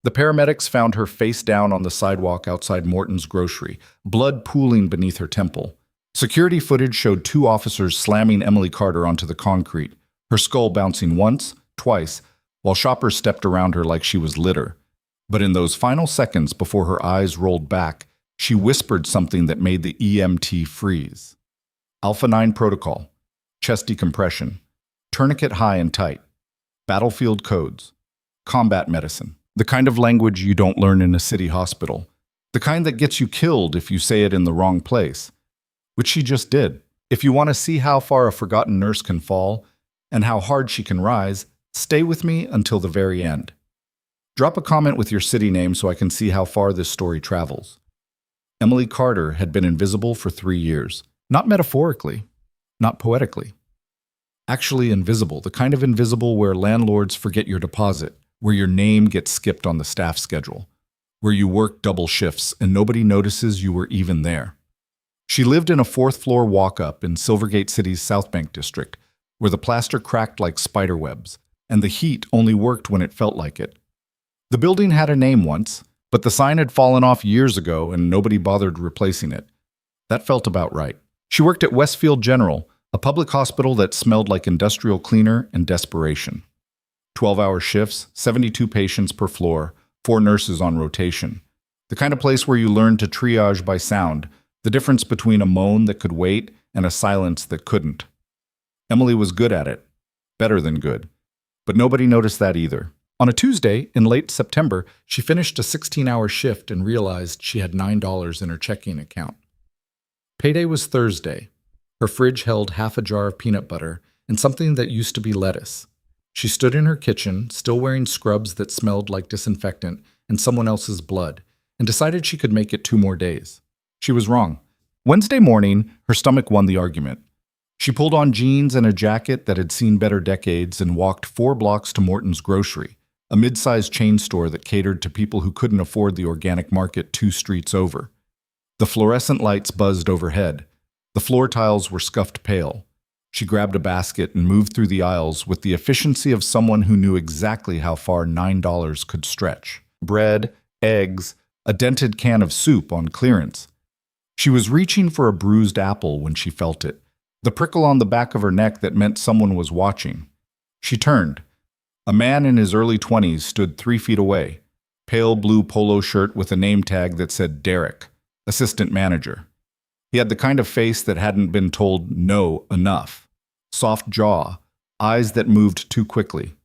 The paramedics found her face down on the sidewalk outside Morton's grocery, blood pooling beneath her temple. Security footage showed two officers slamming Emily Carter onto the concrete, her skull bouncing once, twice, while shoppers stepped around her like she was litter. But in those final seconds before her eyes rolled back, she whispered something that made the EMT freeze. Alpha 9 protocol, chest decompression, tourniquet high and tight, battlefield codes, combat medicine. The kind of language you don't learn in a city hospital. The kind that gets you killed if you say it in the wrong place. Which she just did. If you want to see how far a forgotten nurse can fall, and how hard she can rise, stay with me until the very end. Drop a comment with your city name so I can see how far this story travels. Emily Carter had been invisible for 3 years. Not metaphorically, not poetically. Actually invisible, the kind of invisible where landlords forget your deposit, where your name gets skipped on the staff schedule, where you work double shifts and nobody notices you were even there. She lived in a 4th-floor walk-up in Silvergate City's South Bank district, where the plaster cracked like spider webs, and the heat only worked when it felt like it. The building had a name once, but the sign had fallen off years ago and nobody bothered replacing it. That felt about right. She worked at Westfield General, a public hospital that smelled like industrial cleaner and desperation. 12-hour shifts, 72 patients per floor, 4 nurses on rotation. The kind of place where you learn to triage by sound, the difference between a moan that could wait and a silence that couldn't. Emily was good at it, better than good. But nobody noticed that either. On a Tuesday, in late September, she finished a 16-hour shift and realized she had $9 in her checking account. Payday was Thursday. Her fridge held half a jar of peanut butter and something that used to be lettuce. She stood in her kitchen, still wearing scrubs that smelled like disinfectant and someone else's blood, and decided she could make it 2 more days. She was wrong. Wednesday morning, her stomach won the argument. She pulled on jeans and a jacket that had seen better decades and walked 4 blocks to Morton's Grocery, a mid-sized chain store that catered to people who couldn't afford the organic market 2 streets over. The fluorescent lights buzzed overhead. The floor tiles were scuffed pale. She grabbed a basket and moved through the aisles with the efficiency of someone who knew exactly how far $9 could stretch. Bread, eggs, a dented can of soup on clearance. She was reaching for a bruised apple when she felt it, the prickle on the back of her neck that meant someone was watching. She turned. A man in his early 20s stood 3 feet away, pale blue polo shirt with a name tag that said Derek, assistant manager. He had the kind of face that hadn't been told no enough. Soft jaw, eyes that moved too quickly.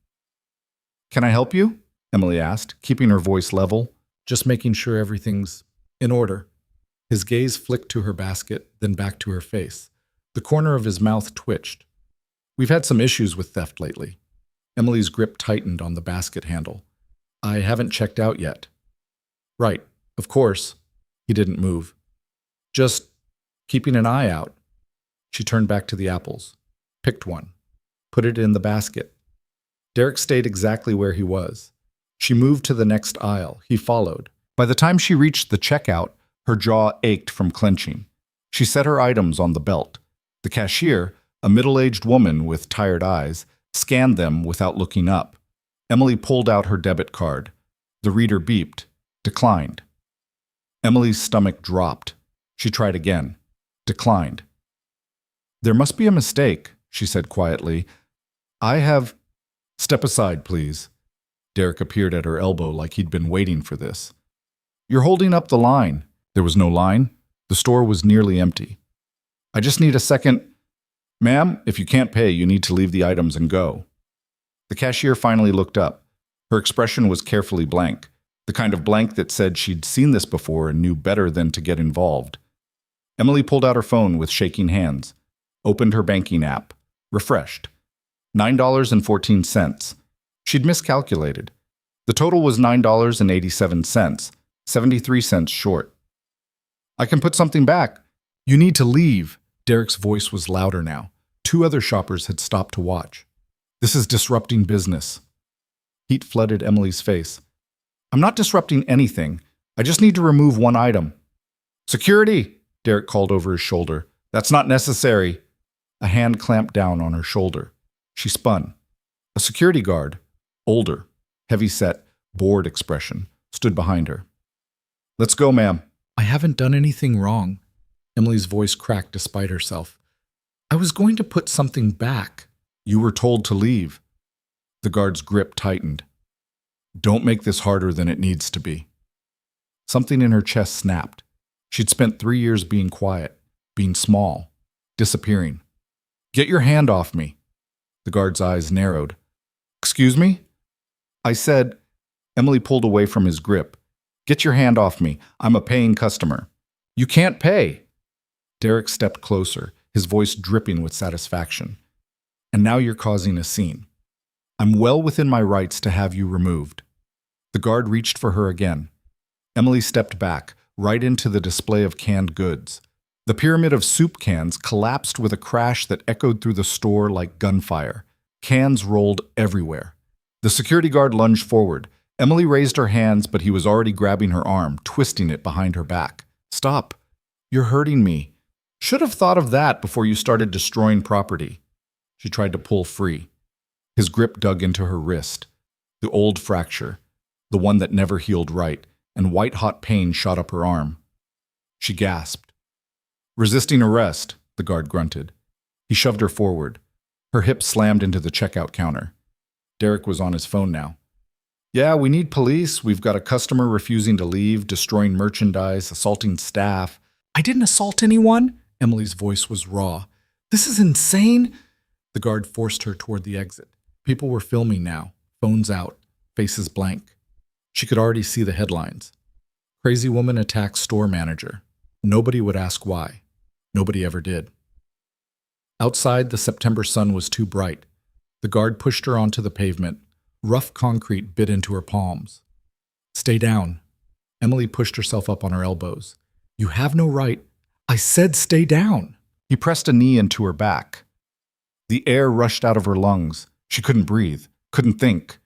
"Can I help you?" Emily asked, keeping her voice level, just making sure everything's in order. His gaze flicked to her basket, then back to her face. The corner of his mouth twitched. "We've had some issues with theft lately." Emily's grip tightened on the basket handle. "I haven't checked out yet." "Right, of course." He didn't move. "Just keeping an eye out." She turned back to the apples, picked one, put it in the basket. Derek stayed exactly where he was. She moved to the next aisle. He followed. By the time she reached the checkout, her jaw ached from clenching. She set her items on the belt. The cashier, a middle-aged woman with tired eyes, scanned them without looking up. Emily pulled out her debit card. The reader beeped, declined. Emily's stomach dropped. She tried again. Declined. "There must be a mistake," she said quietly. "I have—" "Step aside, please." Derek appeared at her elbow like he'd been waiting for this. "You're holding up the line." There was no line. The store was nearly empty. "I just need a second." "Ma'am, if you can't pay, you need to leave the items and go." The cashier finally looked up. Her expression was carefully blank, the kind of blank that said she'd seen this before and knew better than to get involved. Emily pulled out her phone with shaking hands, opened her banking app, refreshed. $9.14. She'd miscalculated. The total was $9.87, 73 cents short. "I can put something back." "You need to leave." Derek's voice was louder now. 2 other shoppers had stopped to watch. "This is disrupting business." Heat flooded Emily's face. "I'm not disrupting anything. I just need to remove 1 item." "Security!" Derek called over his shoulder. "That's not necessary." A hand clamped down on her shoulder. She spun. A security guard, older, heavy-set, bored expression, stood behind her. "Let's go, ma'am." "I haven't done anything wrong." Emily's voice cracked despite herself. "I was going to put something back." "You were told to leave." The guard's grip tightened. "Don't make this harder than it needs to be." Something in her chest snapped. She'd spent 3 years being quiet, being small, disappearing. "Get your hand off me." The guard's eyes narrowed. "Excuse me?" "I said—" Emily pulled away from his grip. "Get your hand off me. I'm a paying customer." "You can't pay." Derek stepped closer, his voice dripping with satisfaction. "And now you're causing a scene. I'm well within my rights to have you removed." The guard reached for her again. Emily stepped back, right into the display of canned goods. The pyramid of soup cans collapsed with a crash that echoed through the store like gunfire. Cans rolled everywhere. The security guard lunged forward. Emily raised her hands, but he was already grabbing her arm, twisting it behind her back. "Stop. You're hurting me. Should have thought of that before you started destroying property." She tried to pull free. His grip dug into her wrist. The old fracture, the one that never healed right, and white-hot pain shot up her arm. She gasped. "Resisting arrest," the guard grunted. He shoved her forward. Her hips slammed into the checkout counter. Derek was on his phone now. "Yeah, we need police. We've got a customer refusing to leave, destroying merchandise, assaulting staff." "I didn't assault anyone." Emily's voice was raw. "This is insane." The guard forced her toward the exit. People were filming now, phones out, faces blank. She could already see the headlines. "Crazy woman attacks store manager." Nobody would ask why. Nobody ever did. Outside, the September sun was too bright. The guard pushed her onto the pavement. Rough concrete bit into her palms. "Stay down." Emily pushed herself up on her elbows. "You have no right." "I said stay down." He pressed a knee into her back. The air rushed out of her lungs. She couldn't breathe, couldn't think,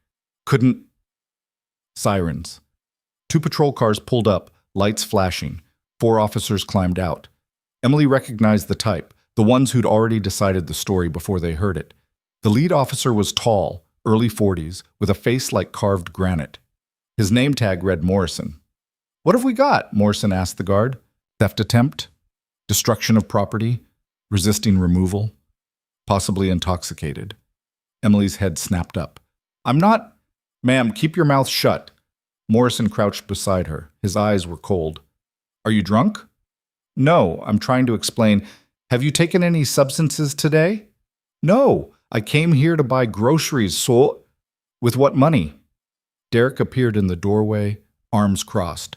couldn't... Sirens. 2 patrol cars pulled up, lights flashing. 4 officers climbed out. Emily recognized the type, the ones who'd already decided the story before they heard it. The lead officer was tall, early 40s, with a face like carved granite. His name tag read Morrison. "What have we got?" Morrison asked the guard. "Theft attempt? Destruction of property? Resisting removal? Possibly intoxicated." Emily's head snapped up. "I'm not—" "Ma'am, keep your mouth shut." Morrison crouched beside her. His eyes were cold. "Are you drunk?" "No, I'm trying to explain. Have you taken any substances today?" "No, I came here to buy groceries, so—" "With what money?" Derek appeared in the doorway, arms crossed.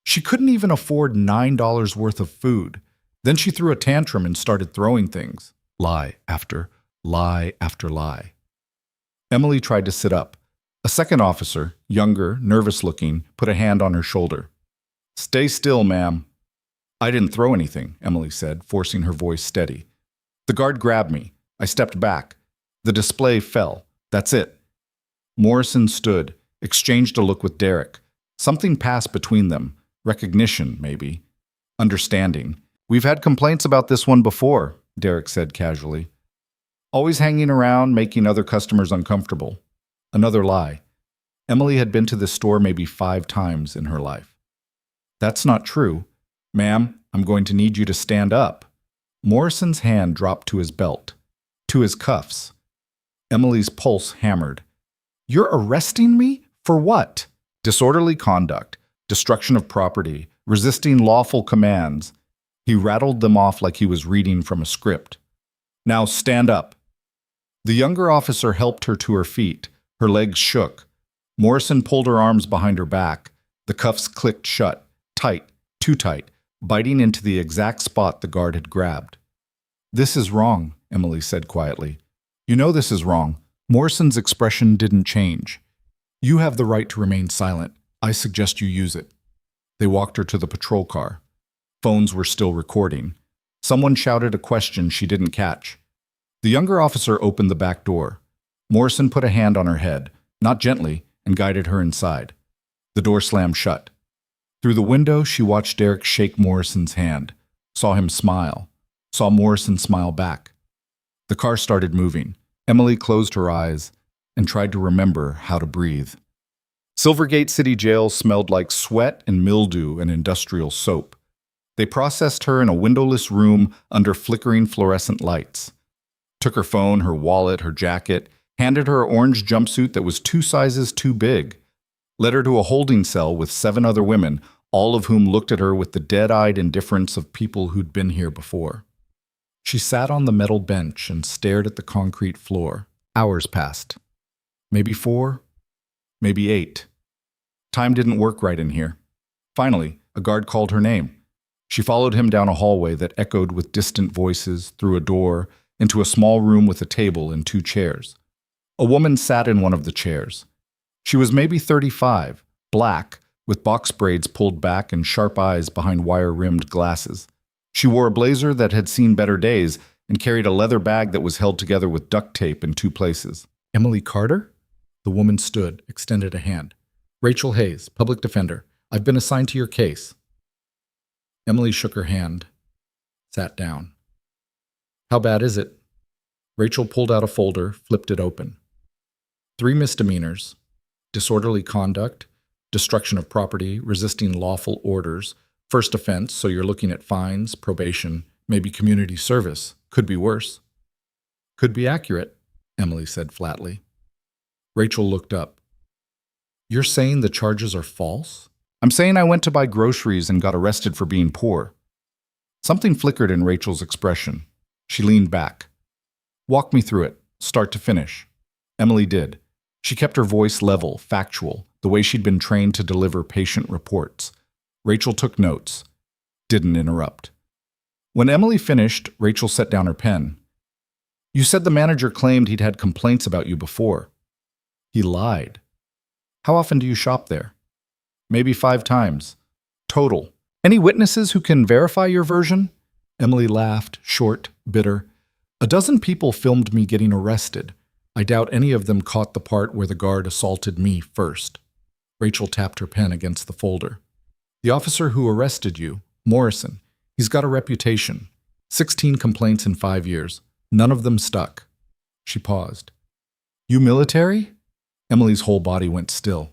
She couldn't even afford $9 worth of food. Then she threw a tantrum and started throwing things. Lie after lie after lie. Emily tried to sit up. A second officer, younger, nervous-looking, put a hand on her shoulder. "Stay still, ma'am." "I didn't throw anything," Emily said, forcing her voice steady. "The guard grabbed me. I stepped back. The display fell. That's it." Morrison stood, exchanged a look with Derek. Something passed between them. Recognition, maybe. Understanding. "We've had complaints about this one before," Derek said casually. "Always hanging around, making other customers uncomfortable." Another lie. Emily had been to this store maybe 5 times in her life. "That's not true. Ma'am, I'm going to need you to stand up." Morrison's hand dropped to his belt, to his cuffs. Emily's pulse hammered. "You're arresting me? For what?" "Disorderly conduct, destruction of property, resisting lawful commands." He rattled them off like he was reading from a script. "Now stand up." The younger officer helped her to her feet. Her legs shook. Morrison pulled her arms behind her back. The cuffs clicked shut, tight, too tight, biting into the exact spot the guard had grabbed. "This is wrong," Emily said quietly. "You know this is wrong." Morrison's expression didn't change. "You have the right to remain silent. I suggest you use it." They walked her to the patrol car. Phones were still recording. Someone shouted a question she didn't catch. The younger officer opened the back door. Morrison put a hand on her head, not gently, and guided her inside. The door slammed shut. Through the window, she watched Derek shake Morrison's hand, saw him smile, saw Morrison smile back. The car started moving. Emily closed her eyes and tried to remember how to breathe. Silvergate City Jail smelled like sweat and mildew and industrial soap. They processed her in a windowless room under flickering fluorescent lights. Took her phone, her wallet, her jacket, handed her an orange jumpsuit that was 2 sizes too big, led her to a holding cell with 7 other women, all of whom looked at her with the dead-eyed indifference of people who'd been here before. She sat on the metal bench and stared at the concrete floor. Hours passed. Maybe 4, maybe 8. Time didn't work right in here. Finally, a guard called her name. She followed him down a hallway that echoed with distant voices, through a door, into a small room with a table and 2 chairs. A woman sat in one of the chairs. She was maybe 35, black, with box braids pulled back and sharp eyes behind wire-rimmed glasses. She wore a blazer that had seen better days and carried a leather bag that was held together with duct tape in 2 places. Emily Carter? The woman stood, extended a hand. Rachel Hayes, public defender. I've been assigned to your case. Emily shook her hand, sat down. How bad is it? Rachel pulled out a folder, flipped it open. 3 misdemeanors: disorderly conduct, destruction of property, resisting lawful orders, first offense, so you're looking at fines, probation, maybe community service. Could be worse. Could be accurate, Emily said flatly. Rachel looked up. You're saying the charges are false? I'm saying I went to buy groceries and got arrested for being poor. Something flickered in Rachel's expression. She leaned back. Walk me through it, start to finish. Emily did. She kept her voice level, factual, the way she'd been trained to deliver patient reports. Rachel took notes. Didn't interrupt. When Emily finished, Rachel set down her pen. You said the manager claimed he'd had complaints about you before. He lied. How often do you shop there? Maybe 5 times. Total. Any witnesses who can verify your version? Emily laughed, short, bitter. A dozen people filmed me getting arrested. I doubt any of them caught the part where the guard assaulted me first. Rachel tapped her pen against the folder. The officer who arrested you, Morrison, he's got a reputation. 16 complaints in 5 years. None of them stuck. She paused. You military? Emily's whole body went still.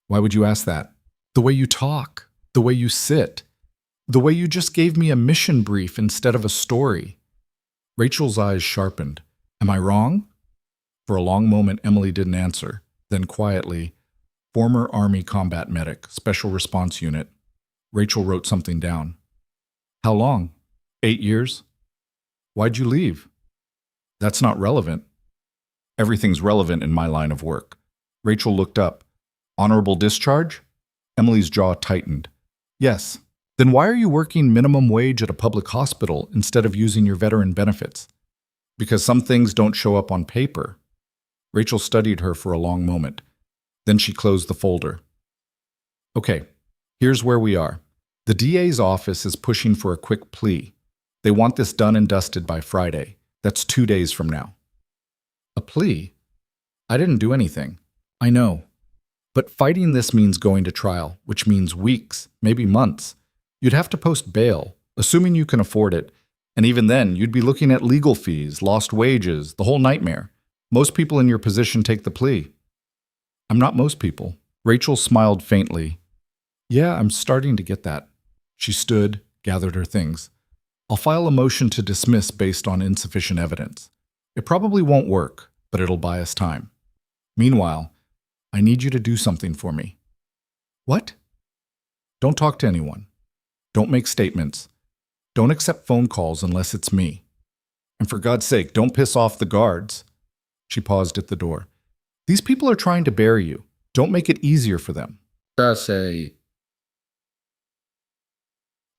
Why would you ask that? The way you talk, the way you sit, the way you just gave me a mission brief instead of a story. Rachel's eyes sharpened. Am I wrong? For a long moment, Emily didn't answer. Then quietly, former Army combat medic, Special Response Unit. Rachel wrote something down. How long? 8 years? Why'd you leave? That's not relevant. Everything's relevant in my line of work. Rachel looked up. Honorable discharge? Emily's jaw tightened. Yes. Then why are you working minimum wage at a public hospital instead of using your veteran benefits? Because some things don't show up on paper. Rachel studied her for a long moment. Then she closed the folder. Okay, here's where we are. The DA's office is pushing for a quick plea. They want this done and dusted by Friday. That's 2 days from now. A plea? I didn't do anything. I know. But fighting this means going to trial, which means weeks, maybe months. You'd have to post bail, assuming you can afford it. And even then, you'd be looking at legal fees, lost wages, the whole nightmare. Most people in your position take the plea. I'm not most people. Rachel smiled faintly. Yeah, I'm starting to get that. She stood, gathered her things. I'll file a motion to dismiss based on insufficient evidence. It probably won't work, but it'll buy us time. Meanwhile, I need you to do something for me. What? Don't talk to anyone. Don't make statements. Don't accept phone calls unless it's me. And for God's sake, don't piss off the guards. She paused at the door. These people are trying to bury you. Don't make it easier for them.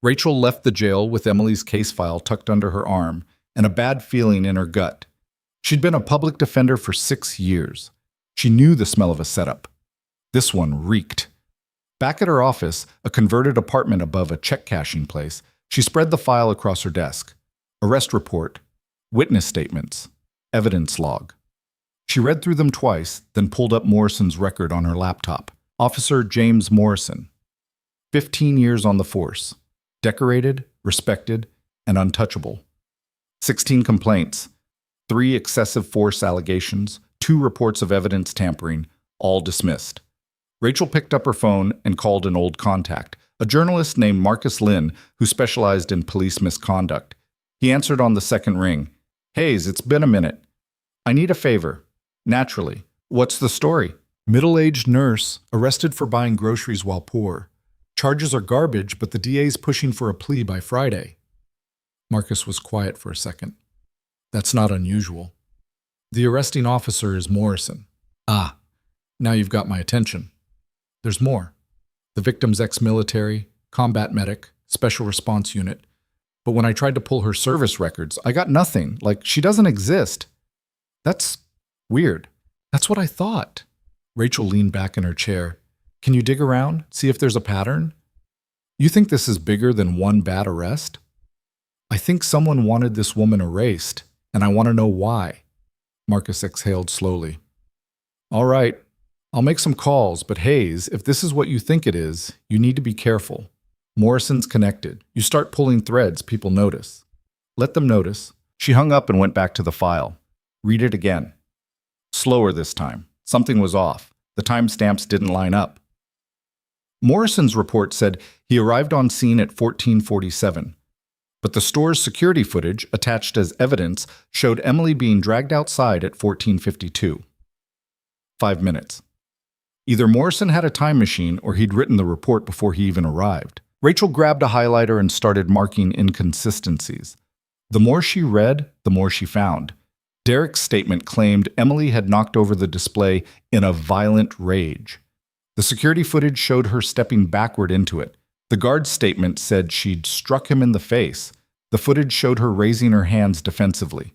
Rachel left the jail with Emily's case file tucked under her arm and a bad feeling in her gut. She'd been a public defender for 6 years. She knew the smell of a setup. This one reeked. Back at her office, a converted apartment above a check-cashing place, she spread the file across her desk. Arrest report, witness statements, evidence log. She read through them twice, then pulled up Morrison's record on her laptop. Officer James Morrison. 15 years on the force. Decorated, respected, and untouchable. 16 complaints. 3 excessive force allegations. 2 reports of evidence tampering, all dismissed. Rachel picked up her phone and called an old contact, a journalist named Marcus Lynn who specialized in police misconduct. He answered on the second ring. "Hayes, it's been a minute. I need a favor." "Naturally. What's the story?" "Middle-aged nurse arrested for buying groceries while poor. Charges are garbage, but the DA's pushing for a plea by Friday." Marcus was quiet for a second. "That's not unusual. The arresting officer is Morrison." "Ah, now you've got my attention. There's more. The victim's ex-military, combat medic, special response unit. But when I tried to pull her service records, I got nothing, like she doesn't exist." "That's weird." "That's what I thought." Rachel leaned back in her chair. "Can you dig around, see if there's a pattern? You think this is bigger than one bad arrest?" "I think someone wanted this woman erased, and I want to know why." Marcus exhaled slowly. "All right, I'll make some calls, but Hayes, if this is what you think it is, you need to be careful. Morrison's connected. You start pulling threads, people notice." "Let them notice." She hung up and went back to the file. "Read it again." Slower this time. Something was off. The timestamps didn't line up. Morrison's report said he arrived on scene at 14:47, but the store's security footage, attached as evidence, showed Emily being dragged outside at 14:52. 5 minutes. Either Morrison had a time machine or he'd written the report before he even arrived. Rachel grabbed a highlighter and started marking inconsistencies. The more she read, the more she found. Derek's statement claimed Emily had knocked over the display in a violent rage. The security footage showed her stepping backward into it. The guard's statement said she'd struck him in the face. The footage showed her raising her hands defensively.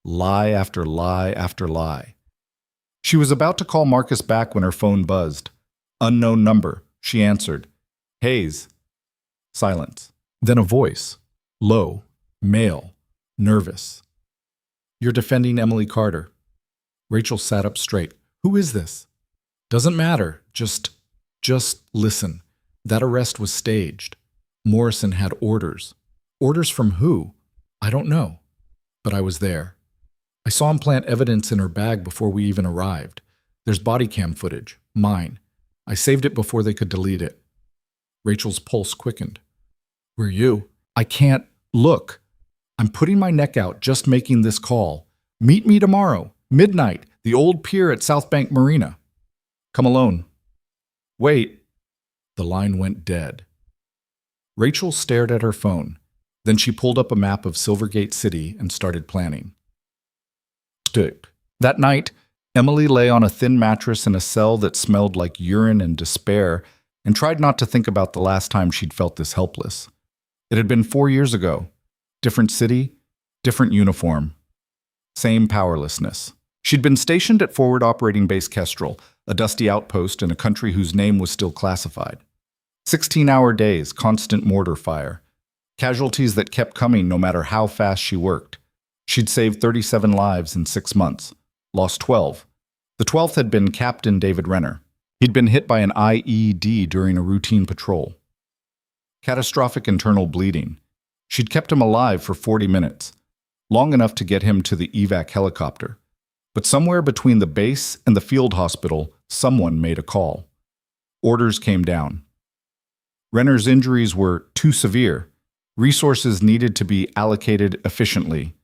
Lie after lie after lie. She was about to call Marcus back when her phone buzzed. "Unknown number," she answered. "Hayes." Silence. Then a voice. Low, male, nervous. "You're defending Emily Carter." Rachel sat up straight. "Who is this?" "Doesn't matter. Just listen. That arrest was staged. Morrison had orders." "Orders from who?" "I don't know. But I was there. I saw him plant evidence in her bag before we even arrived. There's body cam footage. Mine. I saved it before they could delete it." Rachel's pulse quickened. "Were you?" "I can't. Look. I'm putting my neck out just making this call. Meet me tomorrow, midnight, the old pier at South Bank Marina." "Come alone." "Wait." The line went dead. Rachel stared at her phone. Then she pulled up a map of Silvergate City and started planning. That night, Emily lay on a thin mattress in a cell that smelled like urine and despair and tried not to think about the last time she'd felt this helpless. It had been 4 years ago. Different city, different uniform. Same powerlessness. She'd been stationed at Forward Operating Base Kestrel, a dusty outpost in a country whose name was still classified. 16-hour days, constant mortar fire. Casualties that kept coming no matter how fast she worked. She'd saved 37 lives in 6 months, lost 12. The 12th had been Captain David Renner. He'd been hit by an IED during a routine patrol. Catastrophic internal bleeding. She'd kept him alive for 40 minutes, long enough to get him to the evac helicopter. But somewhere between the base and the field hospital, someone made a call. Orders came down. Renner's injuries were too severe. Resources needed to be allocated efficiently.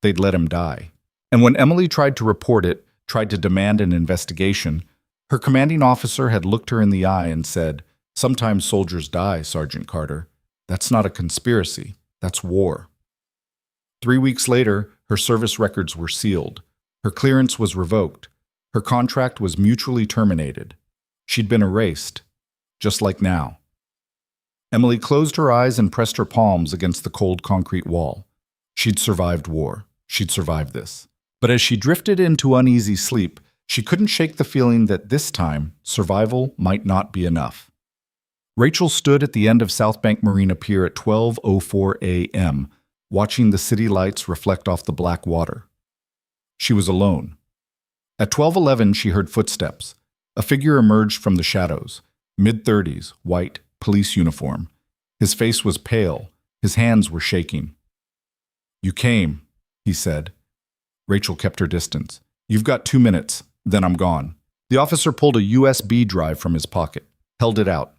They'd let him die. And when Emily tried to report it, tried to demand an investigation, her commanding officer had looked her in the eye and said, "Sometimes soldiers die, Sergeant Carter. That's not a conspiracy. That's war." 3 weeks later, her service records were sealed. Her clearance was revoked. Her contract was mutually terminated. She'd been erased, just like now. Emily closed her eyes and pressed her palms against the cold concrete wall. She'd survived war. She'd survived this. But as she drifted into uneasy sleep, she couldn't shake the feeling that this time, survival might not be enough. Rachel stood at the end of South Bank Marina Pier at 12:04 a.m., watching the city lights reflect off the black water. She was alone. At 12:11, she heard footsteps. A figure emerged from the shadows, mid-30s, white, police uniform. His face was pale. His hands were shaking. "You came," he said. Rachel kept her distance. "You've got 2 minutes, then I'm gone." The officer pulled a USB drive from his pocket, held it out.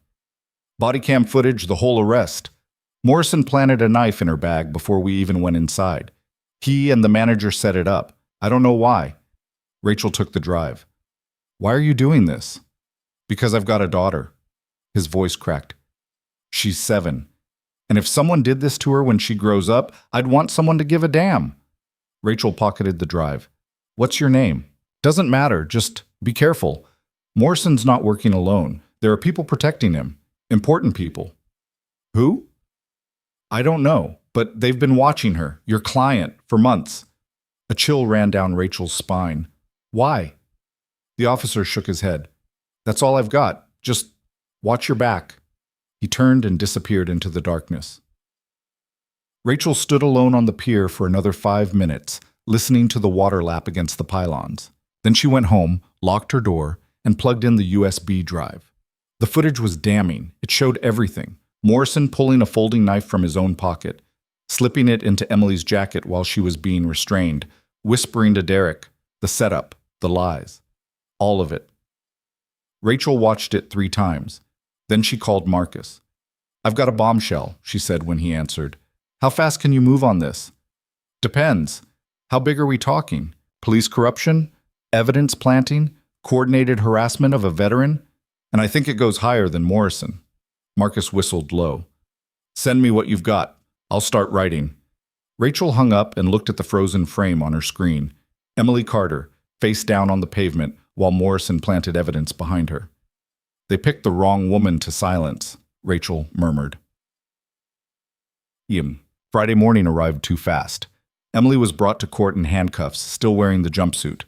Body cam footage, the whole arrest. Morrison planted a knife in her bag before we even went inside. He and the manager set it up. I don't know why. Rachel took the drive. Why are you doing this? Because I've got a daughter. His voice cracked. She's 7. And if someone did this to her when she grows up, I'd want someone to give a damn. Rachel pocketed the drive. What's your name? Doesn't matter, just be careful. Morrison's not working alone. There are people protecting him. Important people. Who? I don't know, but they've been watching her, your client, for months. A chill ran down Rachel's spine. Why? The officer shook his head. That's all I've got. Just watch your back. He turned and disappeared into the darkness. Rachel stood alone on the pier for another 5 minutes, listening to the water lap against the pylons. Then she went home, locked her door, and plugged in the USB drive. The footage was damning. It showed everything. Morrison pulling a folding knife from his own pocket, slipping it into Emily's jacket while she was being restrained, whispering to Derek, the setup, the lies. All of it. Rachel watched it 3 times. Then she called Marcus. I've got a bombshell, she said when he answered. How fast can you move on this? Depends. How big are we talking? Police corruption? Evidence planting? Coordinated harassment of a veteran? And I think it goes higher than Morrison. Marcus whistled low. Send me what you've got. I'll start writing. Rachel hung up and looked at the frozen frame on her screen. Emily Carter, face down on the pavement, while Morrison planted evidence behind her. They picked the wrong woman to silence, Rachel murmured. Friday morning arrived too fast. Emily was brought to court in handcuffs, still wearing the jumpsuit.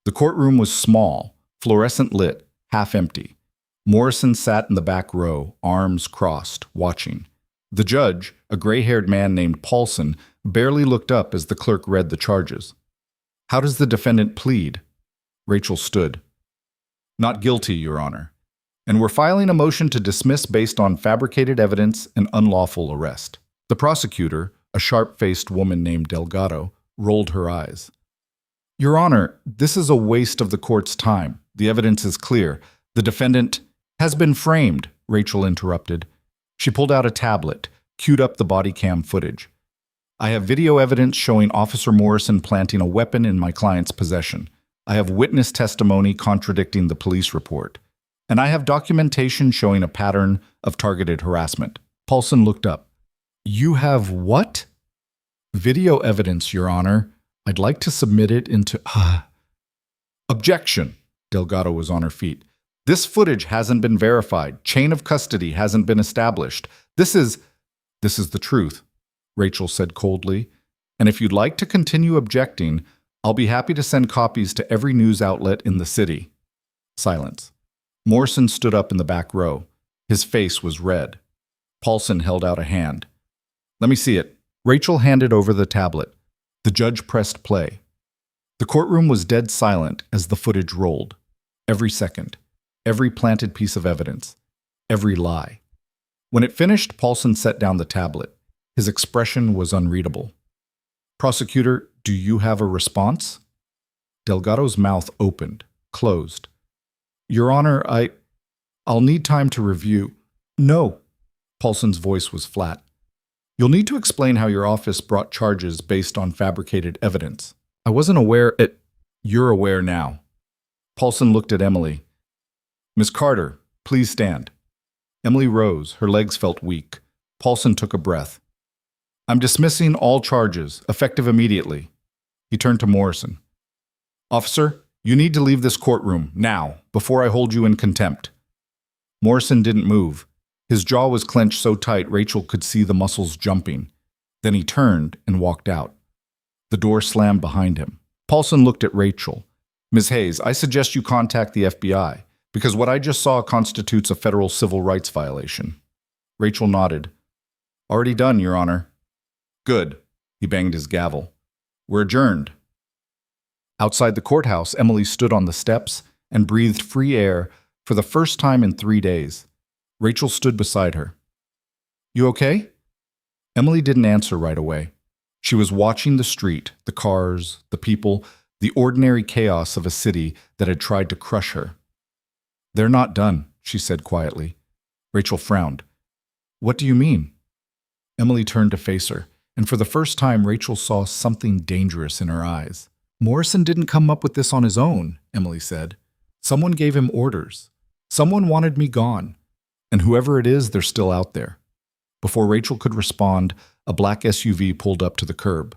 The courtroom was small, fluorescent lit, half empty. Morrison sat in the back row, arms crossed, watching. The judge, a gray-haired man named Paulson, barely looked up as the clerk read the charges. How does the defendant plead? Rachel stood. Not guilty, Your Honor. And we're filing a motion to dismiss based on fabricated evidence and unlawful arrest. The prosecutor, a sharp-faced woman named Delgado, rolled her eyes. Your Honor, this is a waste of the court's time. The evidence is clear. The defendant has been framed, Rachel interrupted. She pulled out a tablet, queued up the body cam footage. I have video evidence showing Officer Morrison planting a weapon in my client's possession. I have witness testimony contradicting the police report. And I have documentation showing a pattern of targeted harassment. Paulson looked up. You have what? Video evidence, Your Honor. I'd like to submit it into... Objection. Delgado was on her feet. This footage hasn't been verified. Chain of custody hasn't been established. This is the truth, Rachel said coldly. And if you'd like to continue objecting, I'll be happy to send copies to every news outlet in the city. Silence. Morrison stood up in the back row. His face was red. Paulson held out a hand. Let me see it. Rachel handed over the tablet. The judge pressed play. The courtroom was dead silent as the footage rolled. Every second. Every planted piece of evidence. Every lie. When it finished, Paulson set down the tablet. His expression was unreadable. Prosecutor, do you have a response? Delgado's mouth opened, closed. Your Honor, I'll need time to review. No. Paulson's voice was flat. You'll need to explain how your office brought charges based on fabricated evidence. I wasn't aware You're aware now. Paulson looked at Emily. Miss Carter, please stand. Emily rose. Her legs felt weak. Paulson took a breath. I'm dismissing all charges, effective immediately. He turned to Morrison. Officer, you need to leave this courtroom, now, before I hold you in contempt. Morrison didn't move. His jaw was clenched so tight Rachel could see the muscles jumping. Then he turned and walked out. The door slammed behind him. Paulson looked at Rachel. Ms. Hayes, I suggest you contact the FBI, because what I just saw constitutes a federal civil rights violation. Rachel nodded. Already done, Your Honor. Good. He banged his gavel. We're adjourned. Outside the courthouse, Emily stood on the steps and breathed free air for the first time in 3 days. Rachel stood beside her. You okay? Emily didn't answer right away. She was watching the street, the cars, the people, the ordinary chaos of a city that had tried to crush her. They're not done, she said quietly. Rachel frowned. What do you mean? Emily turned to face her, and for the first time Rachel saw something dangerous in her eyes. Morrison didn't come up with this on his own, Emily said. Someone gave him orders. Someone wanted me gone. And whoever it is, they're still out there. Before Rachel could respond, a black SUV pulled up to the curb.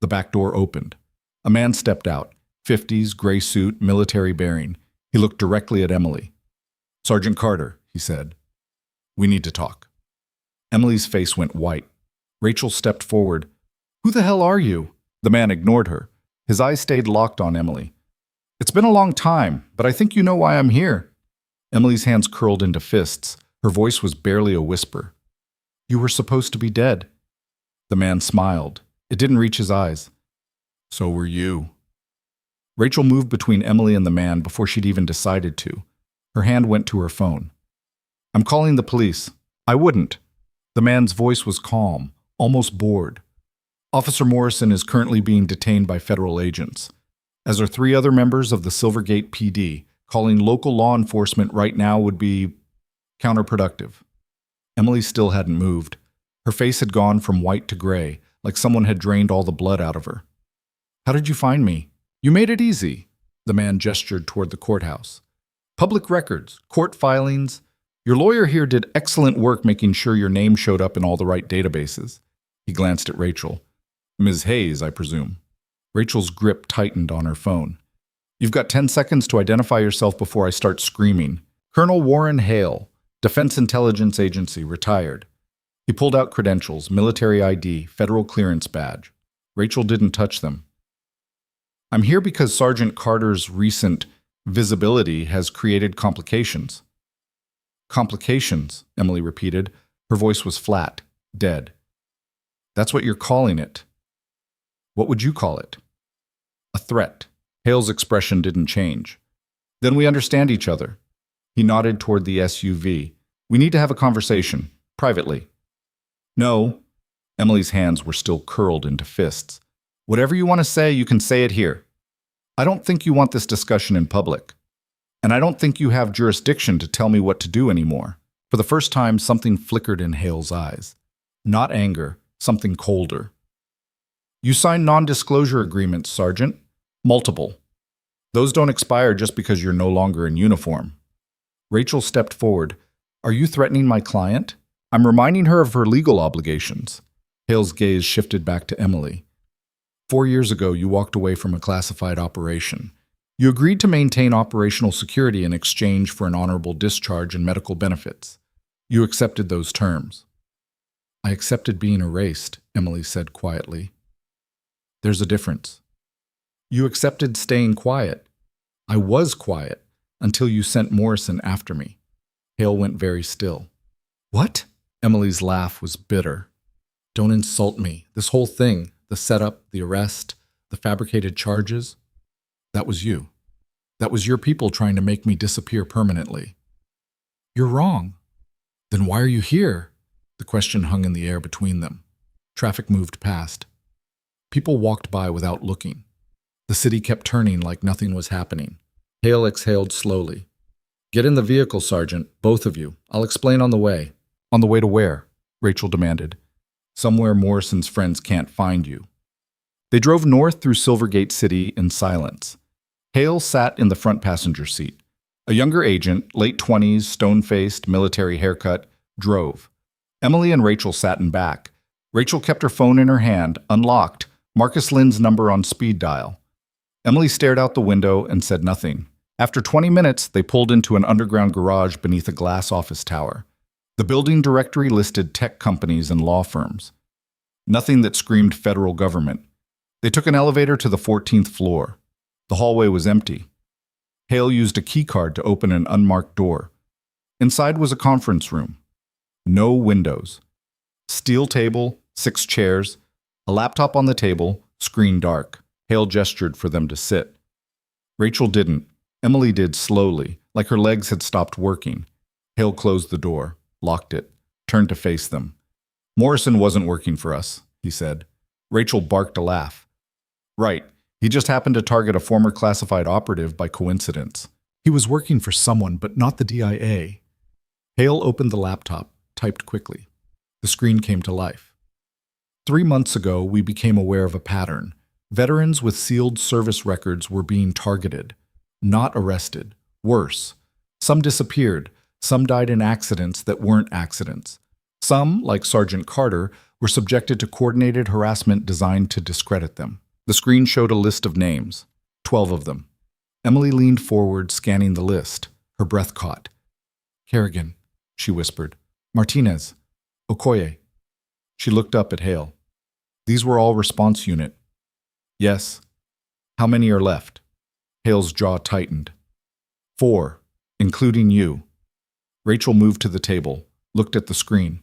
The back door opened. A man stepped out, 50s, gray suit, military bearing. He looked directly at Emily. Sergeant Carter, he said. We need to talk. Emily's face went white. Rachel stepped forward. Who the hell are you? The man ignored her. His eyes stayed locked on Emily. It's been a long time, but I think you know why I'm here. Emily's hands curled into fists. Her voice was barely a whisper. You were supposed to be dead. The man smiled. It didn't reach his eyes. So were you. Rachel moved between Emily and the man before she'd even decided to. Her hand went to her phone. I'm calling the police. I wouldn't. The man's voice was calm, almost bored. Officer Morrison is currently being detained by federal agents, as are 3 other members of the Silvergate PD. Calling local law enforcement right now would be counterproductive. Emily still hadn't moved. Her face had gone from white to gray, like someone had drained all the blood out of her. How did you find me? You made it easy. The man gestured toward the courthouse. Public records, court filings. Your lawyer here did excellent work making sure your name showed up in all the right databases. He glanced at Rachel. Ms. Hayes, I presume. Rachel's grip tightened on her phone. You've got 10 seconds to identify yourself before I start screaming. Colonel Warren Hale, Defense Intelligence Agency, retired. He pulled out credentials, military ID, federal clearance badge. Rachel didn't touch them. I'm here because Sergeant Carter's recent visibility has created complications. Complications, Emily repeated. Her voice was flat, dead. That's what you're calling it. What would you call it? A threat. Hale's expression didn't change. Then we understand each other. He nodded toward the SUV. We need to have a conversation, privately. No. Emily's hands were still curled into fists. Whatever you want to say, you can say it here. I don't think you want this discussion in public. And I don't think you have jurisdiction to tell me what to do anymore. For the first time, something flickered in Hale's eyes. Not anger, something colder. You signed non-disclosure agreements, Sergeant. Multiple. Those don't expire just because you're no longer in uniform. Rachel stepped forward. Are you threatening my client? I'm reminding her of her legal obligations. Hale's gaze shifted back to Emily. 4 years ago, you walked away from a classified operation. You agreed to maintain operational security in exchange for an honorable discharge and medical benefits. You accepted those terms. I accepted being erased, Emily said quietly. There's a difference. You accepted staying quiet. I was quiet until you sent Morrison after me. Hale went very still. What? Emily's laugh was bitter. Don't insult me. This whole thing, the setup, the arrest, the fabricated charges, that was you. That was your people trying to make me disappear permanently. You're wrong. Then why are you here? The question hung in the air between them. Traffic moved past. People walked by without looking. The city kept turning like nothing was happening. Hale exhaled slowly. Get in the vehicle, Sergeant, both of you. I'll explain on the way. On the way to where? Rachel demanded. Somewhere Morrison's friends can't find you. They drove north through Silvergate City in silence. Hale sat in the front passenger seat. A younger agent, late 20s, stone-faced, military haircut, drove. Emily and Rachel sat in back. Rachel kept her phone in her hand, unlocked, Marcus Lynn's number on speed dial. Emily stared out the window and said nothing. After 20 minutes, they pulled into an underground garage beneath a glass office tower. The building directory listed tech companies and law firms. Nothing that screamed federal government. They took an elevator to the 14th floor. The hallway was empty. Hale used a keycard to open an unmarked door. Inside was a conference room. No windows. Steel table, 6 chairs, a laptop on the table, screen dark. Hale gestured for them to sit. Rachel didn't. Emily did slowly, like her legs had stopped working. Hale closed the door, locked it, turned to face them. Morrison wasn't working for us, he said. Rachel barked a laugh. Right. He just happened to target a former classified operative by coincidence. He was working for someone, but not the DIA. Hale opened the laptop, typed quickly. The screen came to life. 3 months ago, we became aware of a pattern. Veterans with sealed service records were being targeted, not arrested. Worse, some disappeared. Some died in accidents that weren't accidents. Some, like Sergeant Carter, were subjected to coordinated harassment designed to discredit them. The screen showed a list of names, 12 of them. Emily leaned forward, scanning the list. Her breath caught. Kerrigan, she whispered. Martinez. Okoye. She looked up at Hale. These were all response unit. Yes. How many are left? Hale's jaw tightened. 4, including you. Rachel moved to the table, looked at the screen.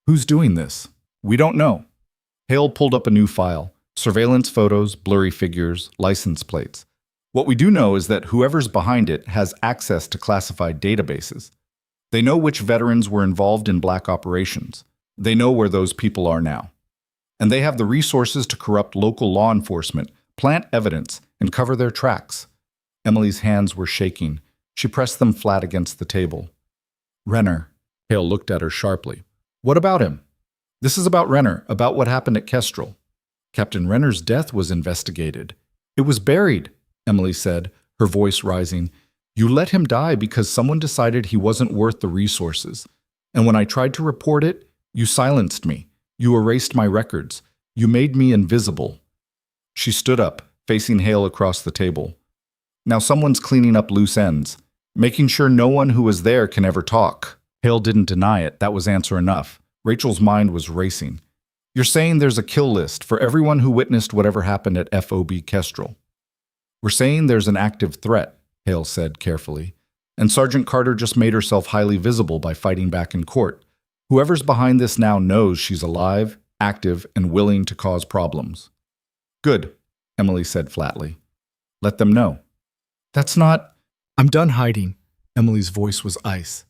Who's doing this? We don't know. Hale pulled up a new file. Surveillance photos, blurry figures, license plates. What we do know is that whoever's behind it has access to classified databases. They know which veterans were involved in black operations. They know where those people are now. And they have the resources to corrupt local law enforcement, plant evidence, and cover their tracks. Emily's hands were shaking. She pressed them flat against the table. Renner. Hale looked at her sharply. What about him? This is about Renner, about what happened at Kestrel. Captain Renner's death was investigated. It was buried, Emily said, her voice rising. You let him die because someone decided he wasn't worth the resources. And when I tried to report it, you silenced me. You erased my records. You made me invisible. She stood up, facing Hale across the table. Now someone's cleaning up loose ends, making sure no one who was there can ever talk. Hale didn't deny it. That was answer enough. Rachel's mind was racing. You're saying there's a kill list for everyone who witnessed whatever happened at FOB Kestrel. We're saying there's an active threat, Hale said carefully. And Sergeant Carter just made herself highly visible by fighting back in court. Whoever's behind this now knows she's alive, active, and willing to cause problems. Good, Emily said flatly. Let them know. That's not... I'm done hiding. Emily's voice was ice.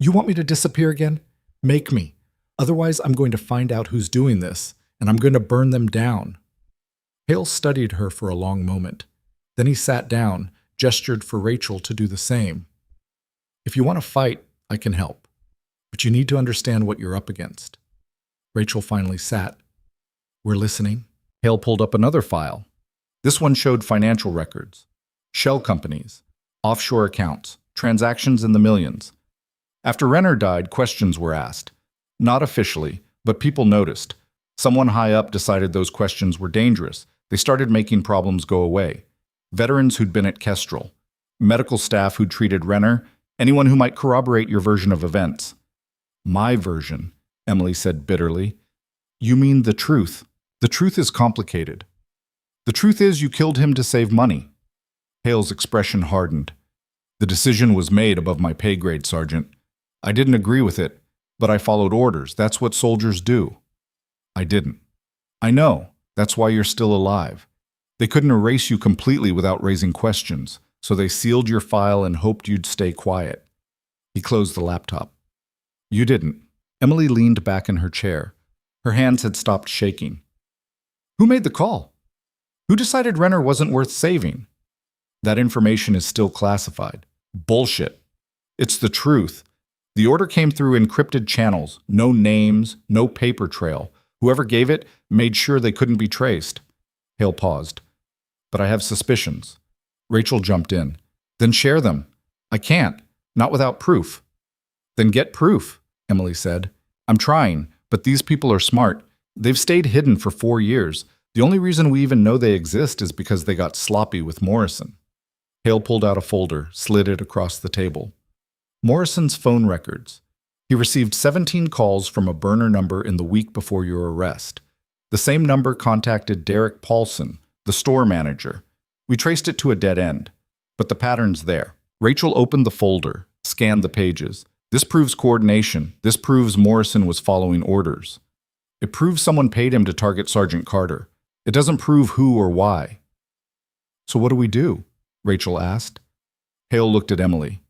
You want me to disappear again? Make me. Otherwise, I'm going to find out who's doing this, and I'm going to burn them down. Hale studied her for a long moment. Then he sat down, gestured for Rachel to do the same. If you want to fight, I can help. But you need to understand what you're up against. Rachel finally sat. We're listening. Hale pulled up another file. This one showed financial records, shell companies, offshore accounts, transactions in the millions. After Renner died, questions were asked. Not officially, but people noticed. Someone high up decided those questions were dangerous. They started making problems go away. Veterans who'd been at Kestrel, medical staff who'd treated Renner, anyone who might corroborate your version of events. My version, Emily said bitterly. You mean the truth. The truth is complicated. The truth is you killed him to save money. Hale's expression hardened. The decision was made above my pay grade, Sergeant. I didn't agree with it, but I followed orders. That's what soldiers do. I didn't. I know. That's why you're still alive. They couldn't erase you completely without raising questions, so they sealed your file and hoped you'd stay quiet. He closed the laptop. You didn't. Emily leaned back in her chair. Her hands had stopped shaking. Who made the call? Who decided Renner wasn't worth saving? That information is still classified. Bullshit. It's the truth. The order came through encrypted channels, no names, no paper trail. Whoever gave it made sure they couldn't be traced. Hale paused. But I have suspicions. Rachel jumped in. Then share them. I can't. Not without proof. Then get proof, Emily said. I'm trying, but these people are smart. They've stayed hidden for 4 years. The only reason we even know they exist is because they got sloppy with Morrison. Hale pulled out a folder, slid it across the table. Morrison's phone records. He received 17 calls from a burner number in the week before your arrest. The same number contacted Derek Paulson, the store manager. We traced it to a dead end, but the pattern's there. Rachel opened the folder, scanned the pages. This proves coordination. This proves Morrison was following orders. It proves someone paid him to target Sergeant Carter. It doesn't prove who or why. So what do we do? Rachel asked. Hale looked at Emily.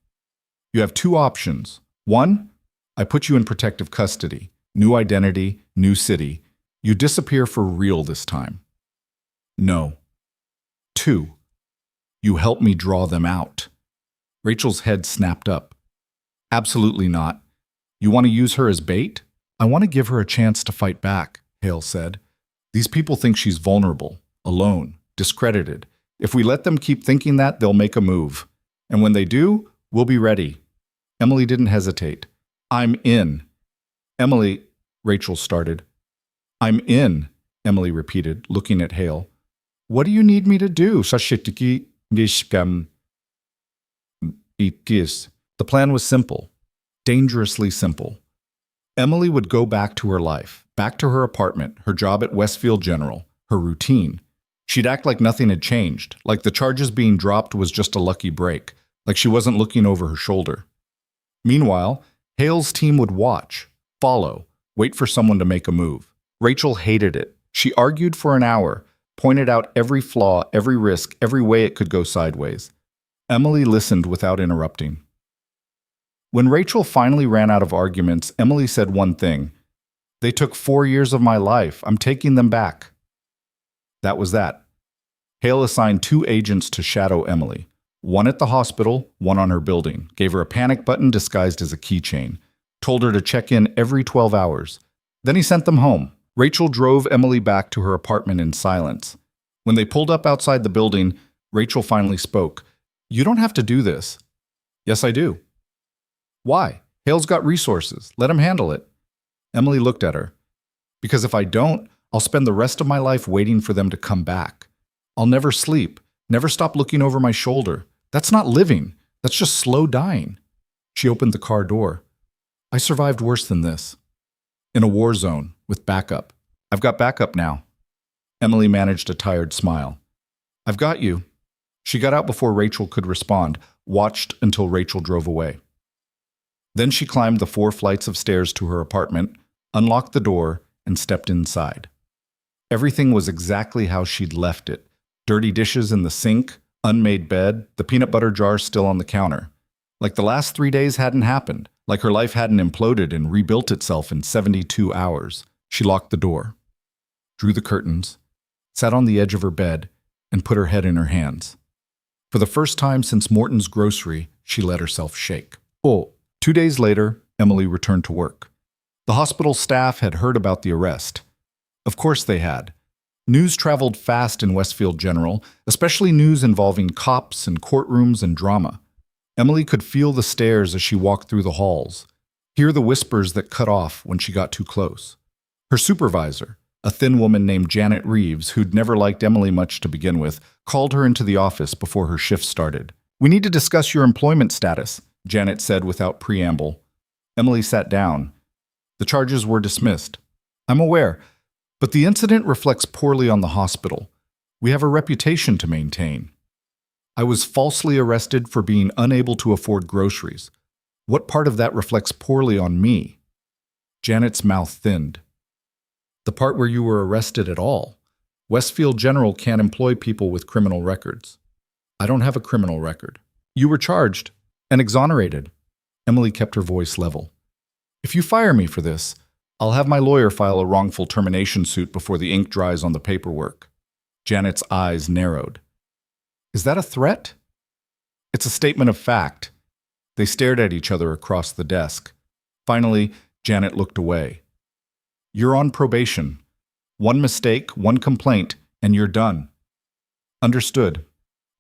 You have 2 options. 1, I put you in protective custody. New identity, new city. You disappear for real this time. No. 2, you help me draw them out. Rachel's head snapped up. Absolutely not. You want to use her as bait? I want to give her a chance to fight back, Hale said. These people think she's vulnerable, alone, discredited. If we let them keep thinking that, they'll make a move. And when they do, we'll be ready. Emily didn't hesitate. I'm in. Emily, Rachel started. I'm in, Emily repeated, looking at Hale. What do you need me to do? The plan was simple, dangerously simple. Emily would go back to her life, back to her apartment, her job at Westfield General, her routine. She'd act like nothing had changed, like the charges being dropped was just a lucky break, like she wasn't looking over her shoulder. Meanwhile, Hale's team would watch, follow, wait for someone to make a move. Rachel hated it. She argued for an hour, pointed out every flaw, every risk, every way it could go sideways. Emily listened without interrupting. When Rachel finally ran out of arguments, Emily said one thing. They took 4 years of my life. I'm taking them back. That was that. Hale assigned 2 agents to shadow Emily. One at the hospital, one on her building. Gave her a panic button disguised as a keychain. Told her to check in every 12 hours. Then he sent them home. Rachel drove Emily back to her apartment in silence. When they pulled up outside the building, Rachel finally spoke. You don't have to do this. Yes, I do. Why? Hale's got resources. Let him handle it. Emily looked at her. Because if I don't, I'll spend the rest of my life waiting for them to come back. I'll never sleep, never stop looking over my shoulder. That's not living. That's just slow dying. She opened the car door. I survived worse than this. In a war zone, with backup. I've got backup now. Emily managed a tired smile. I've got you. She got out before Rachel could respond, watched until Rachel drove away. Then she climbed the 4 flights of stairs to her apartment, unlocked the door, and stepped inside. Everything was exactly how she'd left it. Dirty dishes in the sink, unmade bed, the peanut butter jar still on the counter. Like the last 3 days hadn't happened, like her life hadn't imploded and rebuilt itself in 72 hours. She locked the door, drew the curtains, sat on the edge of her bed, and put her head in her hands. For the first time since Morton's grocery, she let herself shake. 2 days later, Emily returned to work. The hospital staff had heard about the arrest. Of course they had. News traveled fast in Westfield General, especially news involving cops and courtrooms and drama. Emily could feel the stares as she walked through the halls, hear the whispers that cut off when she got too close. Her supervisor, a thin woman named Janet Rivas, who'd never liked Emily much to begin with, called her into the office before her shift started. We need to discuss your employment status, Janet said without preamble. Emily sat down. The charges were dismissed. I'm aware, but the incident reflects poorly on the hospital. We have a reputation to maintain. I was falsely arrested for being unable to afford groceries. What part of that reflects poorly on me? Janet's mouth thinned. The part where you were arrested at all. Westfield General can't employ people with criminal records. I don't have a criminal record. You were charged and exonerated. Emily kept her voice level. If you fire me for this, I'll have my lawyer file a wrongful termination suit before the ink dries on the paperwork. Janet's eyes narrowed. Is that a threat? It's a statement of fact. They stared at each other across the desk. Finally, Janet looked away. You're on probation. One mistake, one complaint, and you're done. Understood.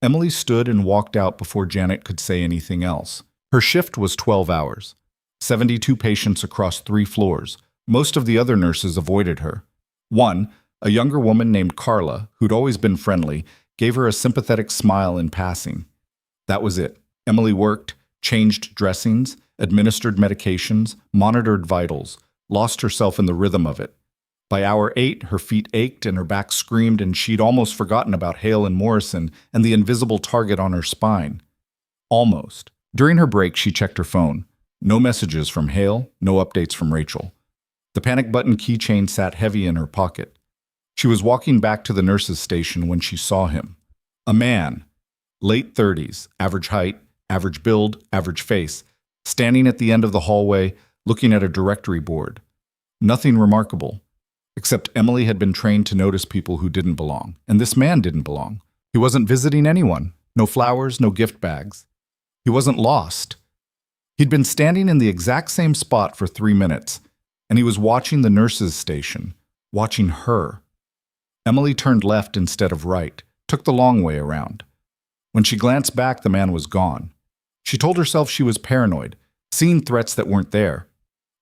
Emily stood and walked out before Janet could say anything else. Her shift was 12 hours. 72 patients across 3 floors. Most of the other nurses avoided her. One, a younger woman named Carla, who'd always been friendly, gave her a sympathetic smile in passing. That was it. Emily worked, changed dressings, administered medications, monitored vitals, lost herself in the rhythm of it. By hour 8, her feet ached and her back screamed, and she'd almost forgotten about Hale and Morrison and the invisible target on her spine. Almost. During her break, she checked her phone. No messages from Hale, no updates from Rachel. The panic button keychain sat heavy in her pocket. She was walking back to the nurse's station when she saw him. A man, late 30s, average height, average build, average face, standing at the end of the hallway, looking at a directory board. Nothing remarkable, except Emily had been trained to notice people who didn't belong, and this man didn't belong. He wasn't visiting anyone. No flowers, no gift bags. He wasn't lost. He'd been standing in the exact same spot for 3 minutes, and he was watching the nurse's station, watching her. Emily turned left instead of right, took the long way around. When she glanced back, the man was gone. She told herself she was paranoid, seeing threats that weren't there.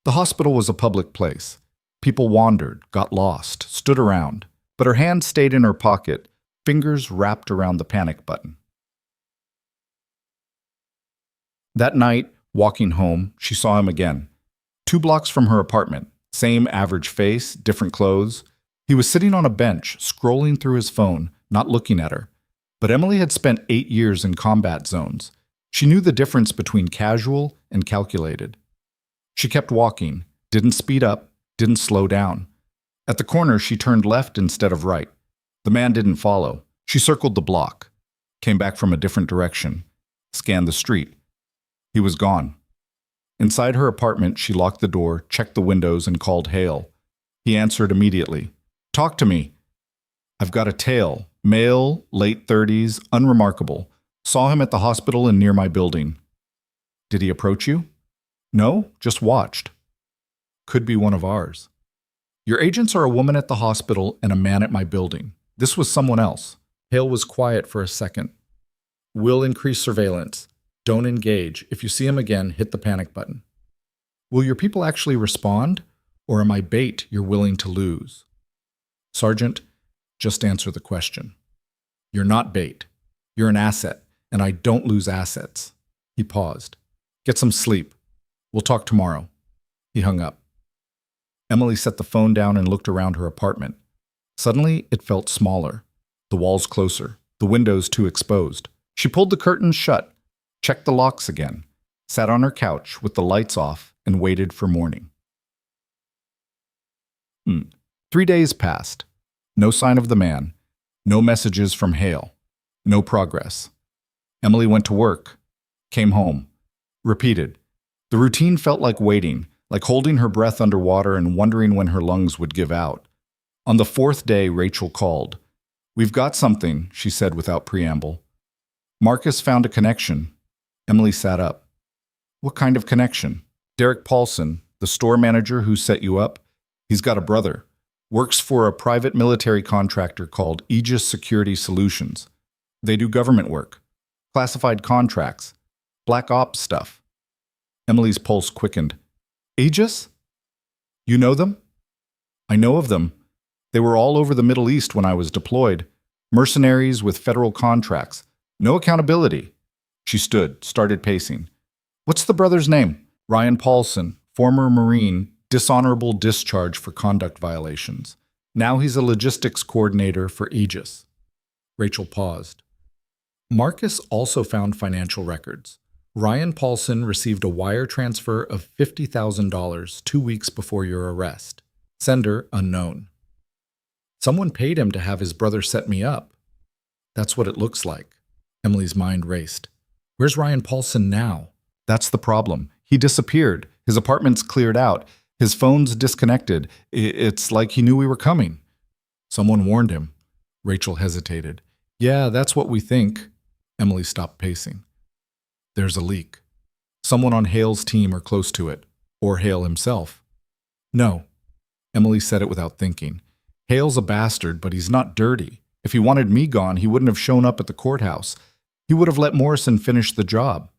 The hospital was a public place. People wandered, got lost, stood around, but her hand stayed in her pocket, fingers wrapped around the panic button. That night, walking home, she saw him again. 2 blocks from her apartment, same average face, different clothes. He was sitting on a bench, scrolling through his phone, not looking at her. But Emily had spent 8 years in combat zones. She knew the difference between casual and calculated. She kept walking, didn't speed up, didn't slow down. At the corner, she turned left instead of right. The man didn't follow. She circled the block, came back from a different direction, scanned the street. He was gone. Inside her apartment, she locked the door, checked the windows, and called Hale. He answered immediately. "Talk to me." "I've got a tale. Male, late 30s, unremarkable. Saw him at the hospital and near my building." "Did he approach you?" "No, just watched." "Could be one of ours." "Your agents are a woman at the hospital and a man at my building. This was someone else." Hale was quiet for a second. "We'll increase surveillance. Don't engage. If you see him again, hit the panic button." "Will your people actually respond, or am I bait you're willing to lose?" "Sergeant, just answer the question. You're not bait. You're an asset, and I don't lose assets." He paused. "Get some sleep. We'll talk tomorrow." He hung up. Emily set the phone down and looked around her apartment. Suddenly, it felt smaller. The walls closer, the windows too exposed. She pulled the curtains shut, checked the locks again, sat on her couch with the lights off, and waited for morning. 3 days passed. No sign of the man. No messages from Hale. No progress. Emily went to work. Came home. Repeated. The routine felt like waiting, like holding her breath underwater and wondering when her lungs would give out. On the 4th day, Rachel called. "We've got something," she said without preamble. "Marcus found a connection." Emily sat up. "What kind of connection?" "Derek Paulson, the store manager who set you up. He's got a brother. Works for a private military contractor called Aegis Security Solutions. They do government work, classified contracts, black ops stuff." Emily's pulse quickened. "Aegis? You know them?" "I know of them. They were all over the Middle East when I was deployed. Mercenaries with federal contracts. No accountability." She stood, started pacing. "What's the brother's name?" "Ryan Paulson, former Marine, dishonorable discharge for conduct violations. Now he's a logistics coordinator for Aegis." Rachel paused. Marcus also found financial records. Ryan Paulson received a wire transfer of $50,000 2 weeks before your arrest. Sender unknown. "Someone paid him to have his brother set me up." "That's what it looks like." Emily's mind raced. "Where's Ryan Paulson now?" "That's the problem. He disappeared. His apartment's cleared out. His phone's disconnected. It's like he knew we were coming." "Someone warned him." Rachel hesitated. "Yeah, that's what we think." Emily stopped pacing. "There's a leak. Someone on Hale's team or close to it. Or Hale himself." "No." Emily said it without thinking. "Hale's a bastard, but he's not dirty. If he wanted me gone, he wouldn't have shown up at the courthouse. He would have let Morrison finish the job."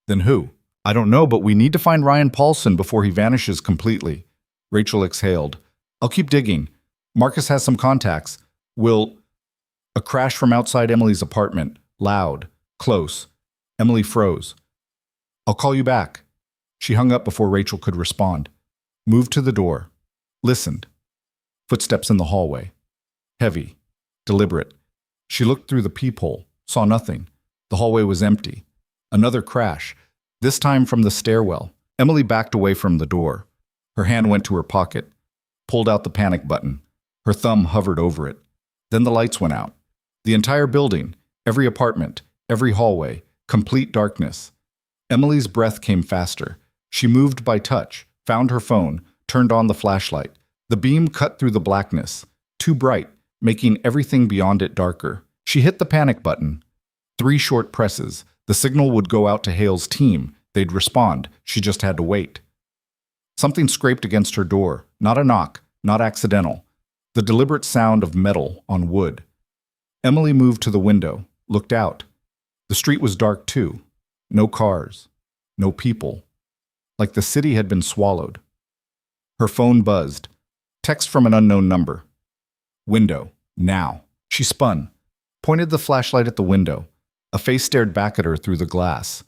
"Then who?" "I don't know, but we need to find Ryan Paulson before he vanishes completely." Rachel exhaled. "I'll keep digging. Marcus has some contacts. A crash from outside Emily's apartment. Loud. Close. Emily froze. "I'll call you back." She hung up before Rachel could respond. Moved to the door. Listened. Footsteps in the hallway. Heavy. Deliberate. She looked through the peephole. Saw nothing. The hallway was empty. Another crash. This time from the stairwell. Emily backed away from the door. Her hand went to her pocket. Pulled out the panic button. Her thumb hovered over it. Then the lights went out. The entire building, every apartment, every hallway, complete darkness. Emily's breath came faster. She moved by touch, found her phone, turned on the flashlight. The beam cut through the blackness, too bright, making everything beyond it darker. She hit the panic button. 3 short presses. The signal would go out to Hale's team. They'd respond. She just had to wait. Something scraped against her door. Not a knock, not accidental. The deliberate sound of metal on wood. Emily moved to the window, looked out. The street was dark too. No cars. No people. Like the city had been swallowed. Her phone buzzed. Text from an unknown number. Window. Now. She spun. Pointed the flashlight at the window. A face stared back at her through the glass.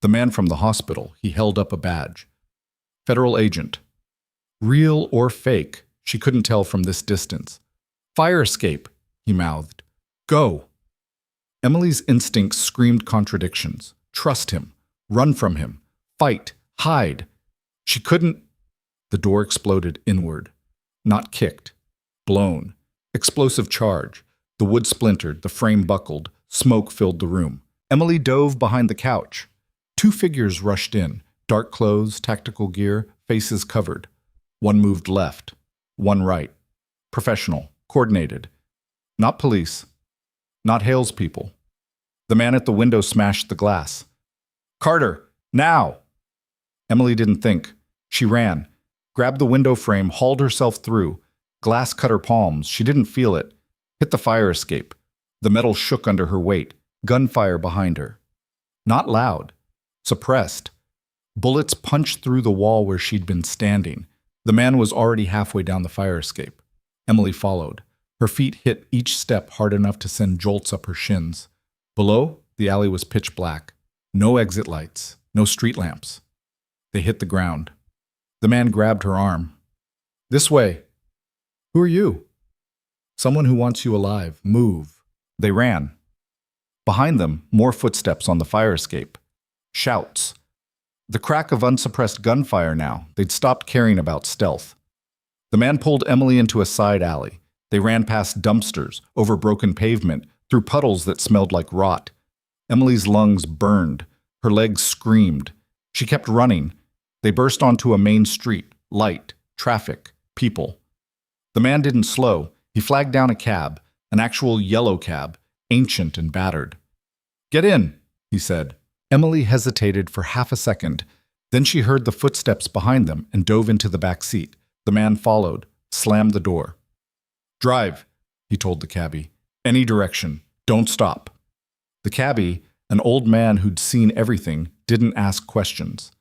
The man from the hospital. He held up a badge. Federal agent. Real or fake, she couldn't tell from this distance. Fire escape, he mouthed. Go. Emily's instincts screamed contradictions. Trust him. Run from him. Fight. Hide. She couldn't. The door exploded inward. Not kicked. Blown. Explosive charge. The wood splintered. The frame buckled. Smoke filled the room. Emily dove behind the couch. Two figures rushed in. Dark clothes, tactical gear, faces covered. One moved left. One right. Professional. Coordinated. Not police. Not Hale's people. The man at the window smashed the glass. Carter! Now! Emily didn't think. She ran. Grabbed the window frame, hauled herself through. Glass cut her palms. She didn't feel it. Hit the fire escape. The metal shook under her weight. Gunfire behind her. Not loud. Suppressed. Bullets punched through the wall where she'd been standing. The man was already halfway down the fire escape. Emily followed. Her feet hit each step hard enough to send jolts up her shins. Below, the alley was pitch black. No exit lights. No street lamps. They hit the ground. The man grabbed her arm. This way. Who are you? Someone who wants you alive. Move. They ran. Behind them, more footsteps on the fire escape. Shouts. The crack of unsuppressed gunfire now. They'd stopped caring about stealth. The man pulled Emily into a side alley. They ran past dumpsters, over broken pavement, through puddles that smelled like rot. Emily's lungs burned. Her legs screamed. She kept running. They burst onto a main street. Light, traffic, people. The man didn't slow. He flagged down a cab, an actual yellow cab, ancient and battered. Get in, he said. Emily hesitated for half a second. Then she heard the footsteps behind them and dove into the back seat. The man followed, slammed the door. Drive, he told the cabbie. Any direction. Don't stop. The cabbie, an old man who'd seen everything, didn't ask questions.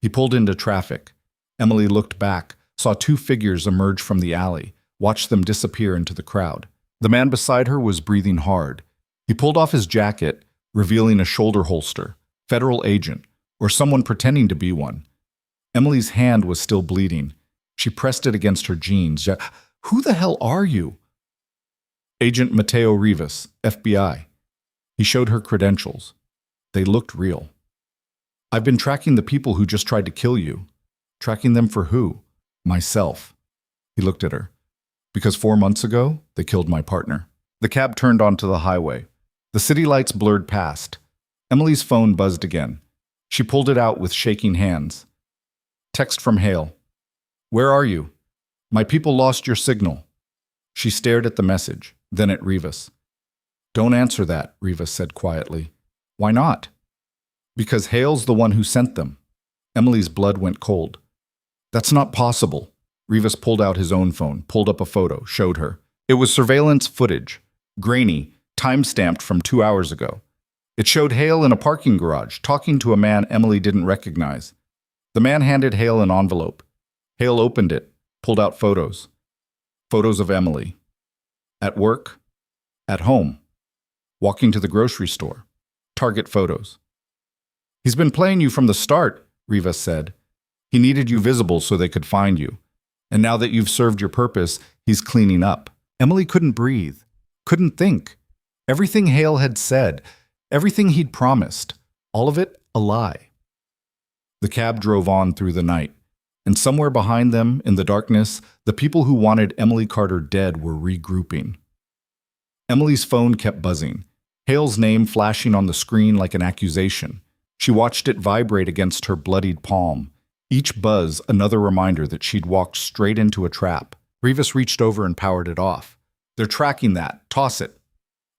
He pulled into traffic. Emily looked back, saw two figures emerge from the alley, watched them disappear into the crowd. The man beside her was breathing hard. He pulled off his jacket, revealing a shoulder holster. Federal agent, or someone pretending to be one. Emily's hand was still bleeding. She pressed it against her jeans. Who the hell are you? Agent Mateo Rivas, FBI. He showed her credentials. They looked real. I've been tracking the people who just tried to kill you. Tracking them for who? Myself. He looked at her. Because 4 months ago, they killed my partner. The cab turned onto the highway. The city lights blurred past. Emily's phone buzzed again. She pulled it out with shaking hands. Text from Hale. Where are you? My people lost your signal. She stared at the message, then at Rivas. Don't answer that, Rivas said quietly. Why not? Because Hale's the one who sent them. Emily's blood went cold. That's not possible. Rivas pulled out his own phone, pulled up a photo, showed her. It was surveillance footage, grainy, time-stamped from 2 hours ago. It showed Hale in a parking garage, talking to a man Emily didn't recognize. The man handed Hale an envelope. Hale opened it, pulled out photos. Photos of Emily. At work. At home. Walking to the grocery store. Target photos. He's been playing you from the start, Rivas said. He needed you visible so they could find you. And now that you've served your purpose, he's cleaning up. Emily couldn't breathe, couldn't think. Everything Hale had said, everything he'd promised, all of it a lie. The cab drove on through the night, and somewhere behind them, in the darkness, the people who wanted Emily Carter dead were regrouping. Emily's phone kept buzzing, Hale's name flashing on the screen like an accusation. She watched it vibrate against her bloodied palm, each buzz another reminder that she'd walked straight into a trap. Rivas reached over and powered it off. They're tracking that. Toss it.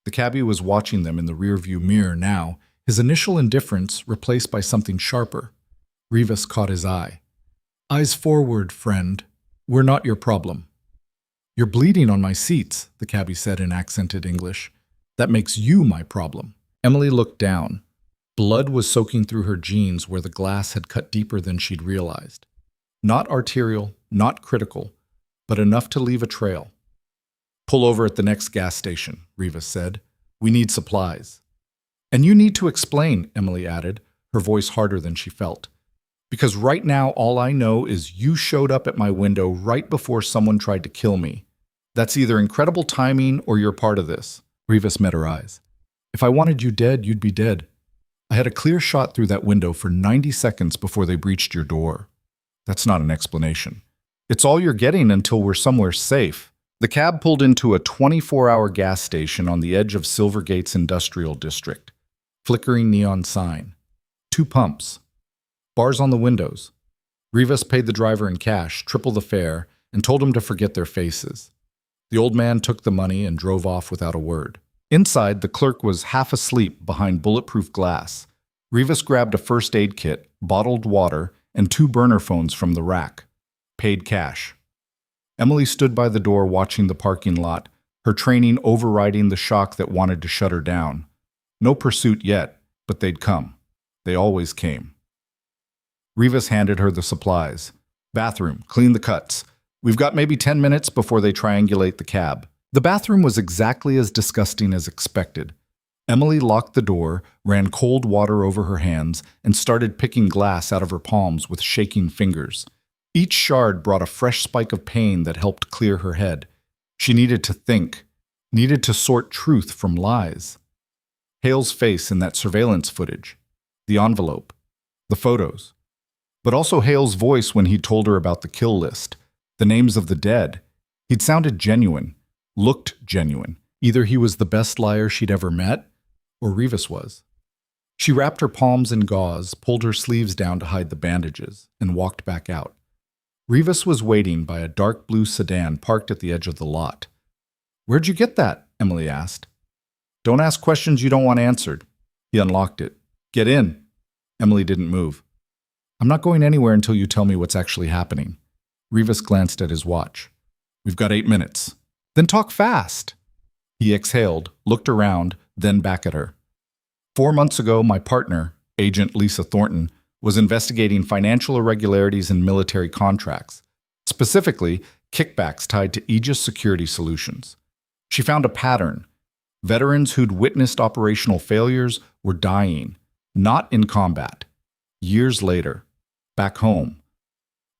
The cabbie was watching them in the rearview mirror now, His initial indifference replaced by something sharper. Rivas caught his eye. "Eyes forward, friend. We're not your problem." "You're bleeding on my seats," the cabbie said in accented English. "That makes you my problem." Emily looked down. Blood was soaking through her jeans where the glass had cut deeper than she'd realized. Not arterial, not critical, but enough to leave a trail. "Pull over at the next gas station," Rivas said. "We need supplies." "And you need to explain," Emily added, her voice harder than she felt. "Because right now all I know is you showed up at my window right before someone tried to kill me. That's either incredible timing or you're part of this." Rivas met her eyes. "If I wanted you dead, you'd be dead. I had a clear shot through that window for 90 seconds before they breached your door." "That's not an explanation. It's all you're getting until we're somewhere safe." The cab pulled into a 24-hour gas station on the edge of Silvergate's industrial district. Flickering neon sign. 2 pumps. Bars on the windows. Rivas paid the driver in cash, triple the fare, and told him to forget their faces. The old man took the money and drove off without a word. Inside, the clerk was half asleep behind bulletproof glass. Rivas grabbed a first aid kit, bottled water, and 2 burner phones from the rack. Paid cash. Emily stood by the door watching the parking lot, her training overriding the shock that wanted to shut her down. No pursuit yet, but they'd come. They always came. Rivas handed her the supplies. "Bathroom, clean the cuts. We've got maybe 10 minutes before they triangulate the cab." The bathroom was exactly as disgusting as expected. Emily locked the door, ran cold water over her hands, and started picking glass out of her palms with shaking fingers. Each shard brought a fresh spike of pain that helped clear her head. She needed to think, needed to sort truth from lies. Hale's face in that surveillance footage, the envelope, the photos, but also Hale's voice when he told her about the kill list, the names of the dead. He'd sounded genuine, looked genuine. Either he was the best liar she'd ever met, or Rivas was. She wrapped her palms in gauze, pulled her sleeves down to hide the bandages, and walked back out. Rivas was waiting by a dark blue sedan parked at the edge of the lot. "Where'd you get that?" Emily asked. "Don't ask questions you don't want answered." He unlocked it. "Get in." Emily didn't move. "I'm not going anywhere until you tell me what's actually happening." Rivas glanced at his watch. "We've got 8 minutes." "Then talk fast." He exhaled, looked around, then back at her. 4 months ago, my partner, Agent Lisa Thornton, was investigating financial irregularities in military contracts, specifically kickbacks tied to Aegis Security Solutions. She found a pattern. Veterans who'd witnessed operational failures were dying, not in combat. Years later, back home.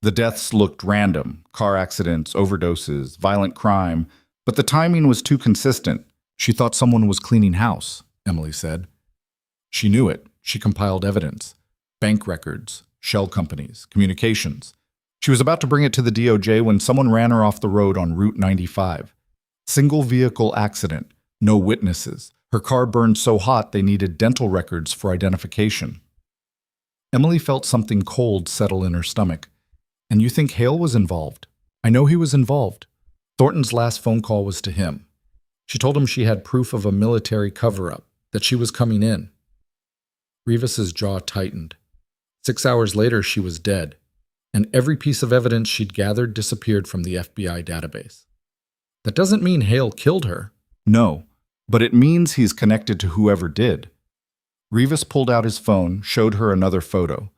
The deaths looked random: car accidents, overdoses, violent crime, but the timing was too consistent. "She thought someone was cleaning house," Emily said. She knew it. She compiled evidence. Bank records, shell companies, communications. She was about to bring it to the DOJ when someone ran her off the road on Route 95. Single vehicle accident, no witnesses. Her car burned so hot they needed dental records for identification. Emily felt something cold settle in her stomach. "And you think Hale was involved?" "I know he was involved. Thornton's last phone call was to him. She told him she had proof of a military cover-up, that she was coming in." Rivas's jaw tightened. 6 hours later, she was dead, and every piece of evidence she'd gathered disappeared from the FBI database. "That doesn't mean Hale killed her." "No, but it means he's connected to whoever did." Rivas pulled out his phone, showed her another photo.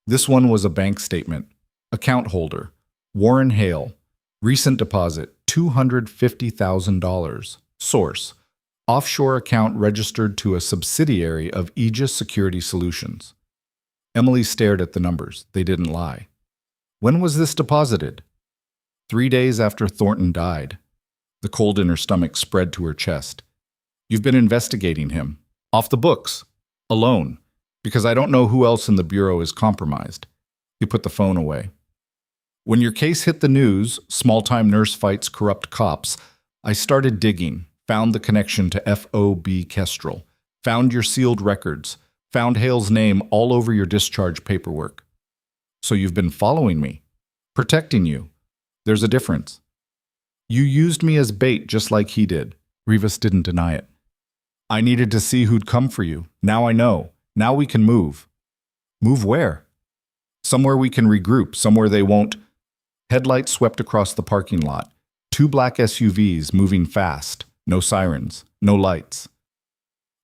This one was a bank statement. Account holder, Warren Hale. Recent deposit, $250,000. Source, offshore account registered to a subsidiary of Aegis Security Solutions. Emily stared at the numbers. They didn't lie. "When was this deposited?" 3 days after Thornton died. The cold in her stomach spread to her chest. "You've been investigating him. Off the books. Alone. Because I don't know who else in the Bureau is compromised." He put the phone away. "When your case hit the news, small-time nurse fights corrupt cops, I started digging, found the connection to FOB Kestrel, found your sealed records, found Hale's name all over your discharge paperwork. So you've been following me, protecting you. There's a difference. You used me as bait just like he did." Rivas didn't deny it. "I needed to see who'd come for you. Now I know. Now we can move. Move where? Somewhere we can regroup, somewhere they won't. Headlights swept across the parking lot. 2 black SUVs moving fast. No sirens, no lights.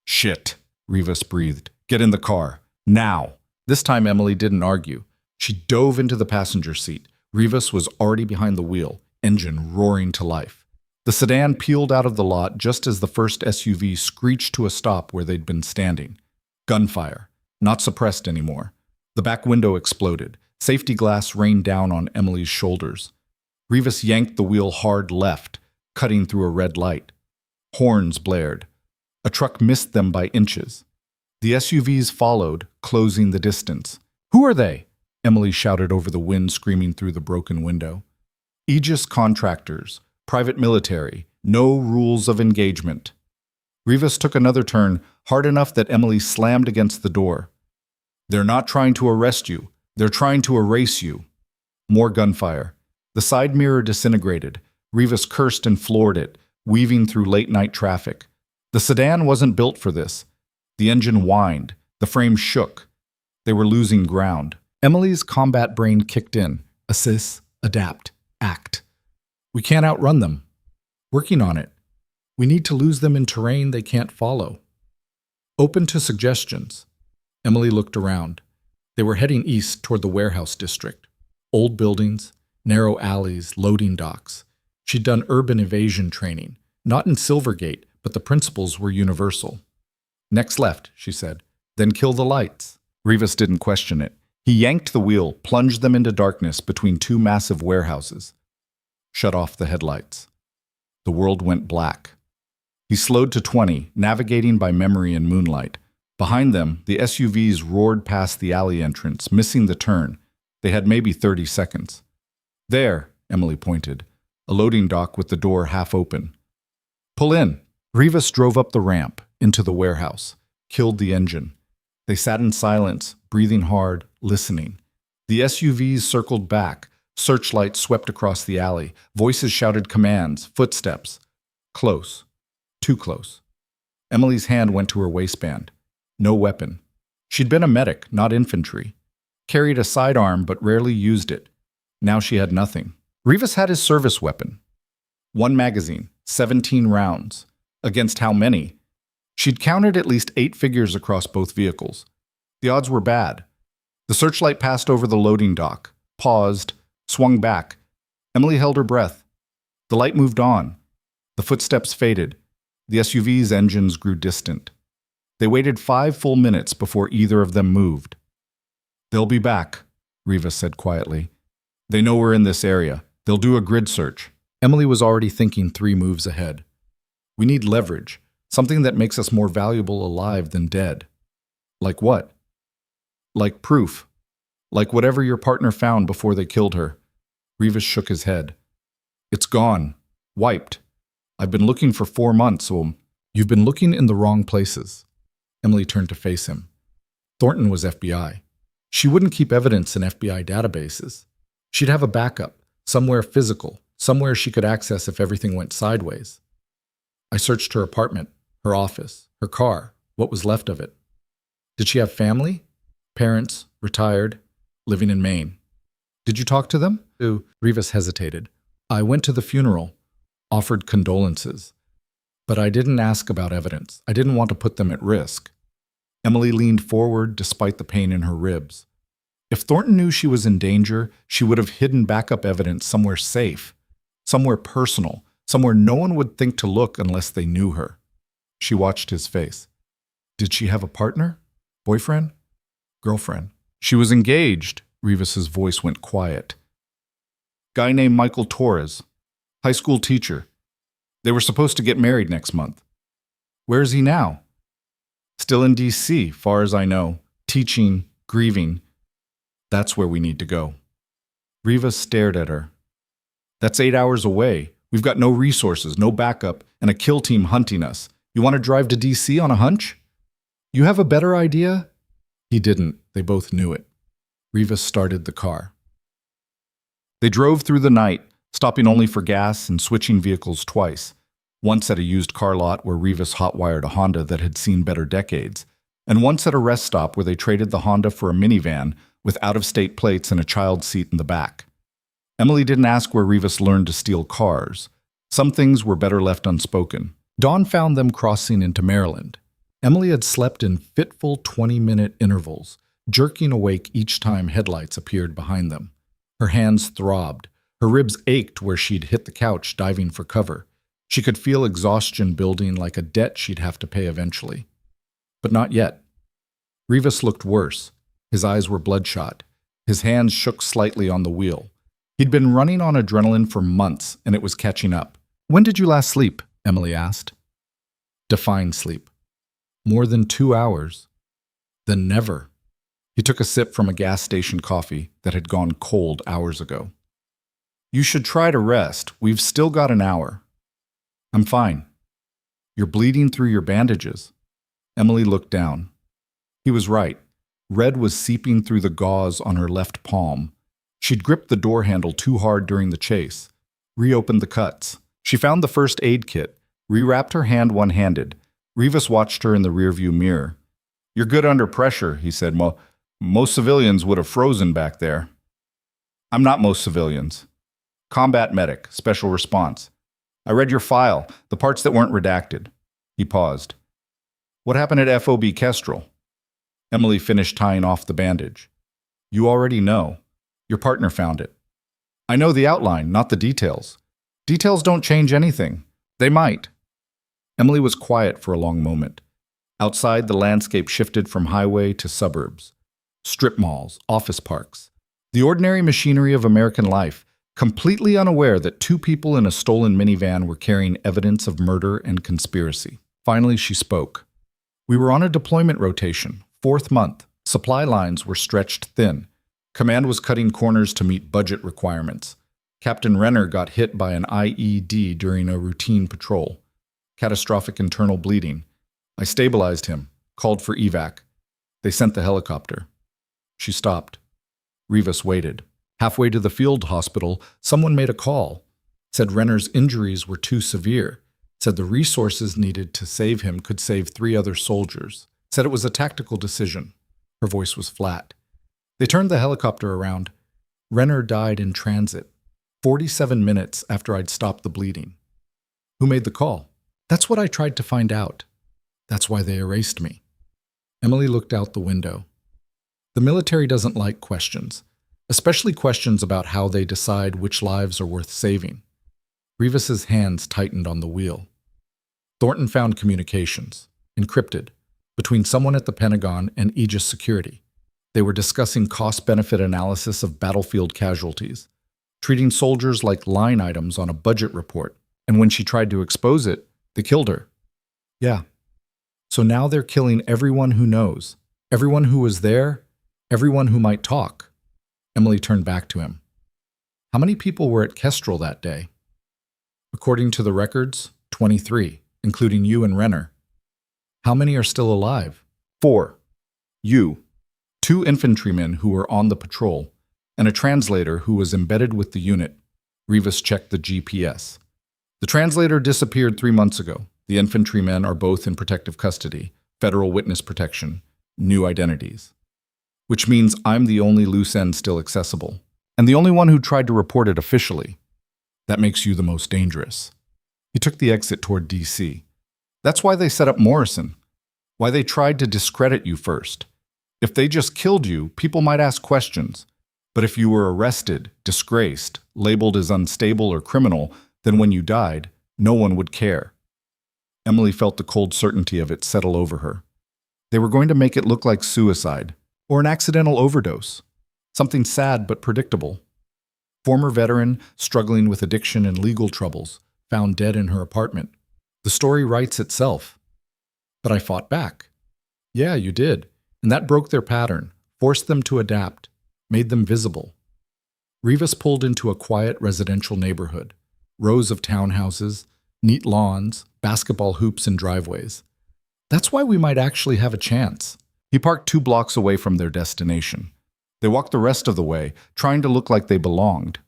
Shit, Rivas breathed. Get in the car. Now. This time Emily didn't argue. She dove into the passenger seat. Rivas was already behind the wheel, engine roaring to life. The sedan peeled out of the lot just as the first SUV screeched to a stop where they'd been standing. Gunfire. Not suppressed anymore. The back window exploded. Safety glass rained down on Emily's shoulders. Rivas yanked the wheel hard left, cutting through a red light. Horns blared. A truck missed them by inches. The SUVs followed, closing the distance. Who are they? Emily shouted over the wind screaming through the broken window. Aegis contractors, private military, no rules of engagement. Rivas took another turn, hard enough that Emily slammed against the door. They're not trying to arrest you. They're trying to erase you. More gunfire. The side mirror disintegrated. Rivas cursed and floored it, weaving through late-night traffic. The sedan wasn't built for this. The engine whined. The frame shook. They were losing ground. Emily's combat brain kicked in. Assist, adapt, act. We can't outrun them. Working on it. We need to lose them in terrain they can't follow. Open to suggestions. Emily looked around. They were heading east toward the warehouse district. Old buildings, narrow alleys, loading docks. She'd done urban evasion training. Not in Silvergate, but the principles were universal. Next left, she said. Then kill the lights. Rivas didn't question it. He yanked the wheel, plunged them into darkness between 2 massive warehouses. Shut off the headlights. The world went black. He slowed to 20, navigating by memory and moonlight. Behind them, the SUVs roared past the alley entrance, missing the turn. They had maybe 30 seconds. There, Emily pointed, a loading dock with the door half open. Pull in. Rivas drove up the ramp, into the warehouse, killed the engine. They sat in silence, breathing hard, listening. The SUVs circled back. Searchlights swept across the alley. Voices shouted commands, footsteps. Close. Too close. Emily's hand went to her waistband. No weapon. She'd been a medic, not infantry. Carried a sidearm, but rarely used it. Now she had nothing. Rivas had his service weapon. 1 magazine, 17 rounds. Against how many? She'd counted at least 8 figures across both vehicles. The odds were bad. The searchlight passed over the loading dock, paused, swung back. Emily held her breath. The light moved on. The footsteps faded. The SUV's engines grew distant. They waited 5 full minutes before either of them moved. They'll be back, Rivas said quietly. They know we're in this area. They'll do a grid search. Emily was already thinking 3 moves ahead. We need leverage, something that makes us more valuable alive than dead. Like what? Like proof. Like whatever your partner found before they killed her. Rivas shook his head. It's gone. Wiped. I've been looking for 4 months, You've been looking in the wrong places. Emily turned to face him. Thornton was FBI. She wouldn't keep evidence in FBI databases. She'd have a backup, somewhere physical, somewhere she could access if everything went sideways. I searched her apartment, her office, her car, what was left of it. Did she have family? Parents, retired, living in Maine. Did you talk to them? Rivas hesitated. I went to the funeral, offered condolences. But I didn't ask about evidence. I didn't want to put them at risk. Emily leaned forward despite the pain in her ribs. If Thornton knew she was in danger, she would have hidden backup evidence somewhere safe, somewhere personal, somewhere no one would think to look unless they knew her. She watched his face. Did she have a partner? Boyfriend? Girlfriend? She was engaged. Rivas's voice went quiet. Guy named Michael Torres, high school teacher. They were supposed to get married next month. Where is he now? Still in D.C., far as I know, teaching, grieving. That's where we need to go. Rivas stared at her. That's 8 hours away. We've got no resources, no backup, and a kill team hunting us. You want to drive to D.C. on a hunch? You have a better idea? He didn't. They both knew it. Rivas started the car. They drove through the night, stopping only for gas and switching vehicles twice. Once at a used car lot where Rivas hotwired a Honda that had seen better decades, and once at a rest stop where they traded the Honda for a minivan with out-of-state plates and a child seat in the back. Emily didn't ask where Rivas learned to steal cars. Some things were better left unspoken. Dawn found them crossing into Maryland. Emily had slept in fitful 20-minute intervals, jerking awake each time headlights appeared behind them. Her hands throbbed. Her ribs ached where she'd hit the couch diving for cover. She could feel exhaustion building like a debt she'd have to pay eventually. But not yet. Rivas looked worse. His eyes were bloodshot. His hands shook slightly on the wheel. He'd been running on adrenaline for months, and it was catching up. "When did you last sleep?" Emily asked. "Define sleep." "More than 2 hours." "Then never." He took a sip from a gas station coffee that had gone cold hours ago. "You should try to rest. We've still got an hour." "I'm fine." "You're bleeding through your bandages." Emily looked down. He was right. Red was seeping through the gauze on her left palm. She'd gripped the door handle too hard during the chase. Reopened the cuts. She found the first aid kit, rewrapped her hand one-handed. Rivas watched her in the rearview mirror. "You're good under pressure," he said. Most civilians would have frozen back there." "I'm not most civilians. Combat medic, special response. I read your file, the parts that weren't redacted." He paused. "What happened at FOB Kestrel?" Emily finished tying off the bandage. "You already know. Your partner found it." "I know the outline, not the details." "Details don't change anything." "They might." Emily was quiet for a long moment. Outside, the landscape shifted from highway to suburbs. Strip malls, office parks. The ordinary machinery of American life, completely unaware that 2 people in a stolen minivan were carrying evidence of murder and conspiracy. Finally, she spoke. "We were on a deployment rotation, 4th month. Supply lines were stretched thin. Command was cutting corners to meet budget requirements. Captain Renner got hit by an IED during a routine patrol. Catastrophic internal bleeding. I stabilized him, called for evac. They sent the helicopter." She stopped. Rivas waited. Halfway to the field hospital, someone made a call. Said Renner's injuries were too severe. Said the resources needed to save him could save 3 other soldiers. Said it was a tactical decision. Her voice was flat. They turned the helicopter around. Renner died in transit, 47 minutes after I'd stopped the bleeding. "Who made the call?" "That's what I tried to find out. That's why they erased me." Emily looked out the window. The military doesn't like questions, especially questions about how they decide which lives are worth saving. Rivas's hands tightened on the wheel. Thornton found communications, encrypted, between someone at the Pentagon and Aegis Security. They were discussing cost-benefit analysis of battlefield casualties, treating soldiers like line items on a budget report, and when she tried to expose it, they killed her. Yeah. So now they're killing everyone who knows, everyone who was there, everyone who might talk. Emily turned back to him. "How many people were at Kestrel that day?" "According to the records, 23, including you and Renner." "How many are still alive?" 4. You, 2 infantrymen who were on the patrol, and a translator who was embedded with the unit." Rivas checked the GPS. "The translator disappeared 3 months ago. The infantrymen are both in protective custody, federal witness protection, new identities. Which means I'm the only loose end still accessible, and the only one who tried to report it officially. That makes you the most dangerous." He took the exit toward D.C. "That's why they set up Morrison. Why they tried to discredit you first. If they just killed you, people might ask questions. But if you were arrested, disgraced, labeled as unstable or criminal, then when you died, no one would care." Emily felt the cold certainty of it settle over her. They were going to make it look like suicide, or an accidental overdose. Something sad but predictable. Former veteran, struggling with addiction and legal troubles, found dead in her apartment. The story writes itself. "But I fought back." "Yeah, you did. And that broke their pattern, forced them to adapt, made them visible." Rivas pulled into a quiet residential neighborhood. Rows of townhouses, neat lawns, basketball hoops and driveways. "That's why we might actually have a chance." He parked 2 blocks away from their destination. They walked the rest of the way, trying to look like they belonged.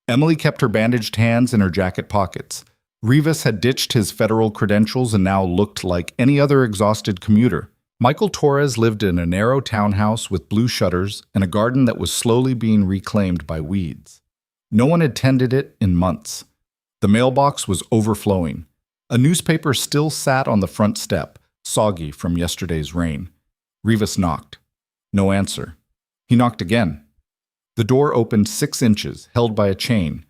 Emily kept her bandaged hands in her jacket pockets. Rivas had ditched his federal credentials and now looked like any other exhausted commuter, Michael Torres lived in a narrow townhouse with blue shutters and a garden that was slowly being reclaimed by weeds. No one had tended it in months. The mailbox was overflowing. A newspaper still sat on the front step, soggy from yesterday's rain. Rivas knocked. No answer. He knocked again. The door opened 6 inches, held by a chain.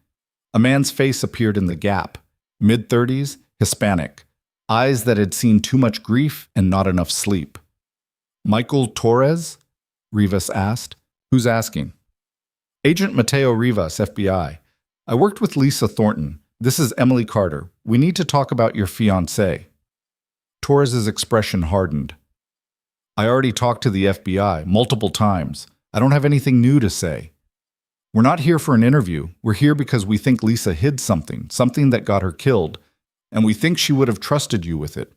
A man's face appeared in the gap. Mid-30s, Hispanic. Eyes that had seen too much grief and not enough sleep. "Michael Torres?" Rivas asked. "Who's asking?" "Agent Mateo Rivas, FBI. I worked with Lisa Thornton. This is Emily Carter. We need to talk about your fiancé." Torres's expression hardened. "I already talked to the FBI multiple times. I don't have anything new to say. We're not here for an interview. We're here because we think Lisa hid something that got her killed, and we think she would have trusted you with it."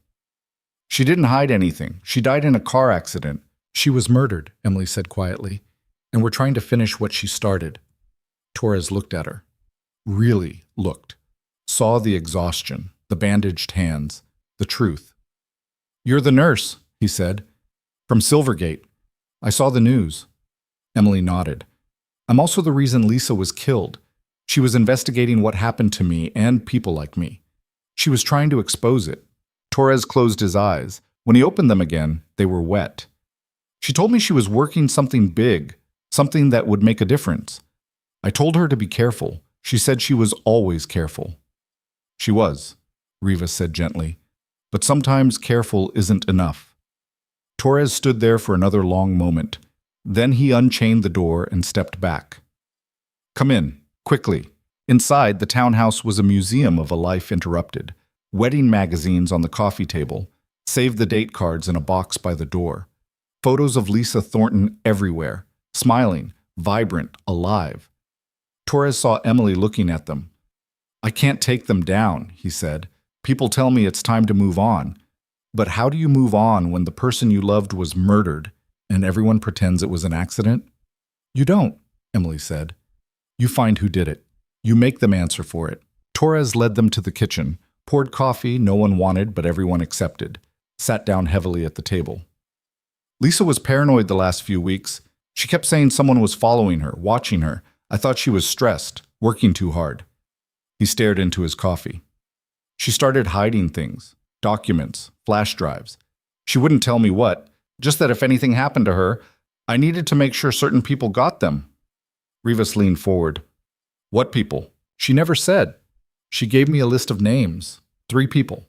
"She didn't hide anything. She died in a car accident." "She was murdered," Emily said quietly, "and we're trying to finish what she started." Torres looked at her. Really looked. Saw the exhaustion, the bandaged hands, the truth. "You're the nurse," he said. "From Silvergate. I saw the news." Emily nodded. "I'm also the reason Lisa was killed. She was investigating what happened to me and people like me. She was trying to expose it." Torres closed his eyes. When he opened them again, they were wet. "She told me she was working something big, something that would make a difference. I told her to be careful. She said she was always careful." "She was," Rivas said gently. "But sometimes careful isn't enough." Torres stood there for another long moment. Then he unchained the door and stepped back. "Come in, quickly." Inside, the townhouse was a museum of a life interrupted. Wedding magazines on the coffee table, save the date cards in a box by the door. Photos of Lisa Thornton everywhere, smiling, vibrant, alive. Torres saw Emily looking at them. "I can't take them down," he said. "People tell me it's time to move on. But how do you move on when the person you loved was murdered and everyone pretends it was an accident?" "You don't," Emily said. "You find who did it. You make them answer for it." Torres led them to the kitchen, poured coffee no one wanted but everyone accepted, sat down heavily at the table. "Lisa was paranoid the last few weeks. She kept saying someone was following her, watching her. I thought she was stressed, working too hard." He stared into his coffee. "She started hiding things, documents, flash drives. She wouldn't tell me what, just that if anything happened to her, I needed to make sure certain people got them." Rivas leaned forward. "What people?" "She never said. She gave me a list of names, 3 people.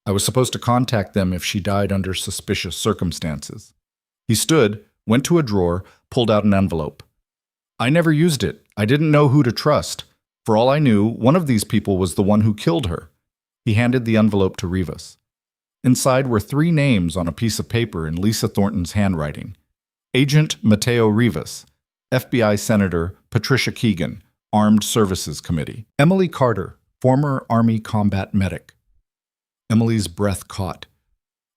I was supposed to contact them if she died under suspicious circumstances." He stood, went to a drawer, pulled out an envelope. "I never used it. I didn't know who to trust. For all I knew, one of these people was the one who killed her." He handed the envelope to Rivas. Inside were 3 names on a piece of paper in Lisa Thornton's handwriting. Agent Mateo Rivas, FBI Senator Patricia Keegan, Armed Services Committee. Emily Carter, former Army combat medic. Emily's breath caught.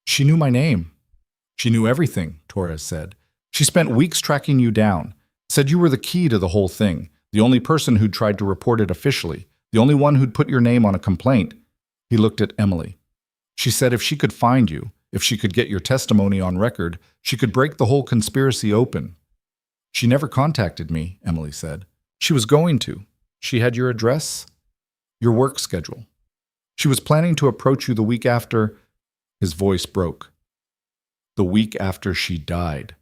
"She knew my name." "She knew everything," Torres said. "She spent weeks tracking you down. Said you were the key to the whole thing, the only person who'd tried to report it officially, the only one who'd put your name on a complaint." He looked at Emily. "She said if she could find you, if she could get your testimony on record, she could break the whole conspiracy open." "She never contacted me," Emily said. "She was going to. She had your address, your work schedule. She was planning to approach you the week after—" His voice broke. "The week after she died."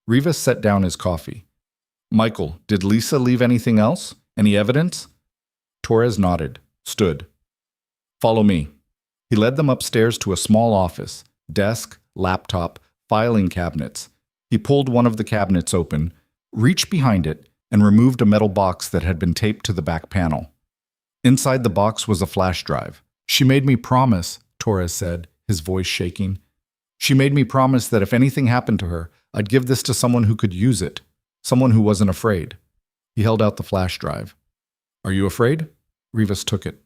Rivas set down his coffee. "Michael, did Lisa leave anything else? Any evidence?" Torres nodded, stood. "Follow me." He led them upstairs to a small office, desk, laptop, filing cabinets. He pulled one of the cabinets open, reached behind it, and removed a metal box that had been taped to the back panel. Inside the box was a flash drive. "She made me promise," Torres said, his voice shaking. "She made me promise that if anything happened to her, I'd give this to someone who could use it, someone who wasn't afraid." He held out the flash drive. "Are you afraid?" Rivas took it.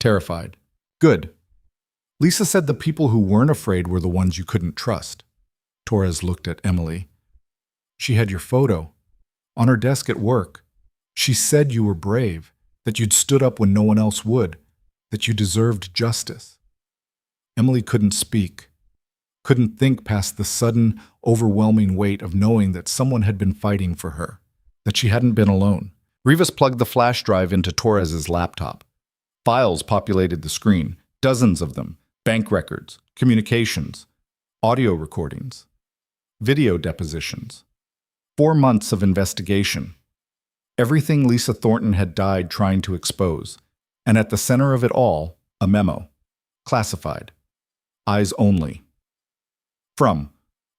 "Terrified." "Good." "Lisa said the people who weren't afraid were the ones you couldn't trust." Torres looked at Emily. "She had your photo on her desk at work. She said you were brave, that you'd stood up when no one else would, that you deserved justice." Emily couldn't speak. couldn't think past the sudden, overwhelming weight of knowing that someone had been fighting for her, that she hadn't been alone. Rivas plugged the flash drive into Torres's laptop. Files populated the screen, dozens of them, bank records, communications, audio recordings, video depositions. 4 months of investigation. Everything Lisa Thornton had died trying to expose. And at the center of it all, a memo. Classified. Eyes only. From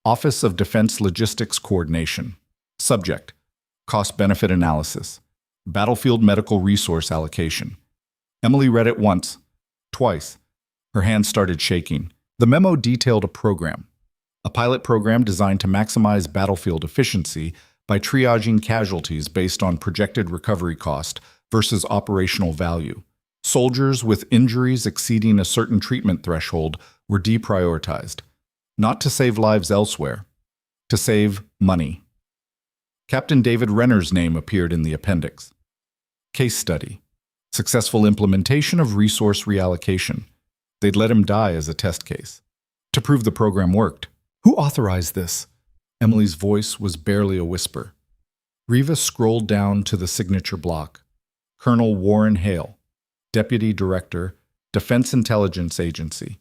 Office of Defense Logistics Coordination. Subject: Cost-benefit analysis. Battlefield medical resource allocation. Emily read it once, twice. Her hands started shaking. The memo detailed a program. A pilot program designed to maximize battlefield efficiency by triaging casualties based on projected recovery cost versus operational value. Soldiers with injuries exceeding a certain treatment threshold were deprioritized, not to save lives elsewhere, to save money. Captain David Renner's name appeared in the appendix. Case study. Successful implementation of resource reallocation. They'd let him die as a test case. To prove the program worked. Who authorized this? Emily's voice was barely a whisper. Rivas scrolled down to the signature block. Colonel Warren Hale, Deputy Director, Defense Intelligence Agency.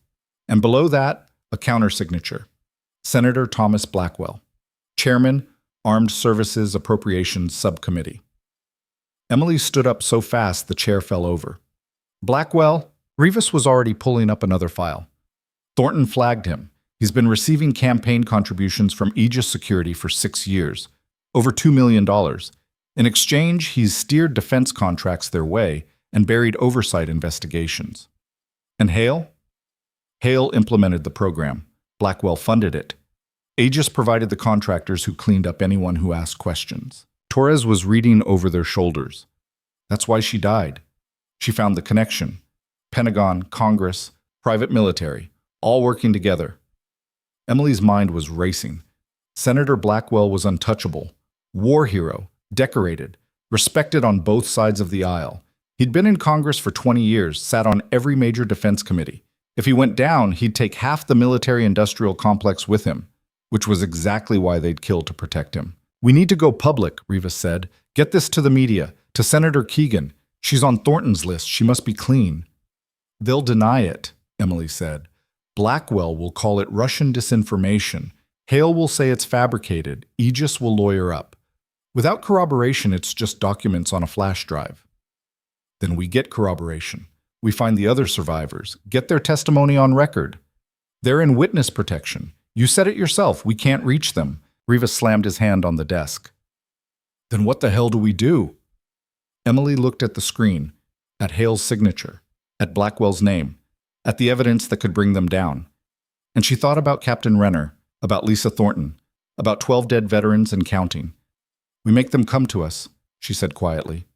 And below that, a countersignature. Senator Thomas Blackwell, Chairman, Armed Services Appropriations Subcommittee. Emily stood up so fast the chair fell over. Blackwell? Rivas was already pulling up another file. Thornton flagged him. He's been receiving campaign contributions from Aegis Security for 6 years, over $2 million. In exchange, he's steered defense contracts their way and buried oversight investigations. And Hale? Hale implemented the program. Blackwell funded it. Aegis provided the contractors who cleaned up anyone who asked questions. Torres was reading over their shoulders. That's why she died. She found the connection. Pentagon, Congress, private military, all working together. Emily's mind was racing. Senator Blackwell was untouchable, war hero, decorated, respected on both sides of the aisle. He'd been in Congress for 20 years, sat on every major defense committee. If he went down, he'd take half the military-industrial complex with him, which was exactly why they'd kill to protect him. We need to go public, Rivas said. Get this to the media, to Senator Keegan. She's on Thornton's list. She must be clean. They'll deny it, Emily said. Blackwell will call it Russian disinformation. Hale will say it's fabricated. Aegis will lawyer up. Without corroboration, it's just documents on a flash drive. Then we get corroboration. We find the other survivors, get their testimony on record. They're in witness protection. You said it yourself, we can't reach them. Rivas slammed his hand on the desk. Then what the hell do we do? Emily looked at the screen, at Hale's signature, at Blackwell's name, at the evidence that could bring them down. And she thought about Captain Renner, about Lisa Thornton, about 12 dead veterans and counting. We make them come to us, she said quietly.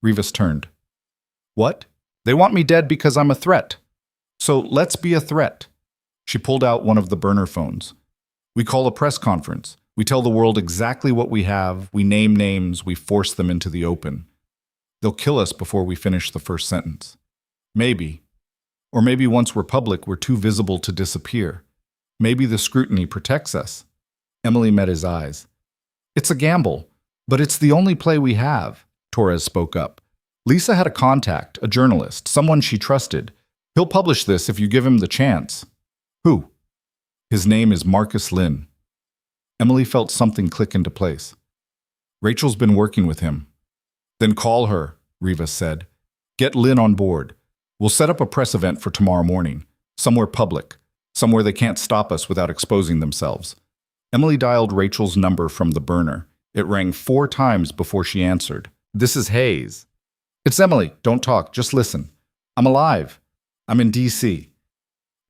Rivas turned. What? They want me dead because I'm a threat. So let's be a threat. She pulled out one of the burner phones. We call a press conference. We tell the world exactly what we have. We name names. We force them into the open. They'll kill us before we finish the first sentence. Maybe. Or maybe once we're public, we're too visible to disappear. Maybe the scrutiny protects us. Emily met his eyes. It's a gamble, but it's the only play we have, Torres spoke up. Lisa had a contact, a journalist, someone she trusted. He'll publish this if you give him the chance. Who? His name is Marcus Lynn. Emily felt something click into place. Rachel's been working with him. Then call her, Rivas said. Get Lynn on board. We'll set up a press event for tomorrow morning, somewhere public, somewhere they can't stop us without exposing themselves. Emily dialed Rachel's number from the burner. It rang 4 times before she answered. This is Hayes. It's Emily. Don't talk. Just listen. I'm alive. I'm in D.C.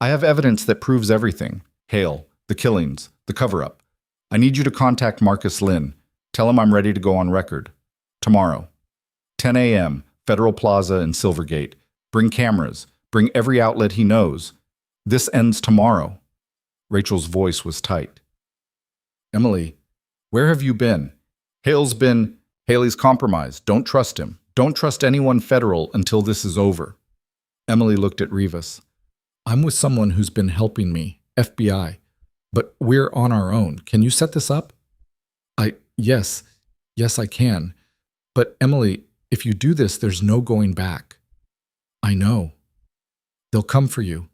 I have evidence that proves everything. Hale, the killings, the cover-up. I need you to contact Marcus Lynn. Tell him I'm ready to go on record. Tomorrow. 10 a.m., Federal Plaza in Silvergate. Bring cameras. Bring every outlet he knows. This ends tomorrow. Rachel's voice was tight. Emily, where have you been? Haley's compromised. Don't trust him. Don't trust anyone federal until this is over. Emily looked at Rivas. I'm with someone who's been helping me, FBI. But we're on our own. Can you set this up? Yes, I can. But Emily, if you do this, there's no going back. I know. They'll come for you.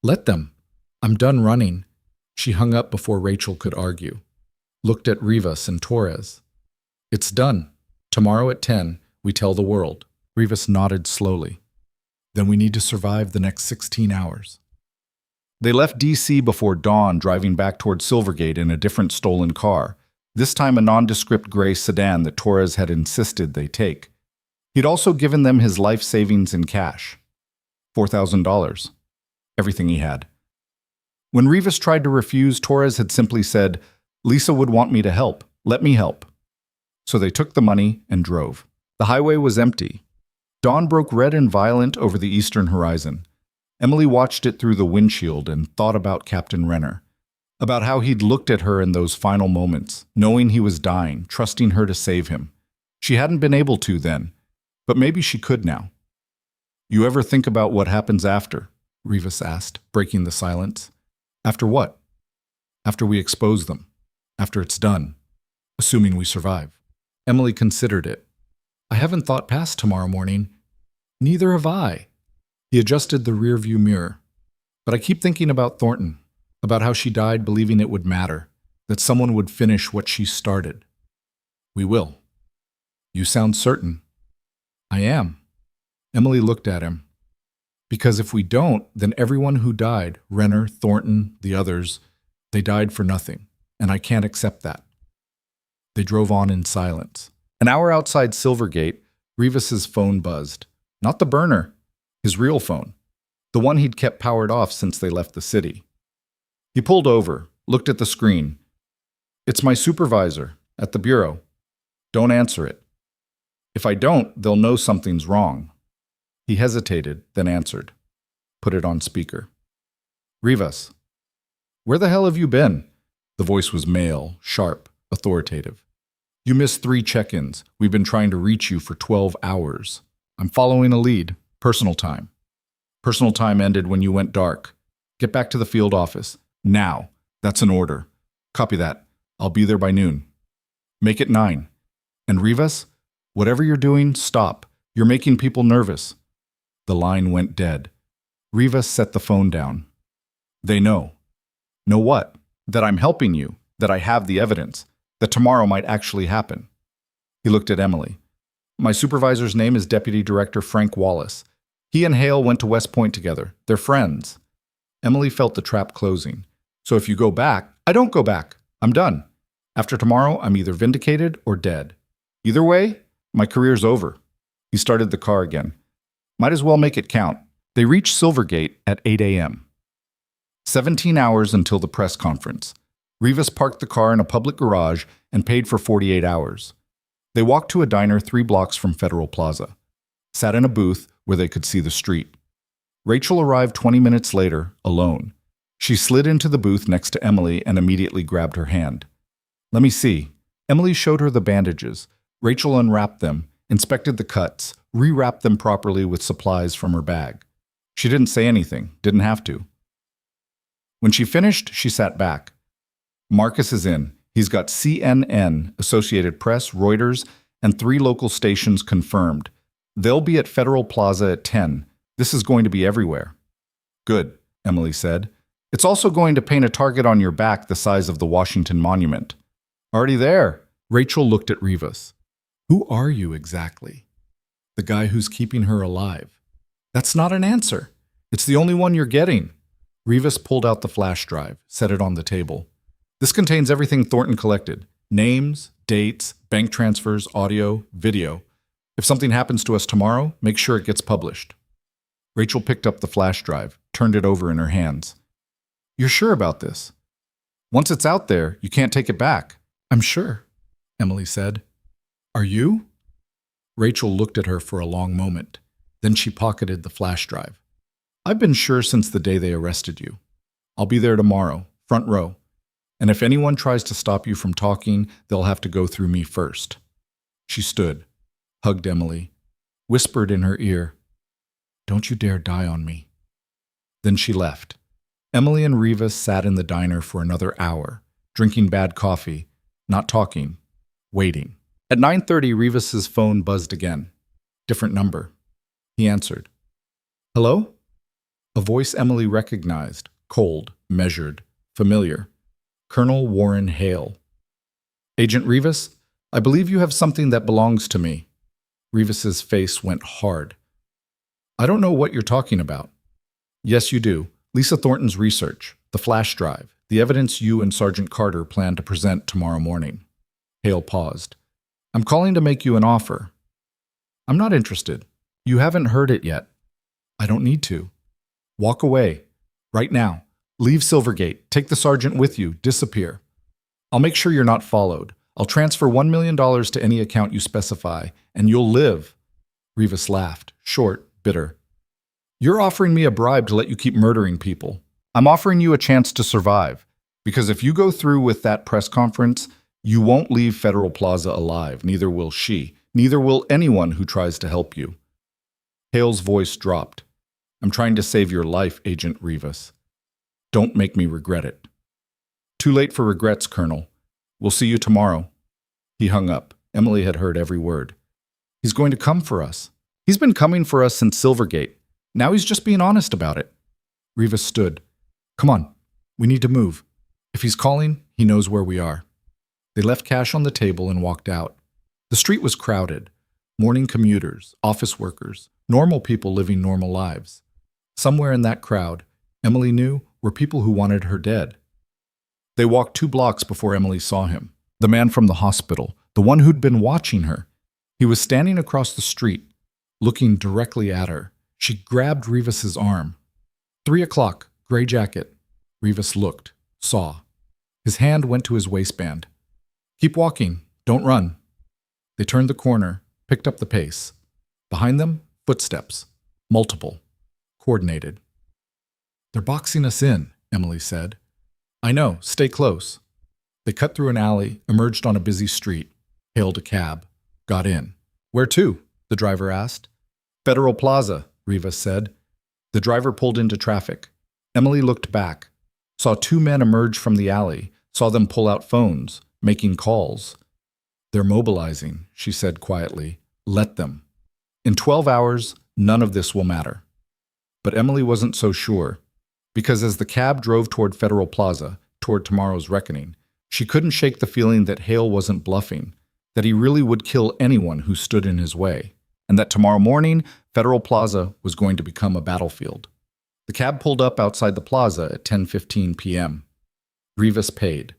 Let them. I'm done running. She hung up before Rachel could argue. Looked at Rivas and Torres. It's done. Tomorrow at 10, we tell the world. Rivas nodded slowly. Then we need to survive the next 16 hours. They left D.C. before dawn, driving back toward Silvergate in a different stolen car, this time a nondescript gray sedan that Torres had insisted they take. He'd also given them his life savings in cash. $4,000. Everything he had. When Rivas tried to refuse, Torres had simply said, Lisa would want me to help. Let me help. So they took the money and drove. The highway was empty. Dawn broke red and violent over the eastern horizon. Emily watched it through the windshield and thought about Captain Renner, about how he'd looked at her in those final moments, knowing he was dying, trusting her to save him. She hadn't been able to then, but maybe she could now. You ever think about what happens after? Rivas asked, breaking the silence. After what? After we expose them. After it's done. Assuming we survive. Emily considered it. I haven't thought past tomorrow morning. Neither have I. He adjusted the rearview mirror. But I keep thinking about Thornton, about how she died believing it would matter, that someone would finish what she started. We will. You sound certain. I am. Emily looked at him. Because if we don't, then everyone who died, Renner, Thornton, the others, they died for nothing, and I can't accept that. They drove on in silence. An hour outside Silvergate, Rivas's phone buzzed. Not the burner, his real phone, the one he'd kept powered off since they left the city. He pulled over, looked at the screen. It's my supervisor, at the bureau. Don't answer it. If I don't, they'll know something's wrong. He hesitated, then answered. Put it on speaker. Rivas. Where the hell have you been? The voice was male, sharp, authoritative. You missed 3 check-ins. We've been trying to reach you for 12 hours. I'm following a lead. Personal time. Personal time ended when you went dark. Get back to the field office. Now. That's an order. Copy that. I'll be there by noon. Make it 9. And Rivas, whatever you're doing, stop. You're making people nervous. The line went dead. Rivas set the phone down. They know. Know what? That I'm helping you. That I have the evidence. That tomorrow might actually happen. He looked at Emily. My supervisor's name is Deputy Director Frank Wallace. He and Hale went to West Point together. They're friends. Emily felt the trap closing. So if you go back, I don't go back. I'm done. After tomorrow, I'm either vindicated or dead. Either way, my career's over. He started the car again. Might as well make it count. They reached Silvergate at 8 a.m. 17 hours until the press conference. Rivas parked the car in a public garage and paid for 48 hours. They walked to a diner 3 blocks from Federal Plaza. Sat in a booth where they could see the street. Rachel arrived 20 minutes later, alone. She slid into the booth next to Emily and immediately grabbed her hand. Let me see. Emily showed her the bandages. Rachel unwrapped them, inspected the cuts, rewrapped them properly with supplies from her bag. She didn't say anything, didn't have to. When she finished, she sat back. Marcus is in. He's got CNN, Associated Press, Reuters, and 3 local stations confirmed. They'll be at Federal Plaza at 10. This is going to be everywhere. Good, Emily said. It's also going to paint a target on your back the size of the Washington Monument. Already there. Rachel looked at Rivas. Who are you exactly? The guy who's keeping her alive. That's not an answer. It's the only one you're getting. Rivas pulled out the flash drive, set it on the table. This contains everything Thornton collected. Names, dates, bank transfers, audio, video. If something happens to us tomorrow, make sure it gets published. Rachel picked up the flash drive, turned it over in her hands. You're sure about this? Once it's out there, you can't take it back. I'm sure, Emily said. Are you? Rachel looked at her for a long moment. Then she pocketed the flash drive. I've been sure since the day they arrested you. I'll be there tomorrow, front row. And if anyone tries to stop you from talking, they'll have to go through me first. She stood, hugged Emily, whispered in her ear, Don't you dare die on me. Then she left. Emily and Rivas sat in the diner for another hour, drinking bad coffee, not talking, waiting. At 9:30, Rivas's phone buzzed again. Different number. He answered. Hello? A voice Emily recognized, cold, measured, familiar. Colonel Warren Hale. Agent Rivas, I believe you have something that belongs to me. Rivas's face went hard. I don't know what you're talking about. Yes, you do. Lisa Thornton's research, the flash drive, the evidence you and Sergeant Carter plan to present tomorrow morning. Hale paused. I'm calling to make you an offer. I'm not interested. You haven't heard it yet. I don't need to. Walk away. Right now. Leave Silvergate. Take the sergeant with you. Disappear. I'll make sure you're not followed. I'll transfer $1 million to any account you specify, and you'll live. Rivas laughed, short, bitter. You're offering me a bribe to let you keep murdering people. I'm offering you a chance to survive, because if you go through with that press conference, you won't leave Federal Plaza alive, neither will she, neither will anyone who tries to help you. Hale's voice dropped. I'm trying to save your life, Agent Rivas. Don't make me regret it. Too late for regrets, Colonel. We'll see you tomorrow. He hung up. Emily had heard every word. He's going to come for us. He's been coming for us since Silvergate. Now he's just being honest about it. Rivas stood. Come on. We need to move. If he's calling, he knows where we are. They left cash on the table and walked out. The street was crowded. Morning commuters, office workers, normal people living normal lives. Somewhere in that crowd, Emily knew, were people who wanted her dead. They walked 2 blocks before Emily saw him. The man from the hospital, the one who'd been watching her. He was standing across the street, looking directly at her. She grabbed Rivas's arm. 3 o'clock, gray jacket. Rivas looked, saw. His hand went to his waistband. Keep walking, don't run. They turned the corner, picked up the pace. Behind them, footsteps. Multiple. Coordinated. They're boxing us in, Emily said. I know, stay close. They cut through an alley, emerged on a busy street, hailed a cab, got in. Where to? The driver asked. Federal Plaza, Rivas said. The driver pulled into traffic. Emily looked back, saw 2 men emerge from the alley, saw them pull out phones, making calls. They're mobilizing, she said quietly. Let them. In 12 hours, none of this will matter. But Emily wasn't so sure, because as the cab drove toward Federal Plaza, toward tomorrow's reckoning, she couldn't shake the feeling that Hale wasn't bluffing, that he really would kill anyone who stood in his way, and that tomorrow morning, Federal Plaza was going to become a battlefield. The cab pulled up outside the plaza at 10:15 p.m. Rivas paid.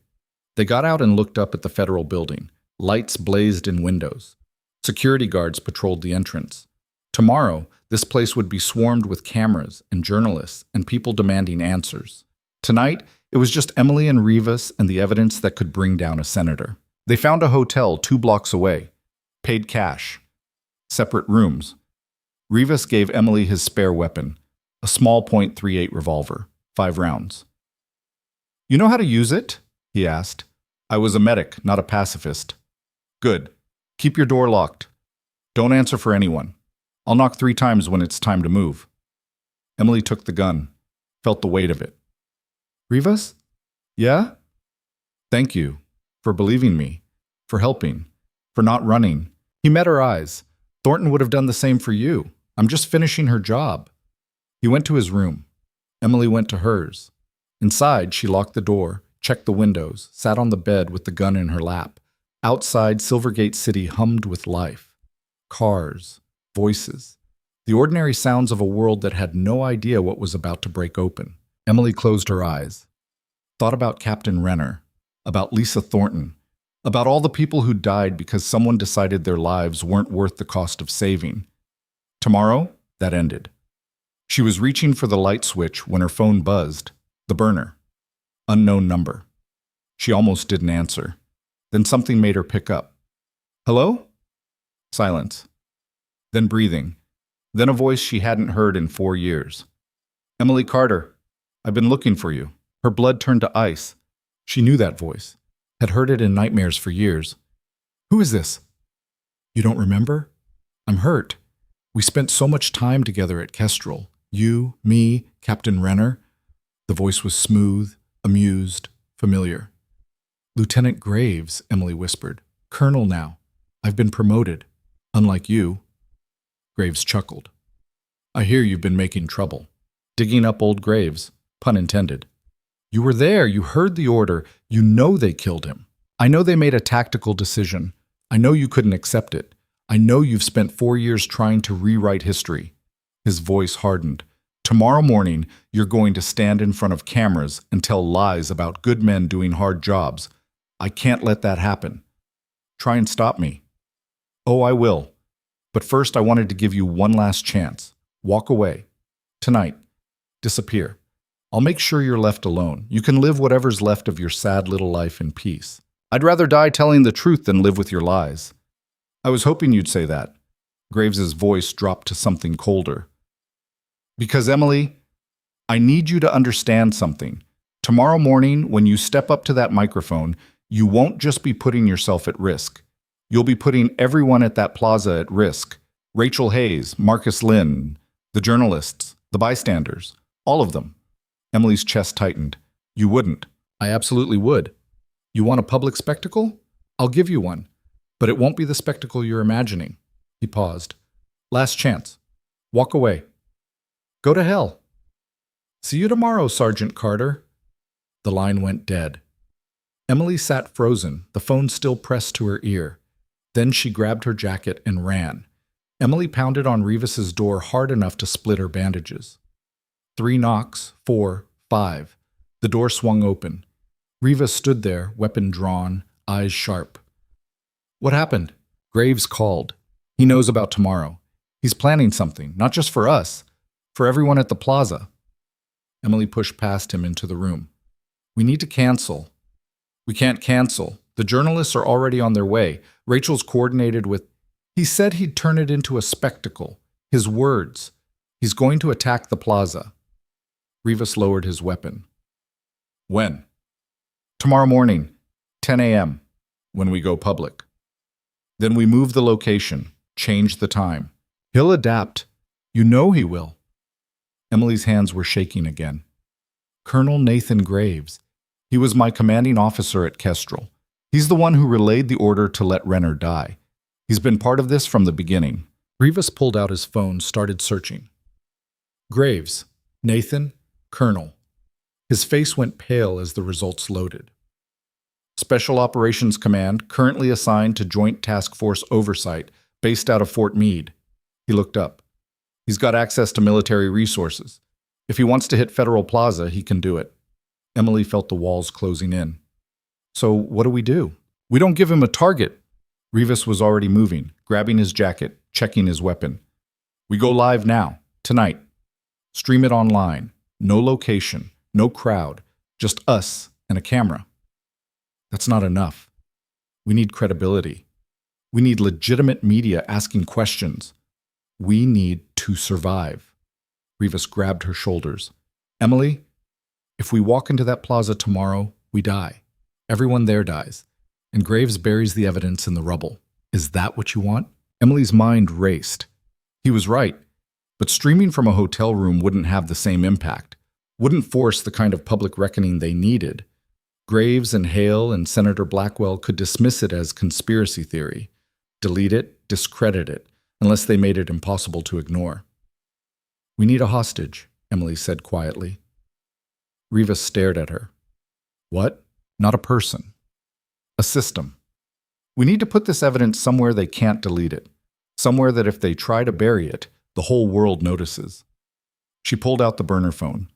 They got out and looked up at the Federal building. Lights blazed in windows. Security guards patrolled the entrance. Tomorrow, this place would be swarmed with cameras and journalists and people demanding answers. Tonight, it was just Emily and Rivas and the evidence that could bring down a senator. They found a hotel 2 blocks away. Paid cash. Separate rooms. Rivas gave Emily his spare weapon, a small .38 revolver, 5 rounds. You know how to use it? He asked. I was a medic, not a pacifist. Good. Keep your door locked. Don't answer for anyone. I'll knock 3 times when it's time to move. Emily took the gun, felt the weight of it. Rivas? Yeah? Thank you for believing me, for helping, for not running. He met her eyes. Thornton would have done the same for you. I'm just finishing her job. He went to his room. Emily went to hers. Inside, she locked the door, checked the windows, sat on the bed with the gun in her lap. Outside, Silvergate City hummed with life. Cars, voices, the ordinary sounds of a world that had no idea what was about to break open. Emily closed her eyes, thought about Captain Renner, about Lisa Thornton, about all the people who died because someone decided their lives weren't worth the cost of saving. Tomorrow, that ended. She was reaching for the light switch when her phone buzzed. The burner. Unknown number. She almost didn't answer. Then something made her pick up. Hello? Silence. Then breathing. Then a voice she hadn't heard in 4 years. Emily Carter, I've been looking for you. Her blood turned to ice. She knew that voice, had heard it in nightmares for years. Who is this? You don't remember? I'm hurt. We spent so much time together at Kestrel. You, me, Captain Renner. The voice was smooth, amused, familiar. "Lieutenant Graves," Emily whispered. "Colonel now. I've been promoted. Unlike you." Graves chuckled. "I hear you've been making trouble. Digging up old graves, pun intended. You were there, you heard the order, you know they killed him. I know they made a tactical decision. I know you couldn't accept it. I know you've spent 4 years trying to rewrite history." His voice hardened. "Tomorrow morning, you're going to stand in front of cameras and tell lies about good men doing hard jobs. I can't let that happen. Try and stop me." "Oh, I will. But first I wanted to give you one last chance. Walk away. Tonight. Disappear. I'll make sure you're left alone. You can live whatever's left of your sad little life in peace. I'd rather die telling the truth than live with your lies." "I was hoping you'd say that." Graves's voice dropped to something colder. "Because, Emily, I need you to understand something. Tomorrow morning, when you step up to that microphone, you won't just be putting yourself at risk. You'll be putting everyone at that plaza at risk. Rachel Hayes, Marcus Lynn, the journalists, the bystanders, all of them." Emily's chest tightened. "You wouldn't." "I absolutely would. You want a public spectacle? I'll give you one. But it won't be the spectacle you're imagining." He paused. "Last chance. Walk away. Go to hell. See you tomorrow, Sergeant Carter." The line went dead. Emily sat frozen, the phone still pressed to her ear. Then she grabbed her jacket and ran. Emily pounded on Rivas's door hard enough to split her bandages. 3 knocks, 4, 5. The door swung open. Rivas stood there, weapon drawn, eyes sharp. "What happened?" "Graves called. He knows about tomorrow. He's planning something, not just for us, for everyone at the plaza." Emily pushed past him into the room. "We need to cancel." "We can't cancel. The journalists are already on their way. Rachel's coordinated with—" "He said he'd turn it into a spectacle. His words. He's going to attack the plaza." Rivas lowered his weapon. "When?" "Tomorrow morning, 10 a.m., when we go public. Then we move the location, change the time. He'll adapt. You know he will." Emily's hands were shaking again. "Colonel Nathan Graves. He was my commanding officer at Kestrel. He's the one who relayed the order to let Renner die. He's been part of this from the beginning." Rivas pulled out his phone, started searching. "Graves, Nathan, Colonel." His face went pale as the results loaded. "Special Operations Command, currently assigned to Joint Task Force Oversight, based out of Fort Meade." He looked up. "He's got access to military resources. If he wants to hit Federal Plaza, he can do it." Emily felt the walls closing in. "So what do we do?" "We don't give him a target." Rivas was already moving, grabbing his jacket, checking his weapon. "We go live now, tonight. Stream it online. No location, no crowd, just us and a camera." "That's not enough. We need credibility. We need legitimate media asking questions. We need to survive." Rivas grabbed her shoulders. "Emily, if we walk into that plaza tomorrow, we die. Everyone there dies. And Graves buries the evidence in the rubble. Is that what you want?" Emily's mind raced. He was right. But streaming from a hotel room wouldn't have the same impact. Wouldn't force the kind of public reckoning they needed. Graves and Hale and Senator Blackwell could dismiss it as conspiracy theory. Delete it, discredit it, unless they made it impossible to ignore. "We need a hostage," Emily said quietly. Rivas stared at her. "What?" "Not a person. A system. We need to put this evidence somewhere they can't delete it. Somewhere that if they try to bury it, the whole world notices." She pulled out the burner phone.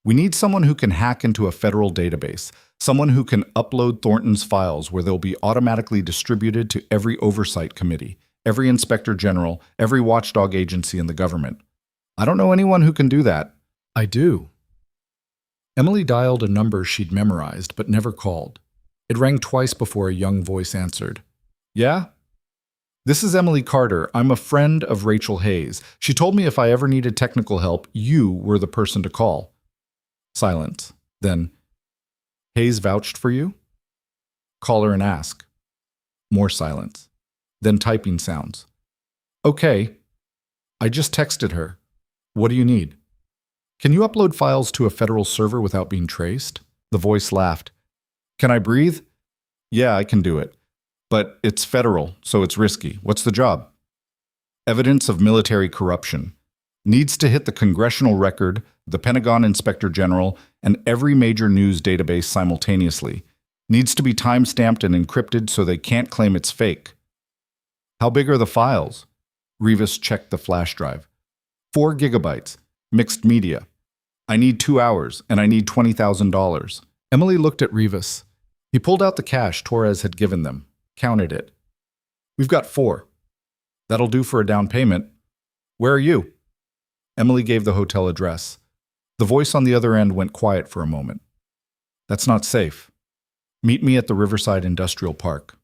"We need someone who can hack into a federal database, someone who can upload Thornton's files where they'll be automatically distributed to every oversight committee, every inspector general, every watchdog agency in the government. I don't know anyone who can do that." "I do." Emily dialed a number she'd memorized but never called. It rang twice before a young voice answered. "Yeah? This is Emily Carter. I'm a friend of Rachel Hayes. She told me if I ever needed technical help, you were the person to call." Silence. Then, "Hayes vouched for you?" "Call her and ask." More silence. Then typing sounds. "Okay. I just texted her. What do you need?" Can you upload files to a federal server without being traced? The voice laughed. Can I breathe? Yeah, I can do it. But it's federal, so it's risky. What's the job? Evidence of military corruption. Needs to hit the congressional record, the Pentagon Inspector General, and every major news database simultaneously. Needs to be time-stamped and encrypted so they can't claim it's fake. How big are the files? Rivas checked the flash drive. 4 gigabytes. Mixed media. I need 2 hours, and I need $20,000. Emily looked at Rivas. He pulled out the cash Torres had given them, counted it. We've got 4. That'll do for a down payment. Where are you? Emily gave the hotel address. The voice on the other end went quiet for a moment. That's not safe. Meet me at the Riverside Industrial Park.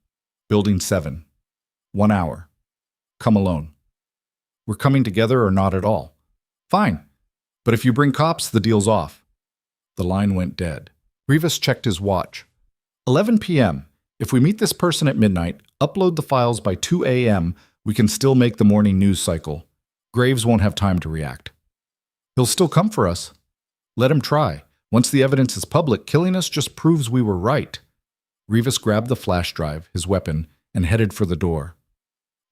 Building 7. 1 hour. Come alone. We're coming together or not at all. Fine. But if you bring cops, the deal's off. The line went dead. Rivas checked his watch. 11 p.m. If we meet this person at midnight, upload the files by 2 a.m., we can still make the morning news cycle. Graves won't have time to react. He'll still come for us. Let him try. Once the evidence is public, killing us just proves we were right. Rivas grabbed the flash drive, his weapon, and headed for the door.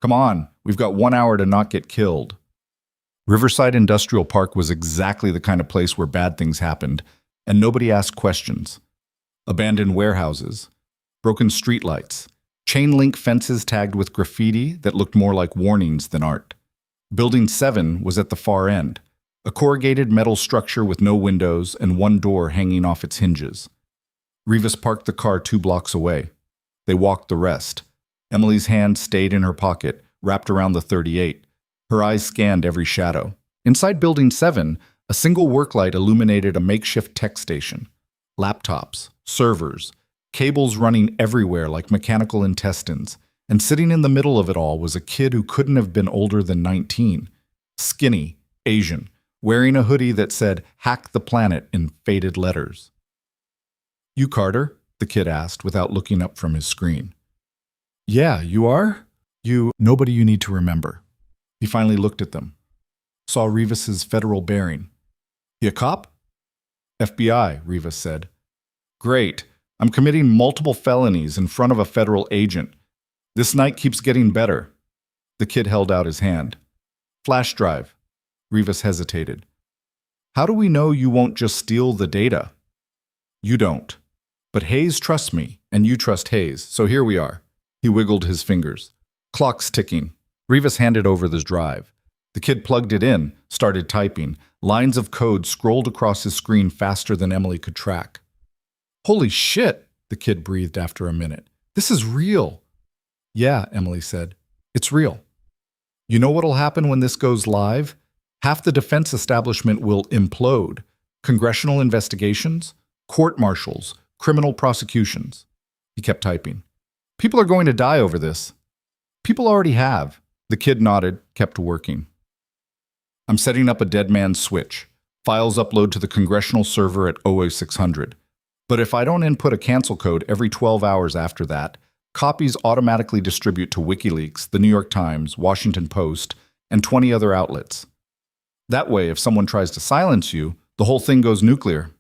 Come on, we've got 1 hour to not get killed. Riverside Industrial Park was exactly the kind of place where bad things happened, and nobody asked questions. Abandoned warehouses, broken streetlights, chain-link fences tagged with graffiti that looked more like warnings than art. Building 7 was at the far end, a corrugated metal structure with no windows and one door hanging off its hinges. Rivas parked the car 2 blocks away. They walked the rest. Emily's hand stayed in her pocket, wrapped around the .38. Her eyes scanned every shadow. Inside Building 7, a single work light illuminated a makeshift tech station. Laptops, servers, cables running everywhere like mechanical intestines, and sitting in the middle of it all was a kid who couldn't have been older than 19. Skinny, Asian, wearing a hoodie that said, "Hack the Planet" in faded letters. You Carter? The kid asked without looking up from his screen. Yeah, you are? Nobody you need to remember. He finally looked at them. Saw Rivas's federal bearing. You a cop? FBI, Rivas said. Great. I'm committing multiple felonies in front of a federal agent. This night keeps getting better. The kid held out his hand. Flash drive. Rivas hesitated. How do we know you won't just steal the data? You don't. But Hayes trusts me, and you trust Hayes, so here we are. He wiggled his fingers. Clock's ticking. Rivas handed over the drive. The kid plugged it in, started typing. Lines of code scrolled across his screen faster than Emily could track. Holy shit, the kid breathed after a minute. This is real. Yeah, Emily said. It's real. You know what'll happen when this goes live? Half the defense establishment will implode. Congressional investigations, court-martials, criminal prosecutions. He kept typing. People are going to die over this. People already have. The kid nodded, kept working. I'm setting up a dead man's switch. Files upload to the congressional server at 0600. But if I don't input a cancel code every 12 hours after that, copies automatically distribute to WikiLeaks, the New York Times, Washington Post, and 20 other outlets. That way, if someone tries to silence you, the whole thing goes nuclear.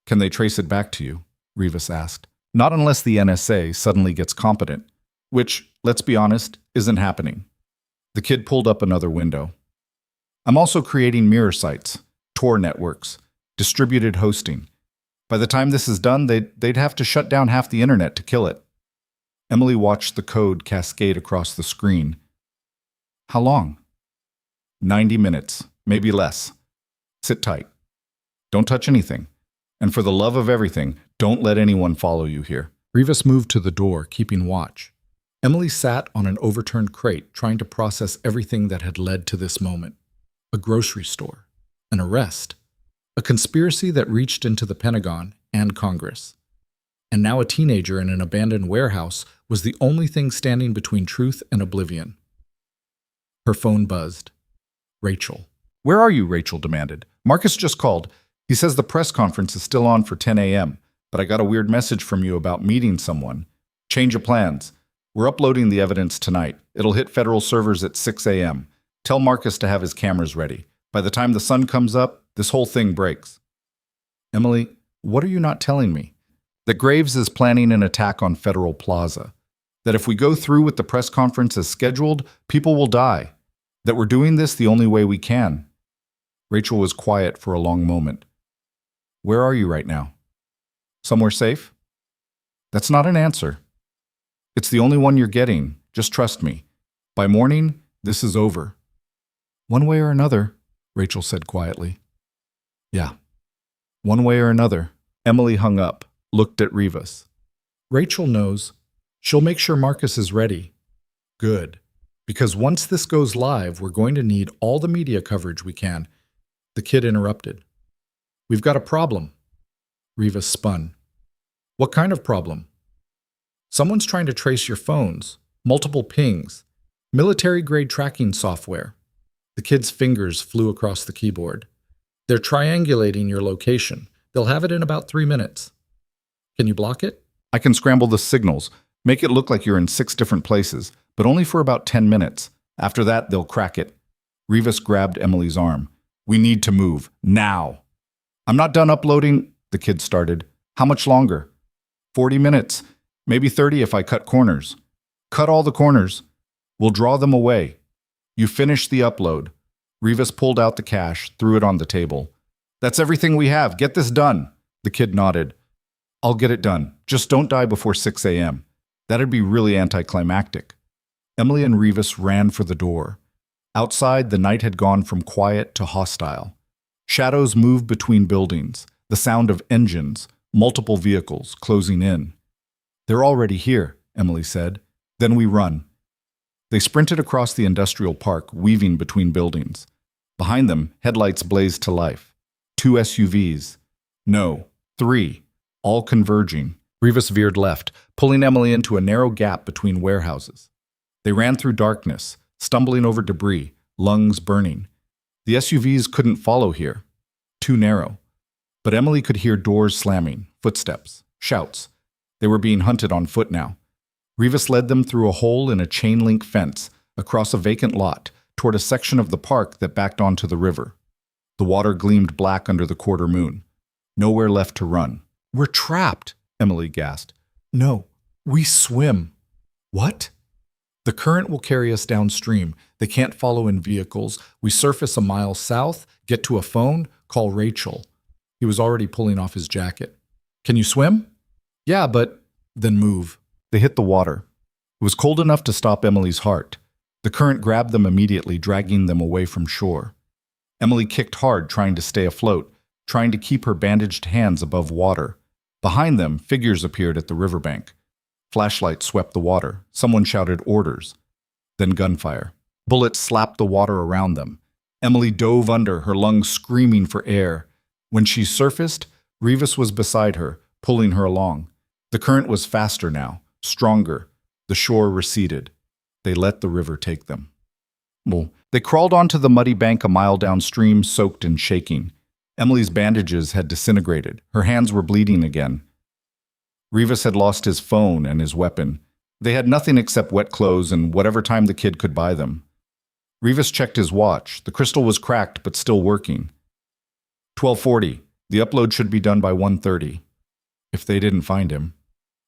Can they trace it back to you? Rivas asked. Not unless the NSA suddenly gets competent, which, let's be honest, isn't happening. The kid pulled up another window. I'm also creating mirror sites, Tor networks, distributed hosting. By the time this is done, they'd have to shut down half the internet to kill it. Emily watched the code cascade across the screen. How long? 90 minutes, maybe less. Sit tight. Don't touch anything. And for the love of everything, don't let anyone follow you here. Rivas moved to the door, keeping watch. Emily sat on an overturned crate, trying to process everything that had led to this moment. A grocery store, an arrest, a conspiracy that reached into the Pentagon and Congress. And now a teenager in an abandoned warehouse was the only thing standing between truth and oblivion. Her phone buzzed. Rachel. Where are you? Rachel demanded. Marcus just called. He says the press conference is still on for 10 a.m., but I got a weird message from you about meeting someone. Change of plans. We're uploading the evidence tonight. It'll hit federal servers at 6 a.m. Tell Marcus to have his cameras ready. By the time the sun comes up, This whole thing breaks. Emily, what are you not telling me? That Graves is planning an attack on Federal Plaza. That if we go through with the press conference as scheduled, people will die. That we're doing this the only way we can. Rachel was quiet for a long moment. Where are you right now? Somewhere safe? That's not an answer. It's the only one you're getting. Just trust me. By morning, this is over. One way or another, Rachel said quietly. Yeah, one way or another. Emily hung up, looked at Rivas. Rachel knows. She'll make sure Marcus is ready. Good. Because once this goes live, we're going to need all the media coverage we can. The kid interrupted. We've got a problem. Rivas spun. What kind of problem? Someone's trying to trace your phones, multiple pings, military-grade tracking software. The kid's fingers flew across the keyboard. They're triangulating your location. They'll have it in about 3 minutes. Can you block it? I can scramble the signals, make it look like you're in 6 different places, but only for about 10 minutes. After that, they'll crack it. Rivas grabbed Emily's arm. We need to move, now. I'm not done uploading, the kid started. How much longer? 40 minutes, maybe 30 if I cut corners. Cut all the corners. We'll draw them away. You finish the upload. Rivas pulled out the cash, threw it on the table. That's everything we have. Get this done. The kid nodded. I'll get it done. Just don't die before 6 a.m. That'd be really anticlimactic. Emily and Rivas ran for the door. Outside, the night had gone from quiet to hostile. Shadows moved between buildings, the sound of engines, multiple vehicles closing in. They're already here, Emily said. Then we run. They sprinted across the industrial park, weaving between buildings. Behind them, headlights blazed to life. 2 SUVs. No, 3, all converging. Rivas veered left, pulling Emily into a narrow gap between warehouses. They ran through darkness, stumbling over debris, lungs burning. The SUVs couldn't follow here. Too narrow. But Emily could hear doors slamming, footsteps, shouts. They were being hunted on foot now. Rivas led them through a hole in a chain-link fence, across a vacant lot, toward a section of the park that backed onto the river. The water gleamed black under the quarter moon. Nowhere left to run. We're trapped, Emily gasped. No, we swim. What? The current will carry us downstream. They can't follow in vehicles. We surface a mile south, get to a phone, call Rachel. He was already pulling off his jacket. Can you swim? Yeah, but... Then move. They hit the water. It was cold enough to stop Emily's heart. The current grabbed them immediately, dragging them away from shore. Emily kicked hard, trying to stay afloat, trying to keep her bandaged hands above water. Behind them, figures appeared at the riverbank. Flashlights swept the water. Someone shouted orders. Then gunfire. Bullets slapped the water around them. Emily dove under, her lungs screaming for air. When she surfaced, Rivas was beside her, pulling her along. The current was faster now, stronger. The shore receded. They let the river take them. They crawled onto the muddy bank a mile downstream, soaked and shaking. Emily's bandages had disintegrated. Her hands were bleeding again. Rivas had lost his phone and his weapon. They had nothing except wet clothes and whatever time the kid could buy them. Rivas checked his watch. The crystal was cracked but still working. 12:40. The upload should be done by 1:30. If they didn't find him.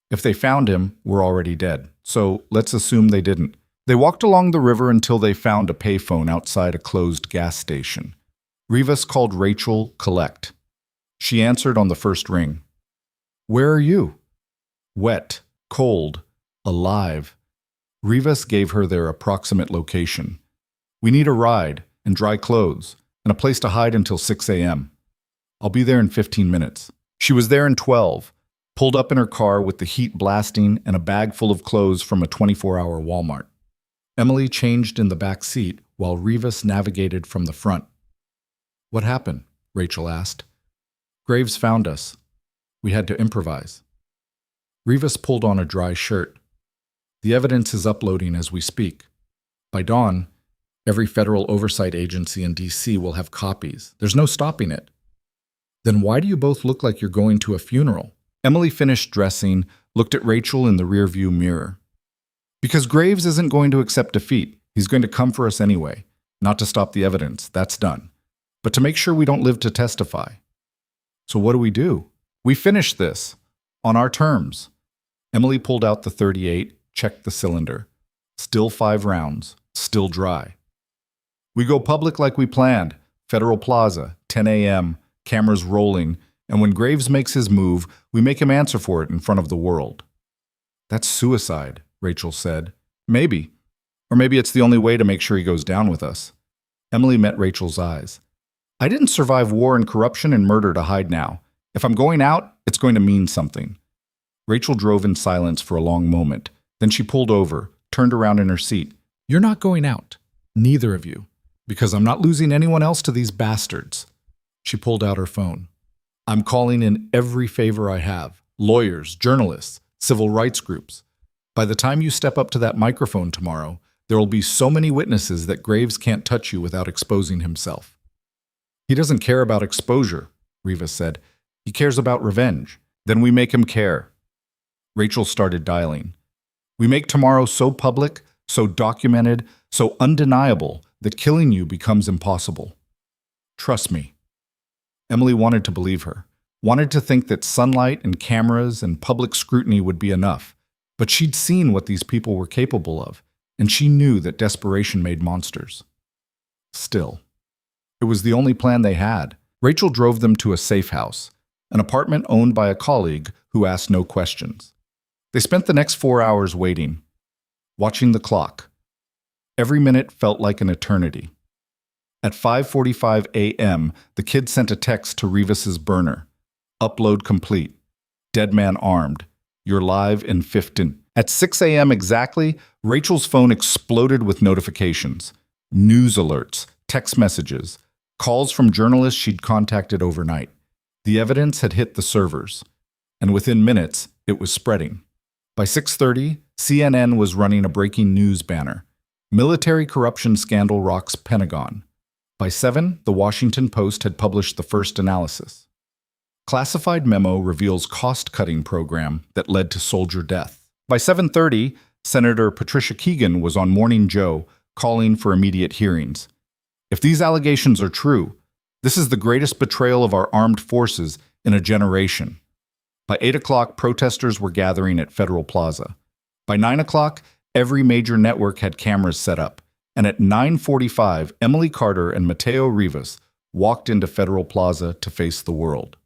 If they found him, we're already dead. So let's assume they didn't. They walked along the river until they found a payphone outside a closed gas station. Rivas called Rachel collect. She answered on the first ring. Where are you? Wet, cold, alive. Rivas gave her their approximate location. We need a ride and dry clothes and a place to hide until 6 a.m. I'll be there in 15 minutes. She was there in 12, pulled up in her car with the heat blasting and a bag full of clothes from a 24-hour Walmart. Emily changed in the back seat while Rivas navigated from the front. What happened? Rachel asked. Graves found us. We had to improvise. Rivas pulled on a dry shirt. The evidence is uploading as we speak. By dawn, every federal oversight agency in D.C. will have copies. There's no stopping it. Then why do you both look like you're going to a funeral? Emily finished dressing, looked at Rachel in the rearview mirror. Because Graves isn't going to accept defeat. He's going to come for us anyway. Not to stop the evidence. That's done. but to make sure we don't live to testify. So what do? We finish this. On our terms. Emily pulled out the .38, checked the cylinder. Still 5 rounds, still dry. We go public like we planned. Federal Plaza, 10 a.m., cameras rolling, and when Graves makes his move, we make him answer for it in front of the world. That's suicide, Rachel said. Maybe. Or maybe it's the only way to make sure he goes down with us. Emily met Rachel's eyes. I didn't survive war and corruption and murder to hide now. If I'm going out, it's going to mean something. Rachel drove in silence for a long moment. Then she pulled over, turned around in her seat. You're not going out. Neither of you. Because I'm not losing anyone else to these bastards. She pulled out her phone. I'm calling in every favor I have. Lawyers, journalists, civil rights groups. By the time you step up to that microphone tomorrow, there will be so many witnesses that Graves can't touch you without exposing himself. He doesn't care about exposure, Rivas said. He cares about revenge. Then we make him care. Rachel started dialing. We make tomorrow so public, so documented, so undeniable that killing you becomes impossible. Trust me. Emily wanted to believe her, wanted to think that sunlight and cameras and public scrutiny would be enough, but she'd seen what these people were capable of, and she knew that desperation made monsters. Still, it was the only plan they had. Rachel drove them to a safe house, an apartment owned by a colleague who asked no questions. They spent the next 4 hours waiting, watching the clock. Every minute felt like an eternity. At 5:45 a.m., the kid sent a text to Rivas's burner. Upload complete. Dead man armed. You're live in 15. At 6 a.m. exactly, Rachel's phone exploded with notifications. News alerts, text messages, calls from journalists she'd contacted overnight. The evidence had hit the servers, and within minutes, it was spreading. By 6:30, CNN was running a breaking news banner. Military corruption scandal rocks Pentagon. By 7, the Washington Post had published the first analysis. Classified memo reveals cost-cutting program that led to soldier death. By 7:30, Senator Patricia Keegan was on Morning Joe calling for immediate hearings. If these allegations are true, this is the greatest betrayal of our armed forces in a generation. By 8 o'clock, protesters were gathering at Federal Plaza. By 9 o'clock, every major network had cameras set up. And at 9:45, Emily Carter and Mateo Rivas walked into Federal Plaza to face the world.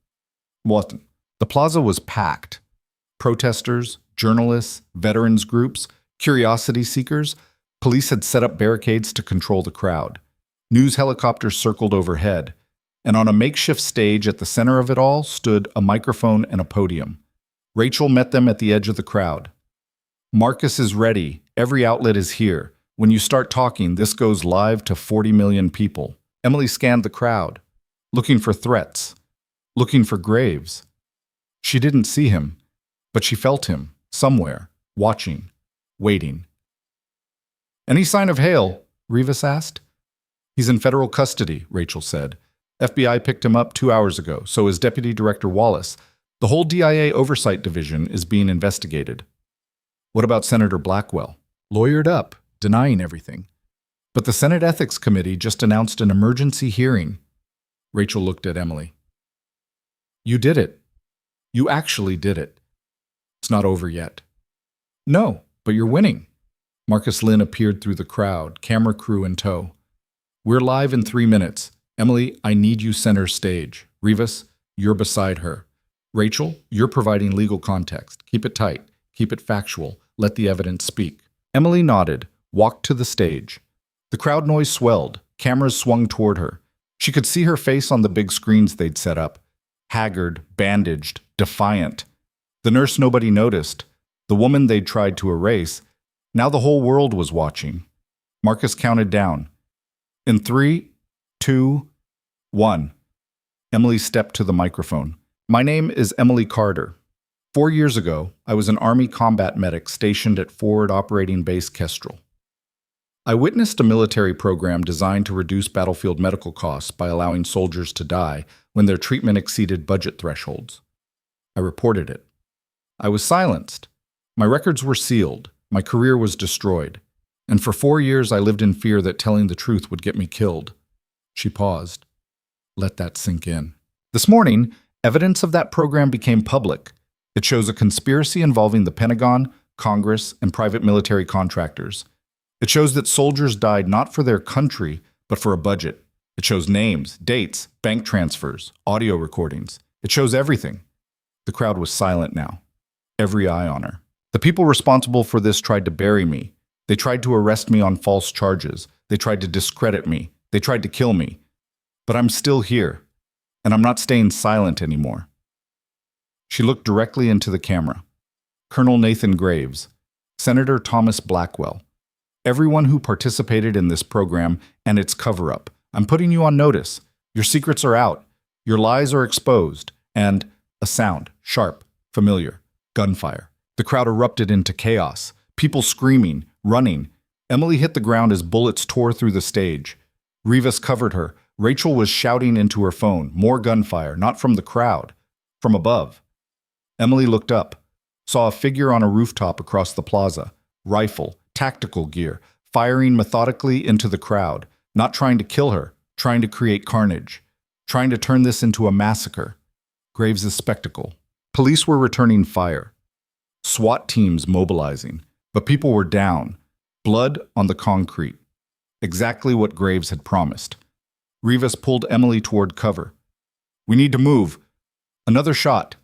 What? The plaza was packed. Protesters, journalists, veterans groups, curiosity seekers. Police had set up barricades to control the crowd. News helicopters circled overhead. And on a makeshift stage at the center of it all stood a microphone and a podium. Rachel met them at the edge of the crowd. Marcus is ready. Every outlet is here. When you start talking, this goes live to 40 million people. Emily scanned the crowd, looking for threats, looking for Graves. She didn't see him, but she felt him, somewhere, watching, waiting. Any sign of Hale? Rivas asked. He's in federal custody, Rachel said. FBI picked him up 2 hours ago, so is Deputy Director Wallace. The whole DIA Oversight Division is being investigated. What about Senator Blackwell? Lawyered up, denying everything. But the Senate Ethics Committee just announced an emergency hearing. Rachel looked at Emily. You did it. You actually did it. It's not over yet. No, but you're winning. Marcus Lynn appeared through the crowd, camera crew in tow. We're live in 3 minutes. Emily, I need you center stage. Rivas, you're beside her. Rachel, you're providing legal context. Keep it tight. Keep it factual. Let the evidence speak. Emily nodded, walked to the stage. The crowd noise swelled. Cameras swung toward her. She could see her face on the big screens they'd set up. Haggard, bandaged, defiant. The nurse nobody noticed. The woman they'd tried to erase. Now the whole world was watching. Marcus counted down. In 3, 2, 1. Emily stepped to the microphone. My name is Emily Carter. 4 years ago, I was an Army combat medic stationed at Forward Operating Base Kestrel. I witnessed a military program designed to reduce battlefield medical costs by allowing soldiers to die when their treatment exceeded budget thresholds. I reported it. I was silenced. My records were sealed. My career was destroyed. And for 4 years, I lived in fear that telling the truth would get me killed. She paused. Let that sink in. This morning, evidence of that program became public. It shows a conspiracy involving the Pentagon, Congress, and private military contractors. It shows that soldiers died not for their country, but for a budget. It shows names, dates, bank transfers, audio recordings. It shows everything. The crowd was silent now, every eye on her. The people responsible for this tried to bury me. They tried to arrest me on false charges. They tried to discredit me. They tried to kill me. But I'm still here, and I'm not staying silent anymore. She looked directly into the camera. Colonel Nathan Graves, Senator Thomas Blackwell, everyone who participated in this program and its cover-up. I'm putting you on notice. Your secrets are out. Your lies are exposed. And a sound, sharp, familiar, gunfire. The crowd erupted into chaos. People screaming, running. Emily hit the ground as bullets tore through the stage. Rivas covered her. Rachel was shouting into her phone. More gunfire, not from the crowd, from above. Emily looked up, saw a figure on a rooftop across the plaza. Rifle, tactical gear, firing methodically into the crowd. Not trying to kill her, trying to create carnage. Trying to turn this into a massacre. Graves' spectacle. Police were returning fire. SWAT teams mobilizing. But people were down. Blood on the concrete. Exactly what Graves had promised. Rivas pulled Emily toward cover. We need to move. Another shot.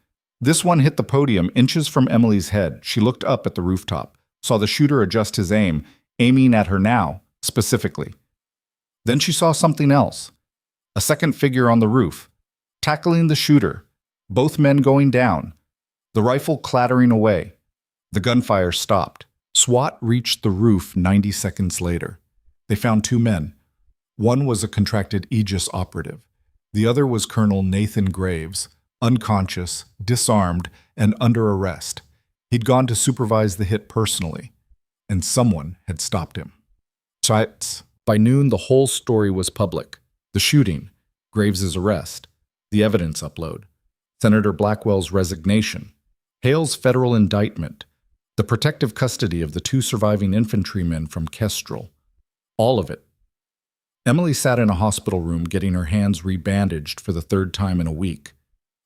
This one hit the podium inches from Emily's head. She looked up at the rooftop, saw the shooter adjust his aim, aiming at her now, specifically. Then she saw something else. A second figure on the roof, tackling the shooter, both men going down, the rifle clattering away. The gunfire stopped. SWAT reached the roof 90 seconds later. They found two men. One was a contracted Aegis operative. The other was Colonel Nathan Graves, unconscious, disarmed, and under arrest. He'd gone to supervise the hit personally, and someone had stopped him. By noon, the whole story was public. The shooting, Graves' arrest, the evidence upload, Senator Blackwell's resignation, Hale's federal indictment, the protective custody of the two surviving infantrymen from Kestrel. All of it. Emily sat in a hospital room getting her hands rebandaged for the third time in a week.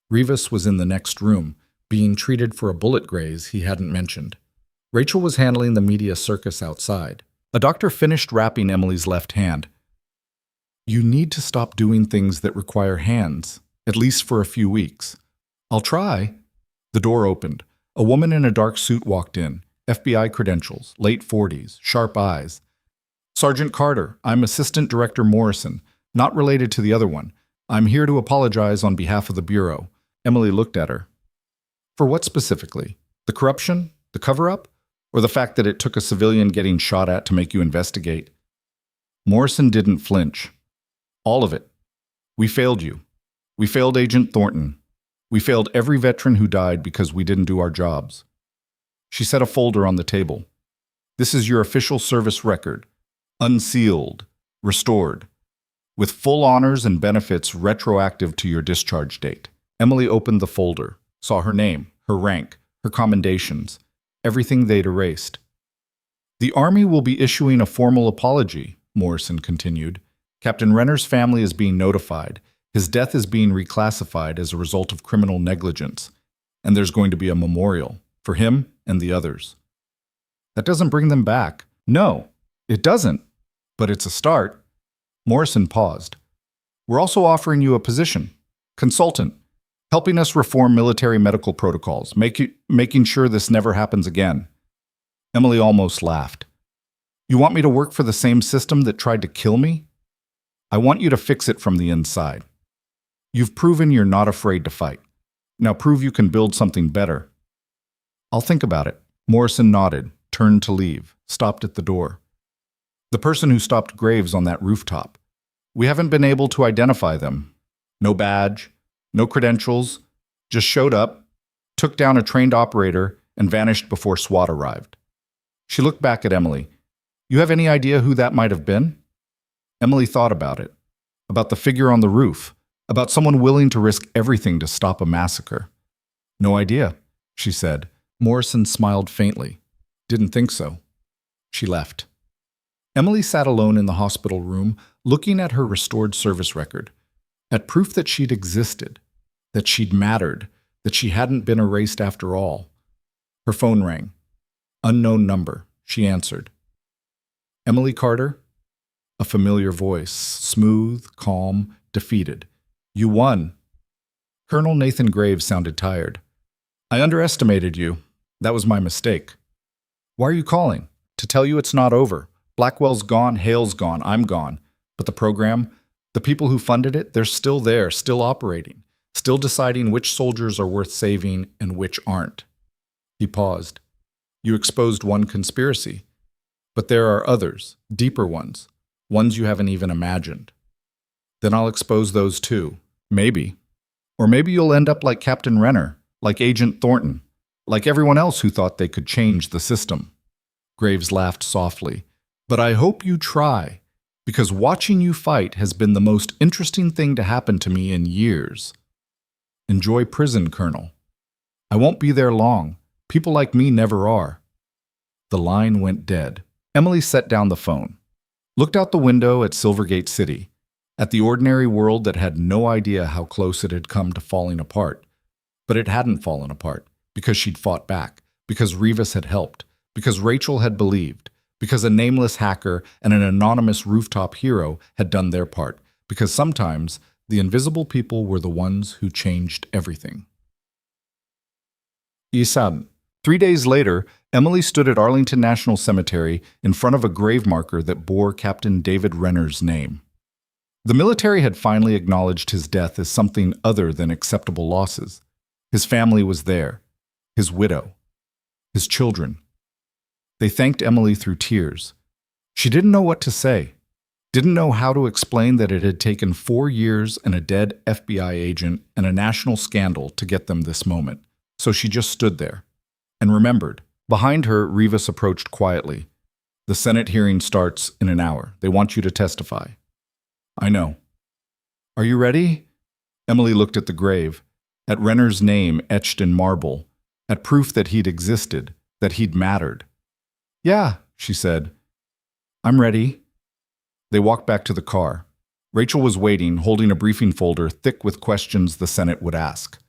Rivas was in the next room, being treated for a bullet graze he hadn't mentioned. Rachel was handling the media circus outside. A doctor finished wrapping Emily's left hand. You need to stop doing things that require hands, at least for a few weeks. I'll try. The door opened. A woman in a dark suit walked in, FBI credentials, late 40s, sharp eyes. Sergeant Carter, I'm Assistant Director Morrison, not related to the other one. I'm here to apologize on behalf of the Bureau. Emily looked at her. For what specifically? The corruption? The cover-up? Or the fact that it took a civilian getting shot at to make you investigate? Morrison didn't flinch. All of it. We failed you. We failed Agent Thornton. We failed every veteran who died because we didn't do our jobs. She set a folder on the table. This is your official service record. Unsealed. Restored. With full honors and benefits retroactive to your discharge date. Emily opened the folder, saw her name, her rank, her commendations, everything they'd erased. The Army will be issuing a formal apology, Morrison continued. Captain Renner's family is being notified. His death is being reclassified as a result of criminal negligence, and there's going to be a memorial for him and the others. That doesn't bring them back. No, it doesn't, but it's a start. Morrison paused. We're also offering you a position, consultant, helping us reform military medical protocols, making sure this never happens again. Emily almost laughed. You want me to work for the same system that tried to kill me? I want you to fix it from the inside. You've proven you're not afraid to fight. Now prove you can build something better. I'll think about it. Morrison nodded, turned to leave, stopped at the door. The person who stopped Graves on that rooftop. We haven't been able to identify them. No badge, no credentials, just showed up, took down a trained operator, and vanished before SWAT arrived. She looked back at Emily. You have any idea who that might have been? Emily thought about it, about the figure on the roof, about someone willing to risk everything to stop a massacre. No idea, she said. Morrison smiled faintly. Didn't think so. She left. Emily sat alone in the hospital room, looking at her restored service record. at proof that she'd existed, that she'd mattered, that she hadn't been erased after all. Her phone rang. Unknown number. She answered. Emily Carter? A familiar voice, smooth, calm, defeated. You won. Colonel Nathan Graves sounded tired. I underestimated you. That was my mistake. Why are you calling? To tell you it's not over. Blackwell's gone, Hale's gone, I'm gone. But the program, the people who funded it, they're still there, still operating, still deciding which soldiers are worth saving and which aren't. He paused. You exposed one conspiracy. But there are others, deeper ones you haven't even imagined. Then I'll expose those too. Maybe. Or maybe you'll end up like Captain Renner, like Agent Thornton, like everyone else who thought they could change the system. Graves laughed softly. But I hope you try, because watching you fight has been the most interesting thing to happen to me in years. Enjoy prison, Colonel. I won't be there long. People like me never are. The line went dead. Emily set down the phone, looked out the window at Silvergate City, at the ordinary world that had no idea how close it had come to falling apart. But it hadn't fallen apart, because she'd fought back, because Rivas had helped, because Rachel had believed, because a nameless hacker and an anonymous rooftop hero had done their part, because sometimes the invisible people were the ones who changed everything. Isad. 3 days later, Emily stood at Arlington National Cemetery in front of a grave marker that bore Captain David Renner's name. The military had finally acknowledged his death as something other than acceptable losses. His family was there, his widow, his children. They thanked Emily through tears. She didn't know what to say, didn't know how to explain that it had taken 4 years and a dead FBI agent and a national scandal to get them this moment. So she just stood there and remembered. Behind her, Rivas approached quietly. The Senate hearing starts in an hour. They want you to testify. I know. Are you ready? Emily looked at the grave, at Renner's name etched in marble, at proof that he'd existed, that he'd mattered. Yeah, she said. I'm ready. They walked back to the car. Rachel was waiting, holding a briefing folder thick with questions the Senate would ask.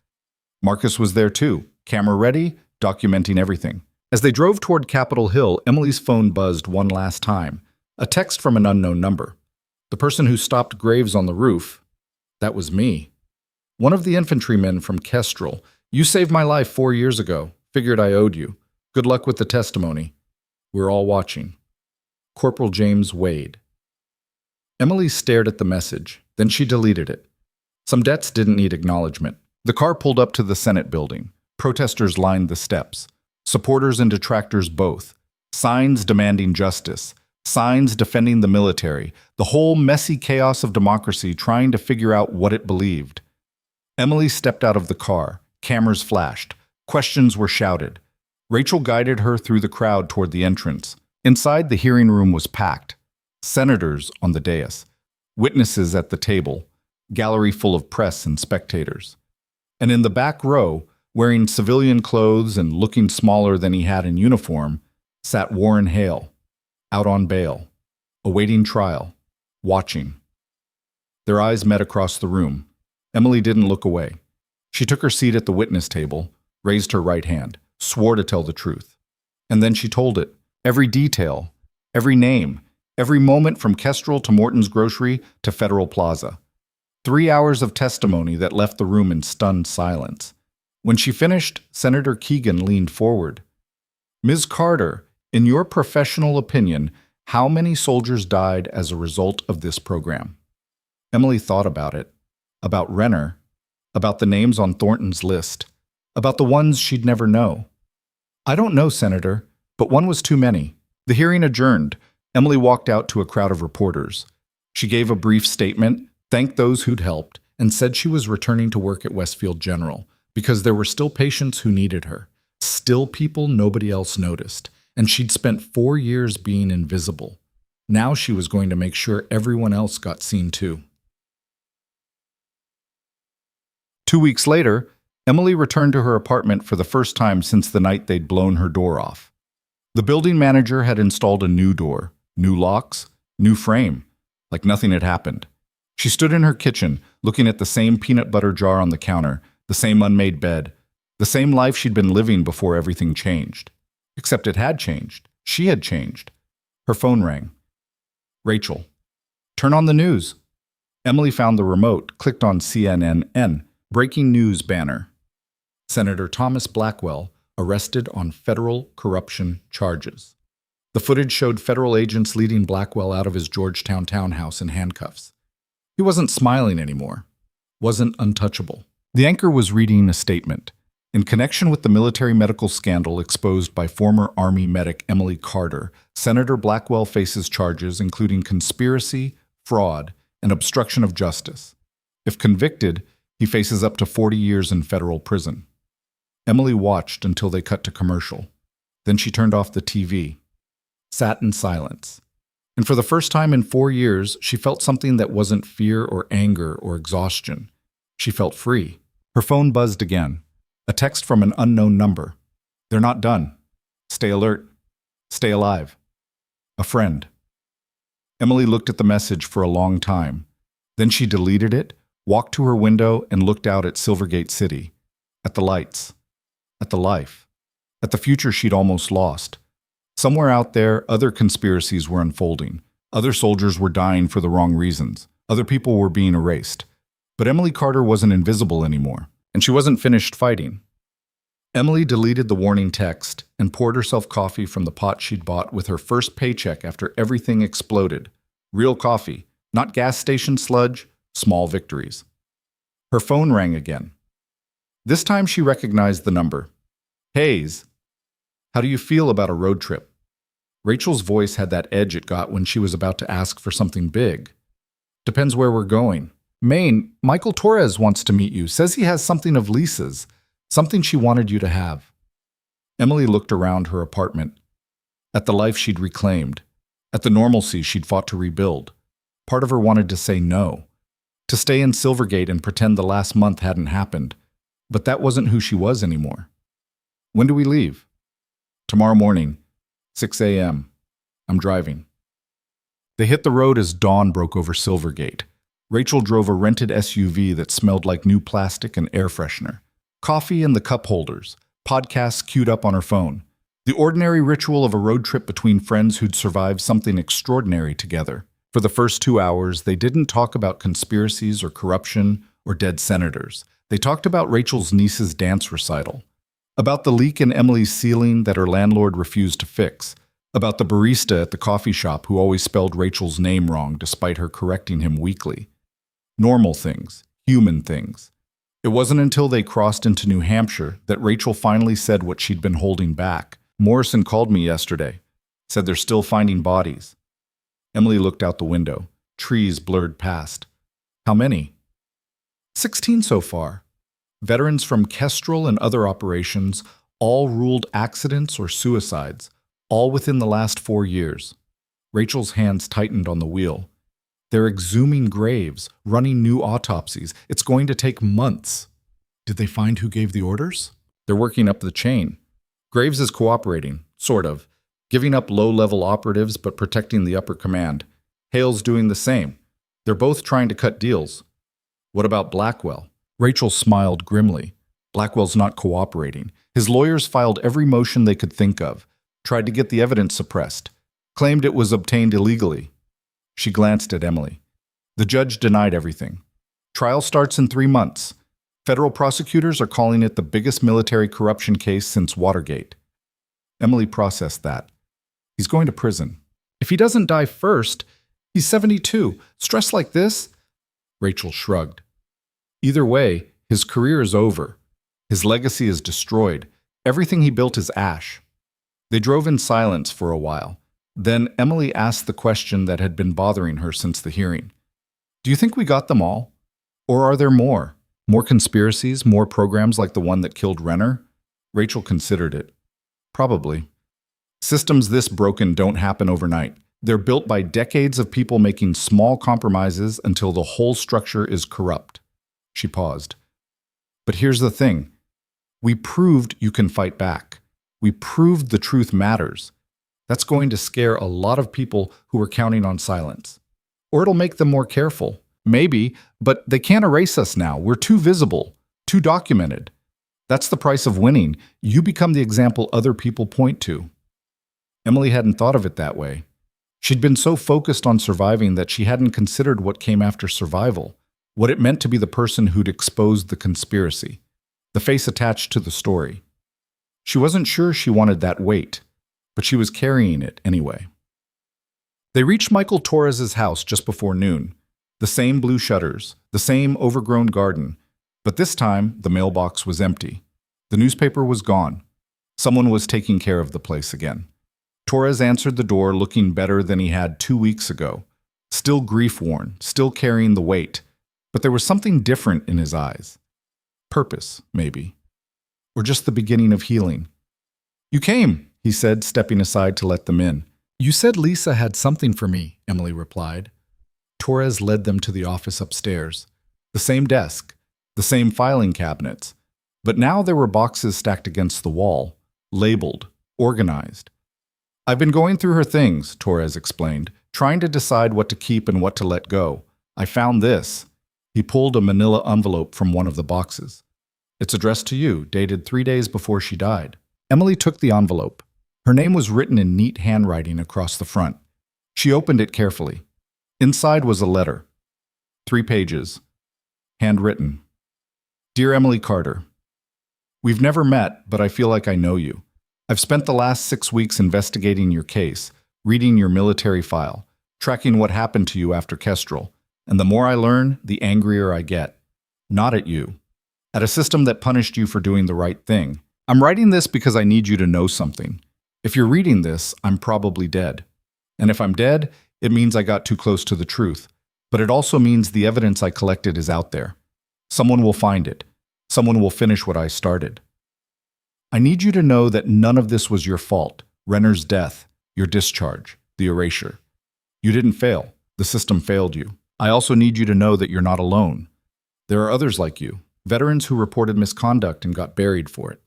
Marcus was there too, camera ready, documenting everything. As they drove toward Capitol Hill, Emily's phone buzzed one last time. A text from an unknown number. The person who stopped Graves on the roof. That was me. One of the infantrymen from Kestrel. You saved my life 4 years ago. Figured I owed you. Good luck with the testimony. We're all watching. Corporal James Wade. Emily stared at the message. Then she deleted it. Some debts didn't need acknowledgement. The car pulled up to the Senate building. Protesters lined the steps. Supporters and detractors both. Signs demanding justice. Signs defending the military. The whole messy chaos of democracy trying to figure out what it believed. Emily stepped out of the car. Cameras flashed. Questions were shouted. Rachel guided her through the crowd toward the entrance. Inside, the hearing room was packed. Senators on the dais. Witnesses at the table. Gallery full of press and spectators. And in the back row, wearing civilian clothes and looking smaller than he had in uniform, sat Warren Hale, out on bail, awaiting trial, watching. Their eyes met across the room. Emily didn't look away. She took her seat at the witness table, raised her right hand, swore to tell the truth. And then she told it, every detail, every name, every moment from Kestrel to Morton's Grocery to Federal Plaza. 3 hours of testimony that left the room in stunned silence. When she finished, Senator Keegan leaned forward. Ms. Carter, in your professional opinion, how many soldiers died as a result of this program? Emily thought about it, about Renner, about the names on Thornton's list, about the ones she'd never know. I don't know, Senator, but one was too many. The hearing adjourned. Emily walked out to a crowd of reporters. She gave a brief statement, thanked those who'd helped, and said she was returning to work at Westfield General because there were still patients who needed her, still people nobody else noticed, and she'd spent 4 years being invisible. Now she was going to make sure everyone else got seen too. 2 weeks later, Emily returned to her apartment for the first time since the night they'd blown her door off. The building manager had installed a new door, new locks, new frame, like nothing had happened. She stood in her kitchen, looking at the same peanut butter jar on the counter, the same unmade bed, the same life she'd been living before everything changed. Except it had changed. She had changed. Her phone rang. Rachel. Turn on the news. Emily found the remote, clicked on CNN, breaking news banner. Senator Thomas Blackwell arrested on federal corruption charges. The footage showed federal agents leading Blackwell out of his Georgetown townhouse in handcuffs. He wasn't smiling anymore. Wasn't untouchable. The anchor was reading a statement. In connection with the military medical scandal exposed by former Army medic Emily Carter, Senator Blackwell faces charges including conspiracy, fraud, and obstruction of justice. If convicted, he faces up to 40 years in federal prison. Emily watched until they cut to commercial. Then she turned off the TV, sat in silence. And for the first time in 4 years, she felt something that wasn't fear or anger or exhaustion. She felt free. Her phone buzzed again. A text from an unknown number. They're not done. Stay alert. Stay alive. A friend. Emily looked at the message for a long time. Then she deleted it, walked to her window, and looked out at Silvergate City. At the lights. At the life. At the future she'd almost lost. Somewhere out there, other conspiracies were unfolding. Other soldiers were dying for the wrong reasons. Other people were being erased. But Emily Carter wasn't invisible anymore. And she wasn't finished fighting. Emily deleted the warning text and poured herself coffee from the pot she'd bought with her first paycheck after everything exploded. Real coffee, not gas station sludge, small victories. Her phone rang again. This time she recognized the number. Hayes, how do you feel about a road trip? Rachel's voice had that edge it got when she was about to ask for something big. Depends where we're going. Maine, Michael Torres wants to meet you, says he has something of Lisa's, something she wanted you to have. Emily looked around her apartment, at the life she'd reclaimed, at the normalcy she'd fought to rebuild. Part of her wanted to say no, to stay in Silvergate and pretend the last month hadn't happened, but that wasn't who she was anymore. When do we leave? Tomorrow morning, 6 a.m. I'm driving. They hit the road as dawn broke over Silvergate. Rachel drove a rented SUV that smelled like new plastic and air freshener. Coffee in the cup holders, podcasts queued up on her phone. The ordinary ritual of a road trip between friends who'd survived something extraordinary together. For the first 2 hours, they didn't talk about conspiracies or corruption or dead senators. They talked about Rachel's niece's dance recital, about the leak in Emily's ceiling that her landlord refused to fix, about the barista at the coffee shop who always spelled Rachel's name wrong despite her correcting him weekly. Normal things, human things. It wasn't until they crossed into New Hampshire that Rachel finally said what she'd been holding back. Morrison called me yesterday, said they're still finding bodies. Emily looked out the window. Trees blurred past. How many? 16 so far. Veterans from Kestrel and other operations, all ruled accidents or suicides, all within the last 4 years. Rachel's hands tightened on the wheel. They're exhuming graves, running new autopsies. It's going to take months. Did they find who gave the orders? They're working up the chain. Graves is cooperating, sort of, giving up low-level operatives but protecting the upper command. Hale's doing the same. They're both trying to cut deals. What about Blackwell? Rachel smiled grimly. Blackwell's not cooperating. His lawyers filed every motion they could think of, tried to get the evidence suppressed, claimed it was obtained illegally. She glanced at Emily. The judge denied everything. Trial starts in 3 months. Federal prosecutors are calling it the biggest military corruption case since Watergate. Emily processed that. He's going to prison. If he doesn't die first, he's 72. Stress like this? Rachel shrugged. Either way, his career is over. His legacy is destroyed. Everything he built is ash. They drove in silence for a while. Then Emily asked the question that had been bothering her since the hearing. Do you think we got them all? Or are there more? More conspiracies, more programs like the one that killed Renner? Rachel considered it. Probably. Systems this broken don't happen overnight. They're built by decades of people making small compromises until the whole structure is corrupt. She paused. But here's the thing. We proved you can fight back. We proved the truth matters. That's going to scare a lot of people who are counting on silence. Or it'll make them more careful, Maybe, but they can't erase us now. We're too visible, too documented. That's the price of winning. You become the example other people point to. Emily hadn't thought of it that way. She'd been so focused on surviving that she hadn't considered what came after survival, what it meant to be the person who'd exposed the conspiracy, the face attached to the story. She wasn't sure she wanted that weight, but she was carrying it anyway. They reached Michael Torres's house just before noon. The same blue shutters, the same overgrown garden, but this time the mailbox was empty. The newspaper was gone. Someone was taking care of the place again. Torres answered the door looking better than he had 2 weeks ago, still grief-worn, still carrying the weight, but there was something different in his eyes. Purpose, maybe. Or just the beginning of healing. "You came," he said, stepping aside to let them in. "You said Lisa had something for me," Emily replied. Torres led them to the office upstairs. The same desk, the same filing cabinets, but now there were boxes stacked against the wall, labeled, organized. "I've been going through her things," Torres explained, "trying to decide what to keep and what to let go. I found this." He pulled a manila envelope from one of the boxes. "It's addressed to you, dated 3 days before she died." Emily took the envelope. Her name was written in neat handwriting across the front. She opened it carefully. Inside was a letter. 3 pages. Handwritten. "Dear Emily Carter, we've never met, but I feel like I know you. I've spent the last 6 weeks investigating your case, reading your military file, tracking what happened to you after Kestrel, and the more I learn, the angrier I get. Not at you. At a system that punished you for doing the right thing. I'm writing this because I need you to know something. If you're reading this, I'm probably dead. And if I'm dead, it means I got too close to the truth. But it also means the evidence I collected is out there. Someone will find it. Someone will finish what I started. I need you to know that none of this was your fault. Renner's death, your discharge, the erasure. You didn't fail. The system failed you. I also need you to know that you're not alone. There are others like you, veterans who reported misconduct and got buried for it.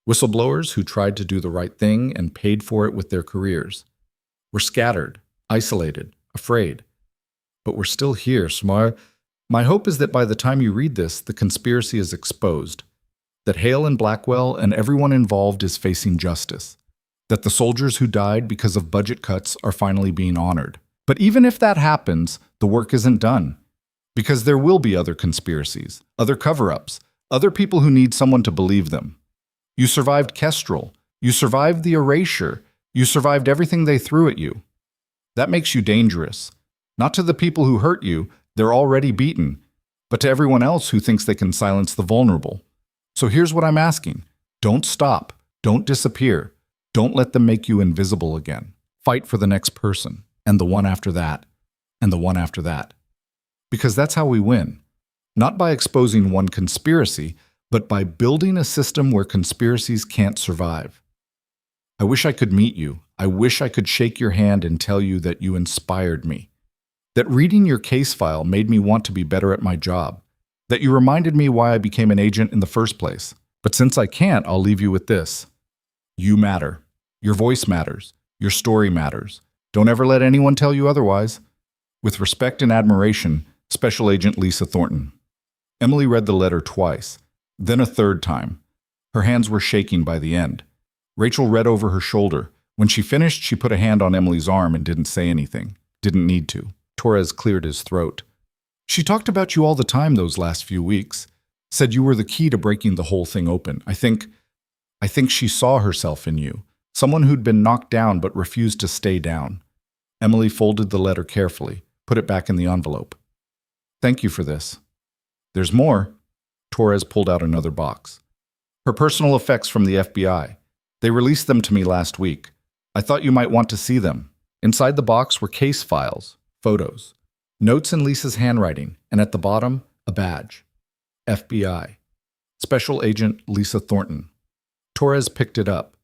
Whistleblowers who tried to do the right thing and paid for it with their careers. We're scattered, isolated, afraid. But we're still here, Smar. My hope is that by the time you read this, the conspiracy is exposed. That Hale and Blackwell and everyone involved is facing justice. That the soldiers who died because of budget cuts are finally being honored. But even if that happens, the work isn't done. Because there will be other conspiracies, other cover-ups, other people who need someone to believe them. You survived Kestrel. You survived the erasure. You survived everything they threw at you. That makes you dangerous. Not to the people who hurt you, they're already beaten, but to everyone else who thinks they can silence the vulnerable. So here's what I'm asking. Don't stop. Don't disappear. Don't let them make you invisible again. Fight for the next person, and the one after that, and the one after that. Because that's how we win. Not by exposing one conspiracy, but by building a system where conspiracies can't survive. I wish I could meet you. I wish I could shake your hand and tell you that you inspired me. That reading your case file made me want to be better at my job. That you reminded me why I became an agent in the first place. But since I can't, I'll leave you with this. You matter. Your voice matters. Your story matters. Don't ever let anyone tell you otherwise. With respect and admiration, Special Agent Lisa Thornton. Emily read the letter twice, then a third time. Her hands were shaking by the end. Rachel read over her shoulder. When she finished, she put a hand on Emily's arm and didn't say anything. Didn't need to. Torres cleared his throat. She talked about you all the time those last few weeks. Said you were the key to breaking the whole thing open. I think she saw herself in you. Someone who'd been knocked down but refused to stay down. Emily folded the letter carefully, put it back in the envelope. Thank you for this. There's more. Torres pulled out another box. Her personal effects from the FBI. They released them to me last week. I thought you might want to see them. Inside the box were case files, photos, notes in Lisa's handwriting, and at the bottom, a badge. FBI. Special Agent Lisa Thornton. Torres picked it up.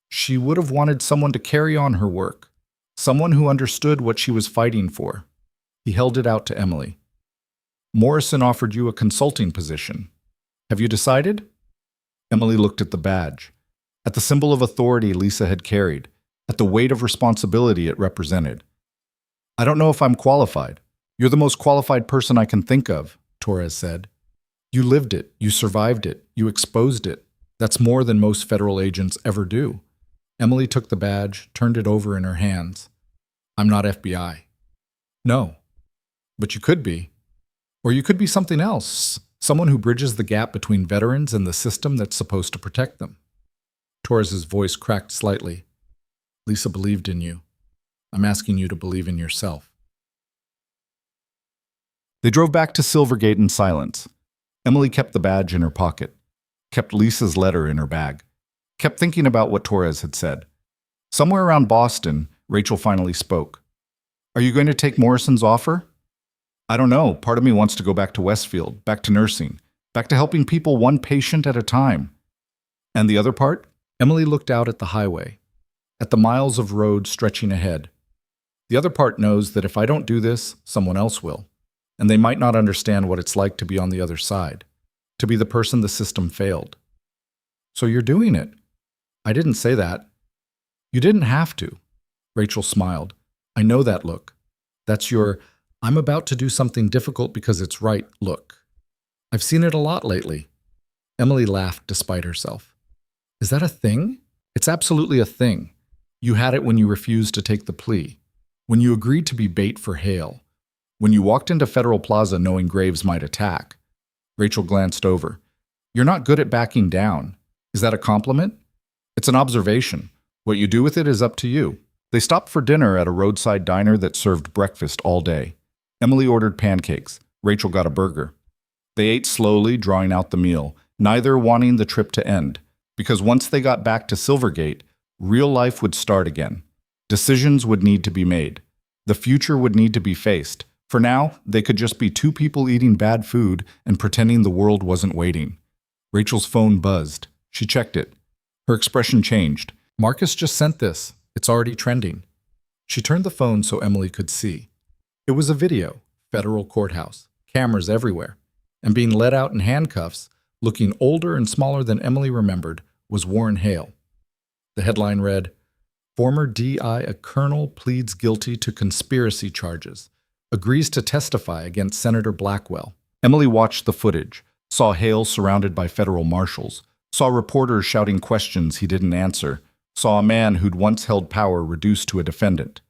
She would have wanted someone to carry on her work, someone who understood what she was fighting for. He held it out to Emily. Morrison offered you a consulting position. Have you decided? Emily looked at the badge, at the symbol of authority Lisa had carried, at the weight of responsibility it represented. I don't know if I'm qualified. You're the most qualified person I can think of, Torres said. You lived it, you survived it, you exposed it. That's more than most federal agents ever do. Emily took the badge, turned it over in her hands. I'm not FBI. No, but you could be. Or you could be something else, someone who bridges the gap between veterans and the system that's supposed to protect them. Torres's voice cracked slightly. Lisa believed in you. I'm asking you to believe in yourself. They drove back to Silvergate in silence. Emily kept the badge in her pocket, kept Lisa's letter in her bag, kept thinking about what Torres had said. Somewhere around Boston, Rachel finally spoke. Are you going to take Morrison's offer? I don't know. Part of me wants to go back to Westfield, back to nursing, back to helping people one patient at a time. And the other part? Emily looked out at the highway, at the miles of road stretching ahead. The other part knows that if I don't do this, someone else will. And they might not understand what it's like to be on the other side, to be the person the system failed. So you're doing it. I didn't say that. You didn't have to. Rachel smiled. I know that look. That's your, I'm about to do something difficult because it's right look. I've seen it a lot lately. Emily laughed despite herself. Is that a thing? It's absolutely a thing. You had it when you refused to take the plea, when you agreed to be bait for Hale, when you walked into Federal Plaza knowing Graves might attack. Rachel glanced over. You're not good at backing down. Is that a compliment? It's an observation. What you do with it is up to you. They stopped for dinner at a roadside diner that served breakfast all day. Emily ordered pancakes. Rachel got a burger. They ate slowly, drawing out the meal, neither wanting the trip to end, because once they got back to Silvergate, real life would start again. Decisions would need to be made. The future would need to be faced. For now, they could just be two people eating bad food and pretending the world wasn't waiting. Rachel's phone buzzed. She checked it. Her expression changed. Marcus just sent this. It's already trending. She turned the phone so Emily could see. It was a video, federal courthouse, cameras everywhere, and being led out in handcuffs, looking older and smaller than Emily remembered, was Warren Hale. The headline read, Former DI a colonel pleads guilty to conspiracy charges, agrees to testify against Senator Blackwell. Emily watched the footage, saw Hale surrounded by federal marshals, saw reporters shouting questions he didn't answer, saw a man who'd once held power reduced to a defendant.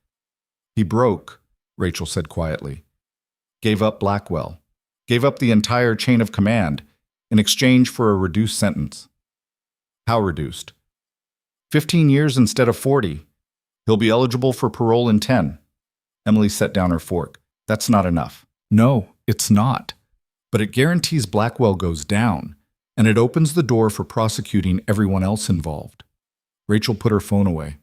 He broke, Rachel said quietly. Gave up Blackwell. Gave up the entire chain of command in exchange for a reduced sentence. How reduced? 15 years instead of 40. He'll be eligible for parole in 10. Emily set down her fork. That's not enough. No, it's not. But it guarantees Blackwell goes down, and it opens the door for prosecuting everyone else involved. Rachel put her phone away.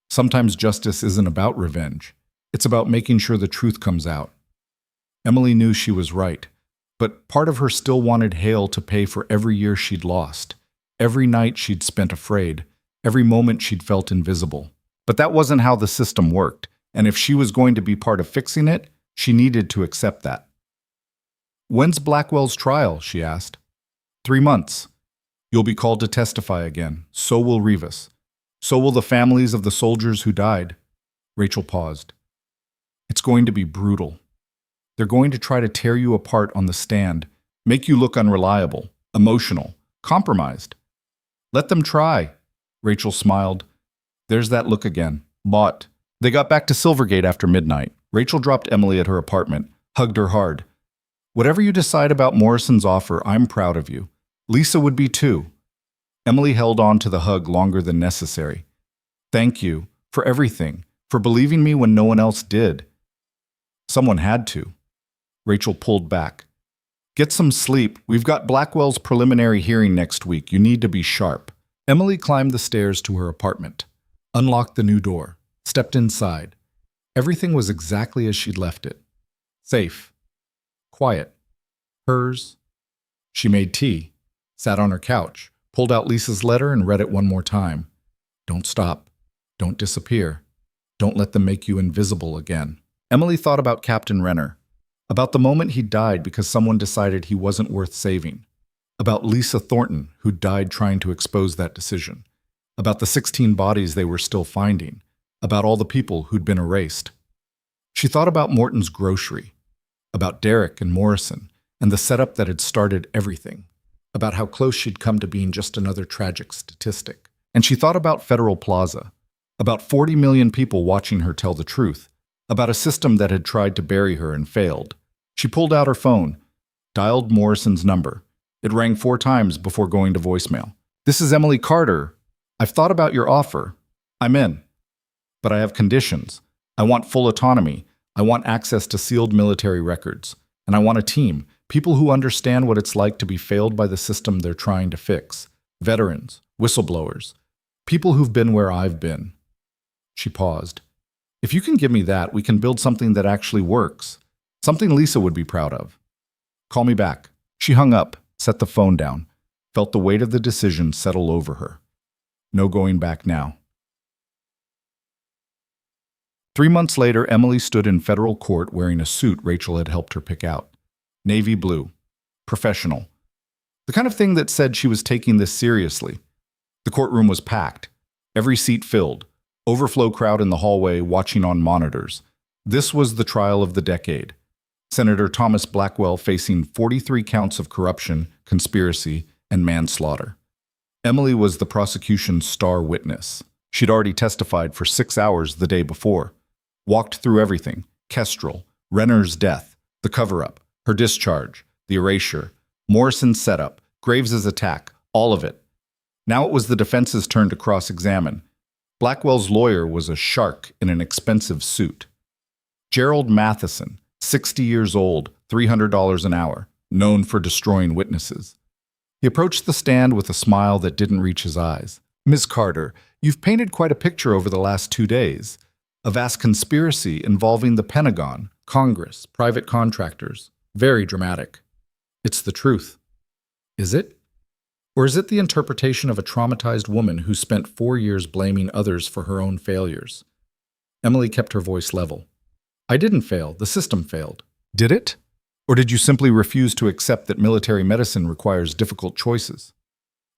Sometimes justice isn't about revenge. It's about making sure the truth comes out. Emily knew she was right, but part of her still wanted Hale to pay for every year she'd lost, every night she'd spent afraid, every moment she'd felt invisible. But that wasn't how the system worked, and if she was going to be part of fixing it, she needed to accept that. When's Blackwell's trial? She asked. 3 months. You'll be called to testify again. So will Rivas. So will the families of the soldiers who died. Rachel paused. It's going to be brutal. They're going to try to tear you apart on the stand, make you look unreliable, emotional, compromised. Let them try. Rachel smiled. There's that look again. Bought. They got back to Silvergate after midnight. Rachel dropped Emily at her apartment, hugged her hard. Whatever you decide about Morrison's offer, I'm proud of you. Lisa would be too. Emily held on to the hug longer than necessary. Thank you for everything, for believing me when no one else did. Someone had to. Rachel pulled back. Get some sleep. We've got Blackwell's preliminary hearing next week. You need to be sharp. Emily climbed the stairs to her apartment, unlocked the new door, stepped inside. Everything was exactly as she'd left it. Safe. Quiet. Hers. She made tea, sat on her couch, pulled out Lisa's letter and read it one more time. Don't stop. Don't disappear. Don't let them make you invisible again. Emily thought about Captain Renner, about the moment he died because someone decided he wasn't worth saving, about Lisa Thornton, who died trying to expose that decision, about the 16 bodies they were still finding, about all the people who'd been erased. She thought about Morton's grocery, about Derek and Morrison, and the setup that had started everything, about how close she'd come to being just another tragic statistic. And she thought about Federal Plaza, about 40 million people watching her tell the truth, about a system that had tried to bury her and failed. She pulled out her phone, dialed Morrison's number. It rang 4 times before going to voicemail. "This is Emily Carter. I've thought about your offer. I'm in. But I have conditions. I want full autonomy. I want access to sealed military records. And I want a team, people who understand what it's like to be failed by the system they're trying to fix. Veterans, whistleblowers, people who've been where I've been." She paused. "If you can give me that, we can build something that actually works. Something Lisa would be proud of. Call me back." She hung up, set the phone down, felt the weight of the decision settle over her. No going back now. 3 months later, Emily stood in federal court wearing a suit Rachel had helped her pick out. Navy blue. Professional. The kind of thing that said she was taking this seriously. The courtroom was packed. Every seat filled. Overflow crowd in the hallway watching on monitors. This was the trial of the decade. Senator Thomas Blackwell facing 43 counts of corruption, conspiracy, and manslaughter. Emily was the prosecution's star witness. She'd already testified for 6 hours the day before. Walked through everything: Kestrel, Renner's death, the cover-up, her discharge, the erasure, Morrison's setup, Graves's attack, all of it. Now it was the defense's turn to cross-examine. Blackwell's lawyer was a shark in an expensive suit. Gerald Matheson, 60 years old, $300 an hour, known for destroying witnesses. He approached the stand with a smile that didn't reach his eyes. "Ms. Carter, you've painted quite a picture over the last 2 days. A vast conspiracy involving the Pentagon, Congress, private contractors. Very dramatic. It's the truth. Is it? Or is it the interpretation of a traumatized woman who spent 4 years blaming others for her own failures?" Emily kept her voice level. "I didn't fail. The system failed." "Did it? Or did you simply refuse to accept that military medicine requires difficult choices?"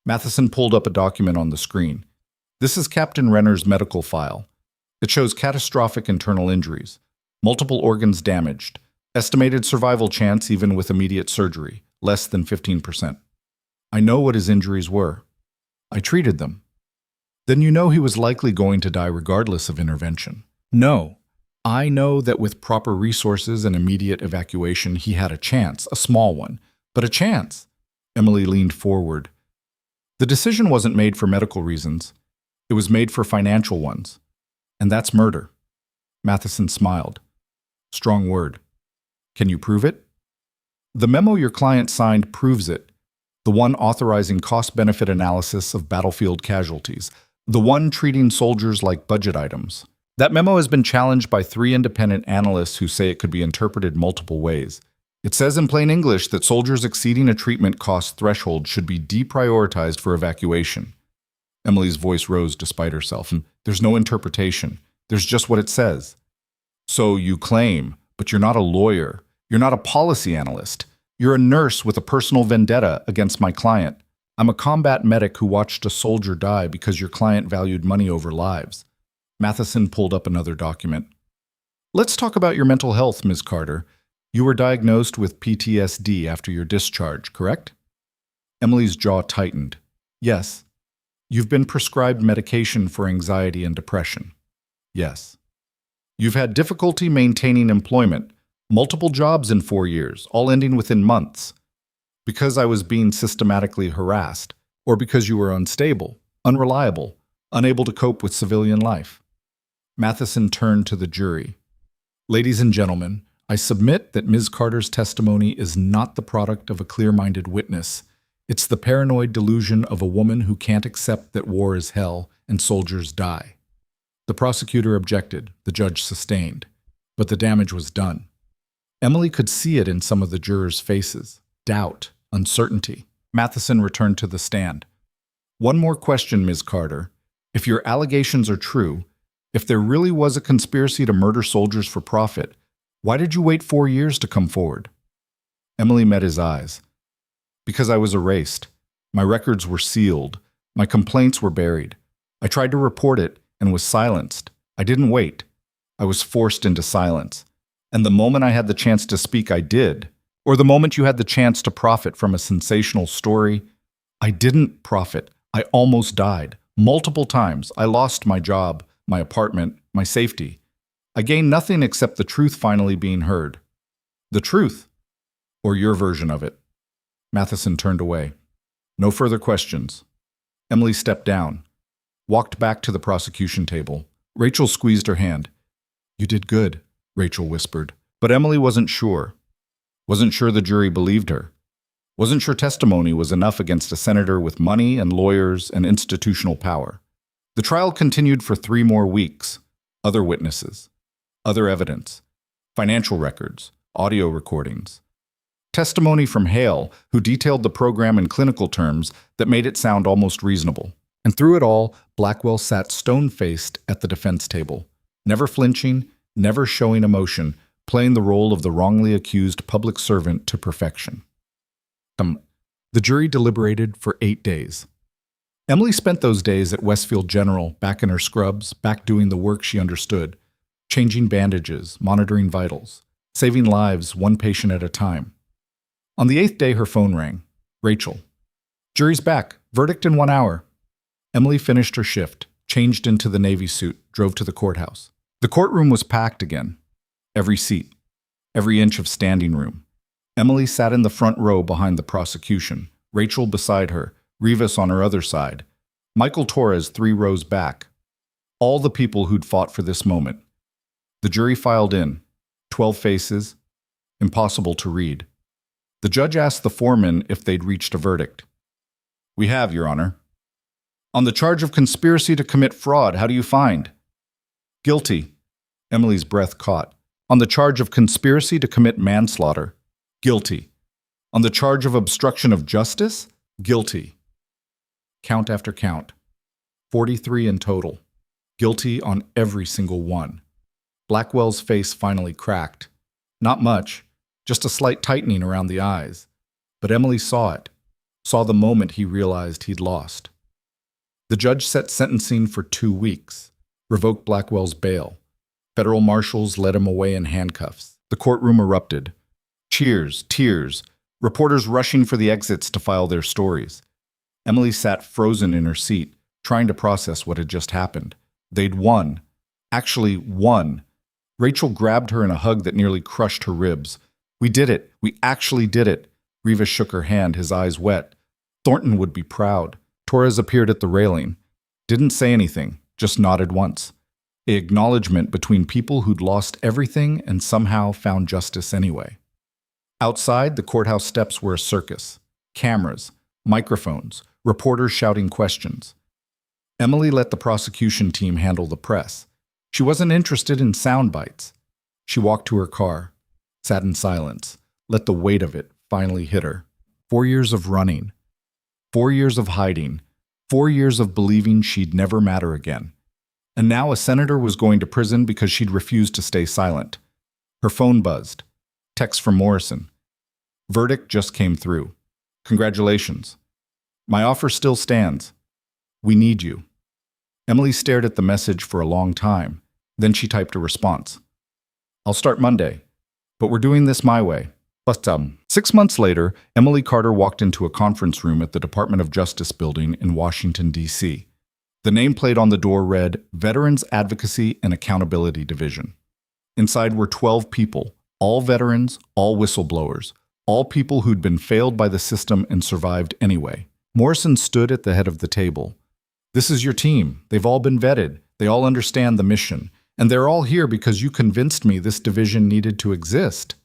Matheson pulled up a document on the screen. "This is Captain Renner's medical file. It shows catastrophic internal injuries, multiple organs damaged, estimated survival chance even with immediate surgery, less than 15%. I know what his injuries were. I treated them." "Then you know he was likely going to die regardless of intervention." "No. I know that with proper resources and immediate evacuation, he had a chance, a small one, but a chance." Emily leaned forward. "The decision wasn't made for medical reasons. It was made for financial ones. And that's murder." Matheson smiled. "Strong word. Can you prove it?" "The memo your client signed proves it. The one authorizing cost-benefit analysis of battlefield casualties. The one treating soldiers like budget items. That memo has been challenged by 3 independent analysts who say it could be interpreted multiple ways. It says in plain English that soldiers exceeding a treatment cost threshold should be deprioritized for evacuation." Emily's voice rose despite herself. "And there's no interpretation. There's just what it says." "So you claim, but you're not a lawyer. You're not a policy analyst. You're a nurse with a personal vendetta against my client. I'm a combat medic who watched a soldier die because your client valued money over lives." Matheson pulled up another document. "Let's talk about your mental health, Ms. Carter. You were diagnosed with PTSD after your discharge, correct?" Emily's jaw tightened. "Yes." "You've been prescribed medication for anxiety and depression." "Yes." "You've had difficulty maintaining employment, multiple jobs in 4 years, all ending within months. Because I was being systematically harassed, or because you were unstable, unreliable, unable to cope with civilian life." Matheson turned to the jury. "Ladies and gentlemen, I submit that Ms. Carter's testimony is not the product of a clear-minded witness. It's the paranoid delusion of a woman who can't accept that war is hell and soldiers die." The prosecutor objected, the judge sustained, but the damage was done. Emily could see it in some of the jurors' faces: doubt, uncertainty. Matheson returned to the stand. "One more question, Ms. Carter. If your allegations are true, if there really was a conspiracy to murder soldiers for profit, why did you wait 4 years to come forward?" Emily met his eyes. "Because I was erased. My records were sealed. My complaints were buried. I tried to report it and was silenced. I didn't wait. I was forced into silence. And the moment I had the chance to speak, I did. Or the moment you had the chance to profit from a sensational story, I didn't profit. I almost died. Multiple times, I lost my job, my apartment, my safety. I gained nothing except the truth finally being heard. The truth, or your version of it. Matheson turned away. No further questions. Emily stepped down, walked back to the prosecution table. Rachel squeezed her hand. You did good, Rachel whispered. But Emily wasn't sure. Wasn't sure the jury believed her. Wasn't sure testimony was enough against a senator with money and lawyers and institutional power. The trial continued for 3 more weeks. Other witnesses, other evidence, financial records, audio recordings. Testimony from Hale, who detailed the program in clinical terms that made it sound almost reasonable. And through it all, Blackwell sat stone-faced at the defense table, never flinching, never showing emotion, playing the role of the wrongly accused public servant to perfection. The jury deliberated for 8 days. Emily spent those days at Westfield General, back in her scrubs, back doing the work she understood, changing bandages, monitoring vitals, saving lives one patient at a time. On the 8th day, her phone rang. Rachel. Jury's back. Verdict in 1 hour. Emily finished her shift, changed into the Navy suit, drove to the courthouse. The courtroom was packed again. Every seat, every inch of standing room. Emily sat in the front row behind the prosecution, Rachel beside her, Rivas on her other side, Michael Torres 3 rows back. All the people who'd fought for this moment. The jury filed in, 12 faces, impossible to read. The judge asked the foreman if they'd reached a verdict. We have, Your Honor. On the charge of conspiracy to commit fraud, how do you find? Guilty. Emily's breath caught. On the charge of conspiracy to commit manslaughter, guilty. On the charge of obstruction of justice, guilty. Count after count. 43 in total. Guilty on every single one. Blackwell's face finally cracked. Not much, just a slight tightening around the eyes. But Emily saw it, saw the moment he realized he'd lost. The judge set sentencing for 2 weeks, revoked Blackwell's bail. Federal marshals led him away in handcuffs. The courtroom erupted. Cheers, tears, reporters rushing for the exits to file their stories. Emily sat frozen in her seat, trying to process what had just happened. They'd won. Actually won. Rachel grabbed her in a hug that nearly crushed her ribs. We did it. We actually did it. Rivas shook her hand, his eyes wet. Thornton would be proud. Torres appeared at the railing. Didn't say anything, just nodded once. An acknowledgement between people who'd lost everything and somehow found justice anyway. Outside, the courthouse steps were a circus. Cameras, microphones, reporters shouting questions. Emily let the prosecution team handle the press. She wasn't interested in sound bites. She walked to her car, sat in silence, let the weight of it finally hit her. 4 years of running. 4 years of hiding. 4 years of believing she'd never matter again. And now a senator was going to prison because she'd refused to stay silent. Her phone buzzed. Text from Morrison. Verdict just came through. Congratulations. My offer still stands. We need you. Emily stared at the message for a long time. Then she typed a response. I'll start Monday, but we're doing this my way. But 6 months later, Emily Carter walked into a conference room at the Department of Justice building in Washington, D.C. The nameplate on the door read, Veterans Advocacy and Accountability Division. Inside were 12 people, all veterans, all whistleblowers, all people who'd been failed by the system and survived anyway. Morrison stood at the head of the table. This is your team. They've all been vetted. They all understand the mission. And they're all here because you convinced me this division needed to exist.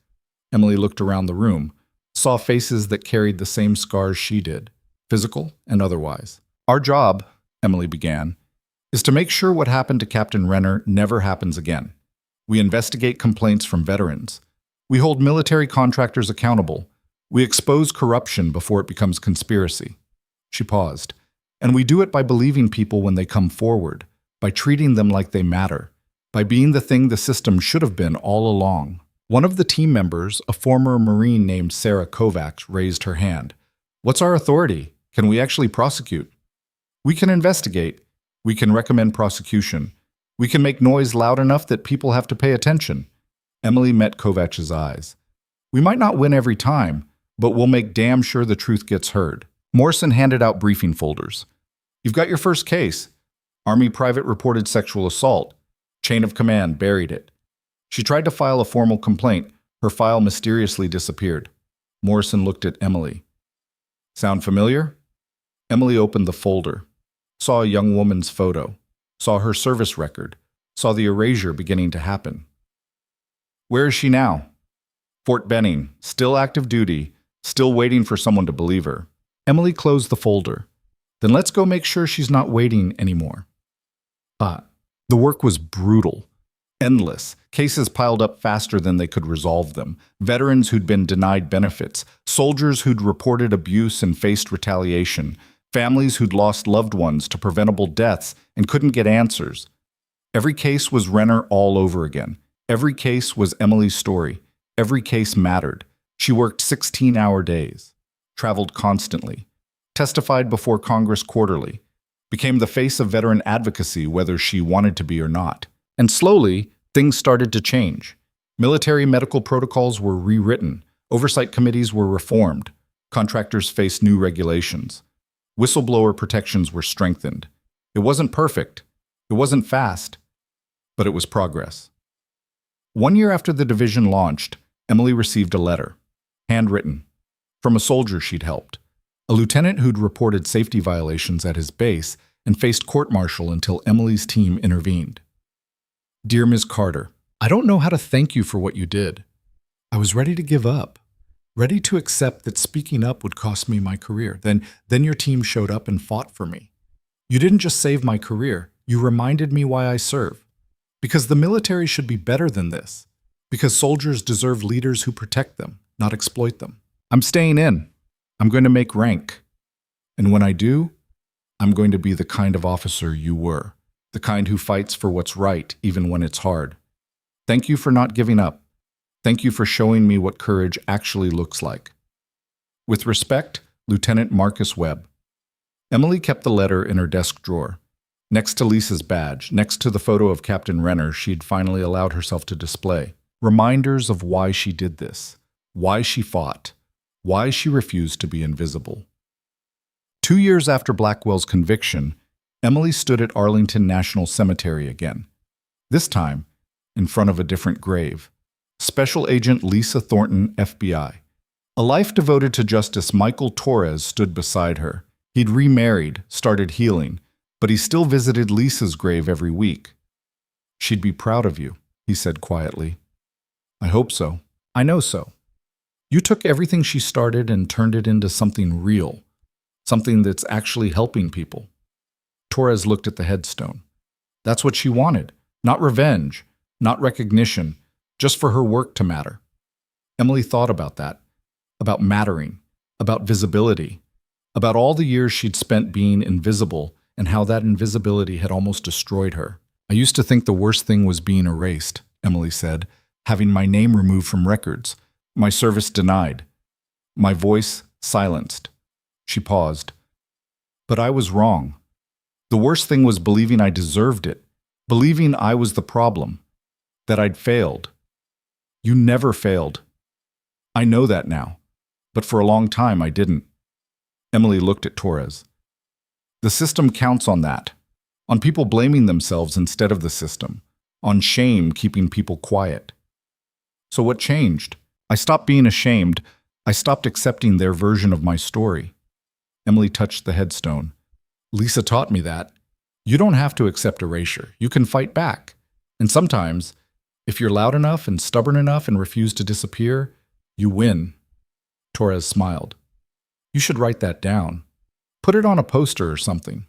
Emily looked around the room, saw faces that carried the same scars she did, physical and otherwise. Our job, Emily began, is to make sure what happened to Captain Renner never happens again. We investigate complaints from veterans. We hold military contractors accountable. We expose corruption before it becomes conspiracy. She paused. And we do it by believing people when they come forward, by treating them like they matter, by being the thing the system should have been all along. One of the team members, a former Marine named Sarah Kovacs, raised her hand. What's our authority? Can we actually prosecute? We can investigate. We can recommend prosecution. We can make noise loud enough that people have to pay attention. Emily met Kovach's eyes. We might not win every time, but we'll make damn sure the truth gets heard. Morrison handed out briefing folders. You've got your first case. Army private reported sexual assault. Chain of command buried it. She tried to file a formal complaint. Her file mysteriously disappeared. Morrison looked at Emily. Sound familiar? Emily opened the folder, saw a young woman's photo, saw her service record, saw the erasure beginning to happen. Where is she now? Fort Benning, still active duty, still waiting for someone to believe her. Emily closed the folder. Then let's go make sure she's not waiting anymore. The work was brutal, endless. Cases piled up faster than they could resolve them. Veterans who'd been denied benefits, soldiers who'd reported abuse and faced retaliation, families who'd lost loved ones to preventable deaths and couldn't get answers. Every case was Renner all over again. Every case was Emily's story. Every case mattered. She worked 16-hour days, traveled constantly, testified before Congress quarterly, became the face of veteran advocacy whether she wanted to be or not. And slowly, things started to change. Military medical protocols were rewritten. Oversight committees were reformed. Contractors faced new regulations. Whistleblower protections were strengthened. It wasn't perfect. It wasn't fast. But it was progress. 1 year after the division launched, Emily received a letter, handwritten, from a soldier she'd helped, a lieutenant who'd reported safety violations at his base and faced court-martial until Emily's team intervened. Dear Ms. Carter, I don't know how to thank you for what you did. I was ready to give up, ready to accept that speaking up would cost me my career. Then your team showed up and fought for me. You didn't just save my career, you reminded me why I serve. Because the military should be better than this. Because soldiers deserve leaders who protect them, not exploit them. I'm staying in. I'm going to make rank. And when I do, I'm going to be the kind of officer you were, the kind who fights for what's right even when it's hard. Thank you for not giving up. Thank you for showing me what courage actually looks like. With respect, Lieutenant Marcus Webb. Emily kept the letter in her desk drawer. Next to Lisa's badge, next to the photo of Captain Renner she'd finally allowed herself to display. Reminders of why she did this, why she fought, why she refused to be invisible. 2 years after Blackwell's conviction, Emily stood at Arlington National Cemetery again. This time, in front of a different grave. Special Agent Lisa Thornton, FBI. A life devoted to Justice Michael Torres stood beside her. He'd remarried, started healing, but he still visited Lisa's grave every week. She'd be proud of you, he said quietly. I hope so. I know so. You took everything she started and turned it into something real, something that's actually helping people. Torres looked at the headstone. That's what she wanted. Not revenge, not recognition, just for her work to matter. Emily thought about that, about mattering, about visibility, about all the years she'd spent being invisible and how that invisibility had almost destroyed her. I used to think the worst thing was being erased, Emily said, having my name removed from records, my service denied, my voice silenced. She paused. But I was wrong. The worst thing was believing I deserved it, believing I was the problem, that I'd failed. You never failed. I know that now, but for a long time I didn't. Emily looked at Torres. The system counts on that, on people blaming themselves instead of the system, on shame keeping people quiet. So what changed? I stopped being ashamed. I stopped accepting their version of my story. Emily touched the headstone. Lisa taught me that. You don't have to accept erasure. You can fight back. And sometimes, if you're loud enough and stubborn enough and refuse to disappear, you win. Torres smiled. You should write that down. Put it on a poster or something.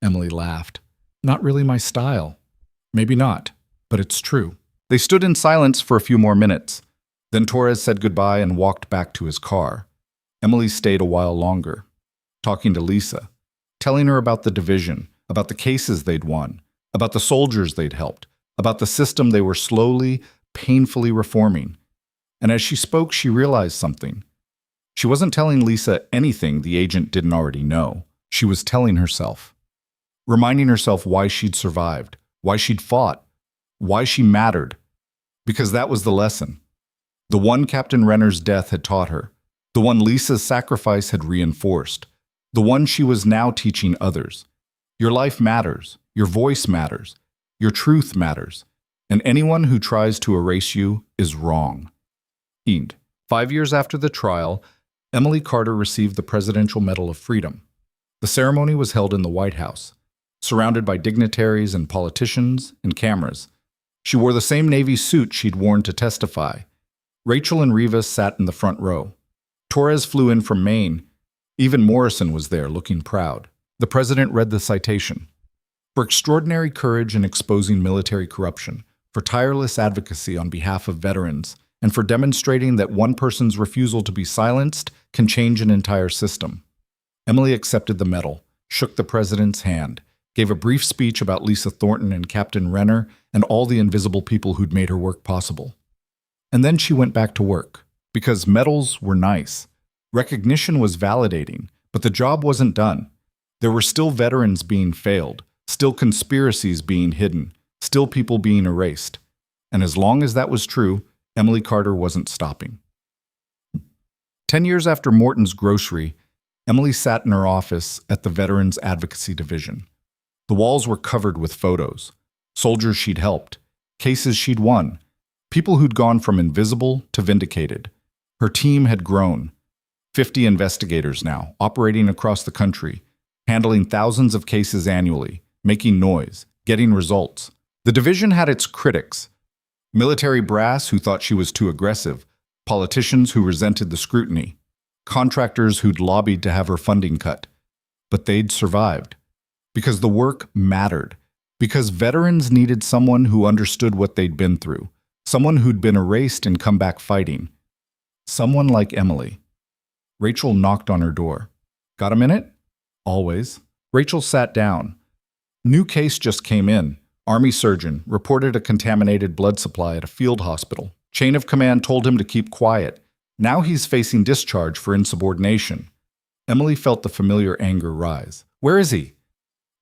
Emily laughed. Not really my style. Maybe not, but it's true. They stood in silence for a few more minutes. Then Torres said goodbye and walked back to his car. Emily stayed a while longer, talking to Lisa, telling her about the division, about the cases they'd won, about the soldiers they'd helped, about the system they were slowly, painfully reforming. And as she spoke, she realized something. She wasn't telling Lisa anything the agent didn't already know. She was telling herself, reminding herself why she'd survived, why she'd fought, why she mattered. Because that was the lesson. The one Captain Renner's death had taught her, the one Lisa's sacrifice had reinforced, the one she was now teaching others. Your life matters, your voice matters, your truth matters, and anyone who tries to erase you is wrong. 5 years after the trial, Emily Carter received the Presidential Medal of Freedom. The ceremony was held in the White House, surrounded by dignitaries and politicians and cameras. She wore the same Navy suit she'd worn to testify. Rachel and Rivas sat in the front row. Torres flew in from Maine. Even Morrison was there, looking proud. The president read the citation. For extraordinary courage in exposing military corruption, for tireless advocacy on behalf of veterans, and for demonstrating that one person's refusal to be silenced can change an entire system. Emily accepted the medal, shook the president's hand, gave a brief speech about Lisa Thornton and Captain Renner and all the invisible people who'd made her work possible. And then she went back to work, because medals were nice. Recognition was validating, but the job wasn't done. There were still veterans being failed, still conspiracies being hidden, still people being erased. And as long as that was true, Emily Carter wasn't stopping. 10 years after Morton's grocery, Emily sat in her office at the Veterans Advocacy Division. The walls were covered with photos, soldiers she'd helped, cases she'd won, people who'd gone from invisible to vindicated. Her team had grown. 50 investigators now, operating across the country, handling thousands of cases annually, making noise, getting results. The division had its critics. Military brass who thought she was too aggressive, politicians who resented the scrutiny, contractors who'd lobbied to have her funding cut. But they'd survived. Because the work mattered. Because veterans needed someone who understood what they'd been through. Someone who'd been erased and come back fighting. Someone like Emily. Rachel knocked on her door. Got a minute? Always. Rachel sat down. New case just came in. Army surgeon reported a contaminated blood supply at a field hospital. Chain of command told him to keep quiet. Now he's facing discharge for insubordination. Emily felt the familiar anger rise. Where is he?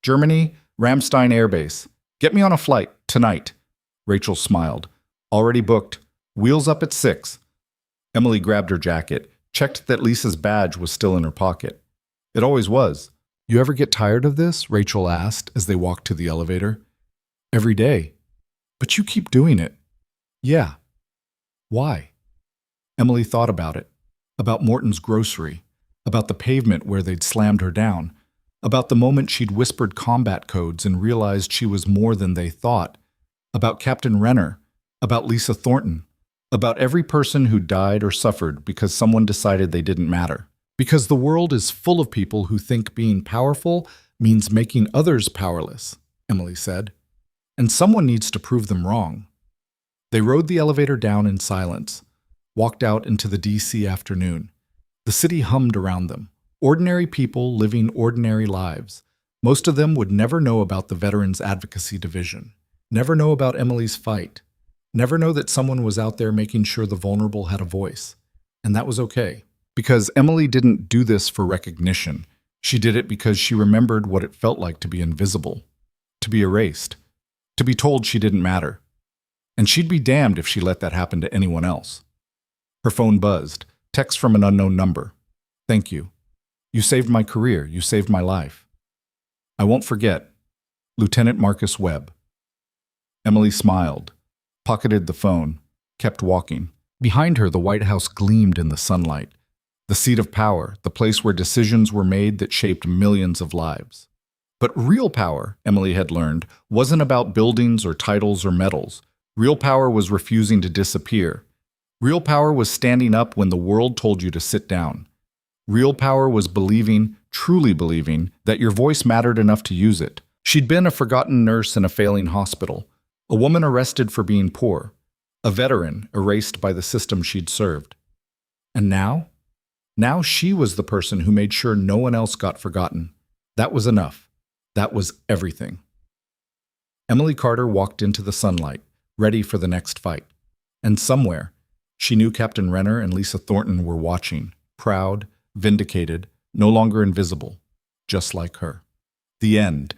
Germany, Ramstein Air Base. Get me on a flight, tonight. Rachel smiled. Already booked. Wheels up at 6. Emily grabbed her jacket, checked that Lisa's badge was still in her pocket. It always was. You ever get tired of this? Rachel asked as they walked to the elevator. Every day. But you keep doing it. Yeah. Why? Emily thought about it. About Morton's grocery. About the pavement where they'd slammed her down. About the moment she'd whispered combat codes and realized she was more than they thought. About Captain Renner. About Lisa Thornton. About every person who died or suffered because someone decided they didn't matter. Because the world is full of people who think being powerful means making others powerless, Emily said. And someone needs to prove them wrong. They rode the elevator down in silence, walked out into the DC afternoon. The city hummed around them. Ordinary people living ordinary lives. Most of them would never know about the Veterans Advocacy Division, never know about Emily's fight, never know that someone was out there making sure the vulnerable had a voice. And that was okay. Because Emily didn't do this for recognition. She did it because she remembered what it felt like to be invisible, to be erased, to be told she didn't matter. And she'd be damned if she let that happen to anyone else. Her phone buzzed. Text from an unknown number. Thank you. You saved my career. You saved my life. I won't forget. Lieutenant Marcus Webb. Emily smiled, pocketed the phone, kept walking. Behind her, the White House gleamed in the sunlight. The seat of power, the place where decisions were made that shaped millions of lives. But real power, Emily had learned, wasn't about buildings or titles or medals. Real power was refusing to disappear. Real power was standing up when the world told you to sit down. Real power was believing, truly believing, that your voice mattered enough to use it. She'd been a forgotten nurse in a failing hospital, a woman arrested for being poor, a veteran erased by the system she'd served. And now? Now she was the person who made sure no one else got forgotten. That was enough. That was everything. Emily Carter walked into the sunlight, ready for the next fight. And somewhere, she knew Captain Renner and Lisa Thornton were watching, proud, vindicated, no longer invisible, just like her. The end.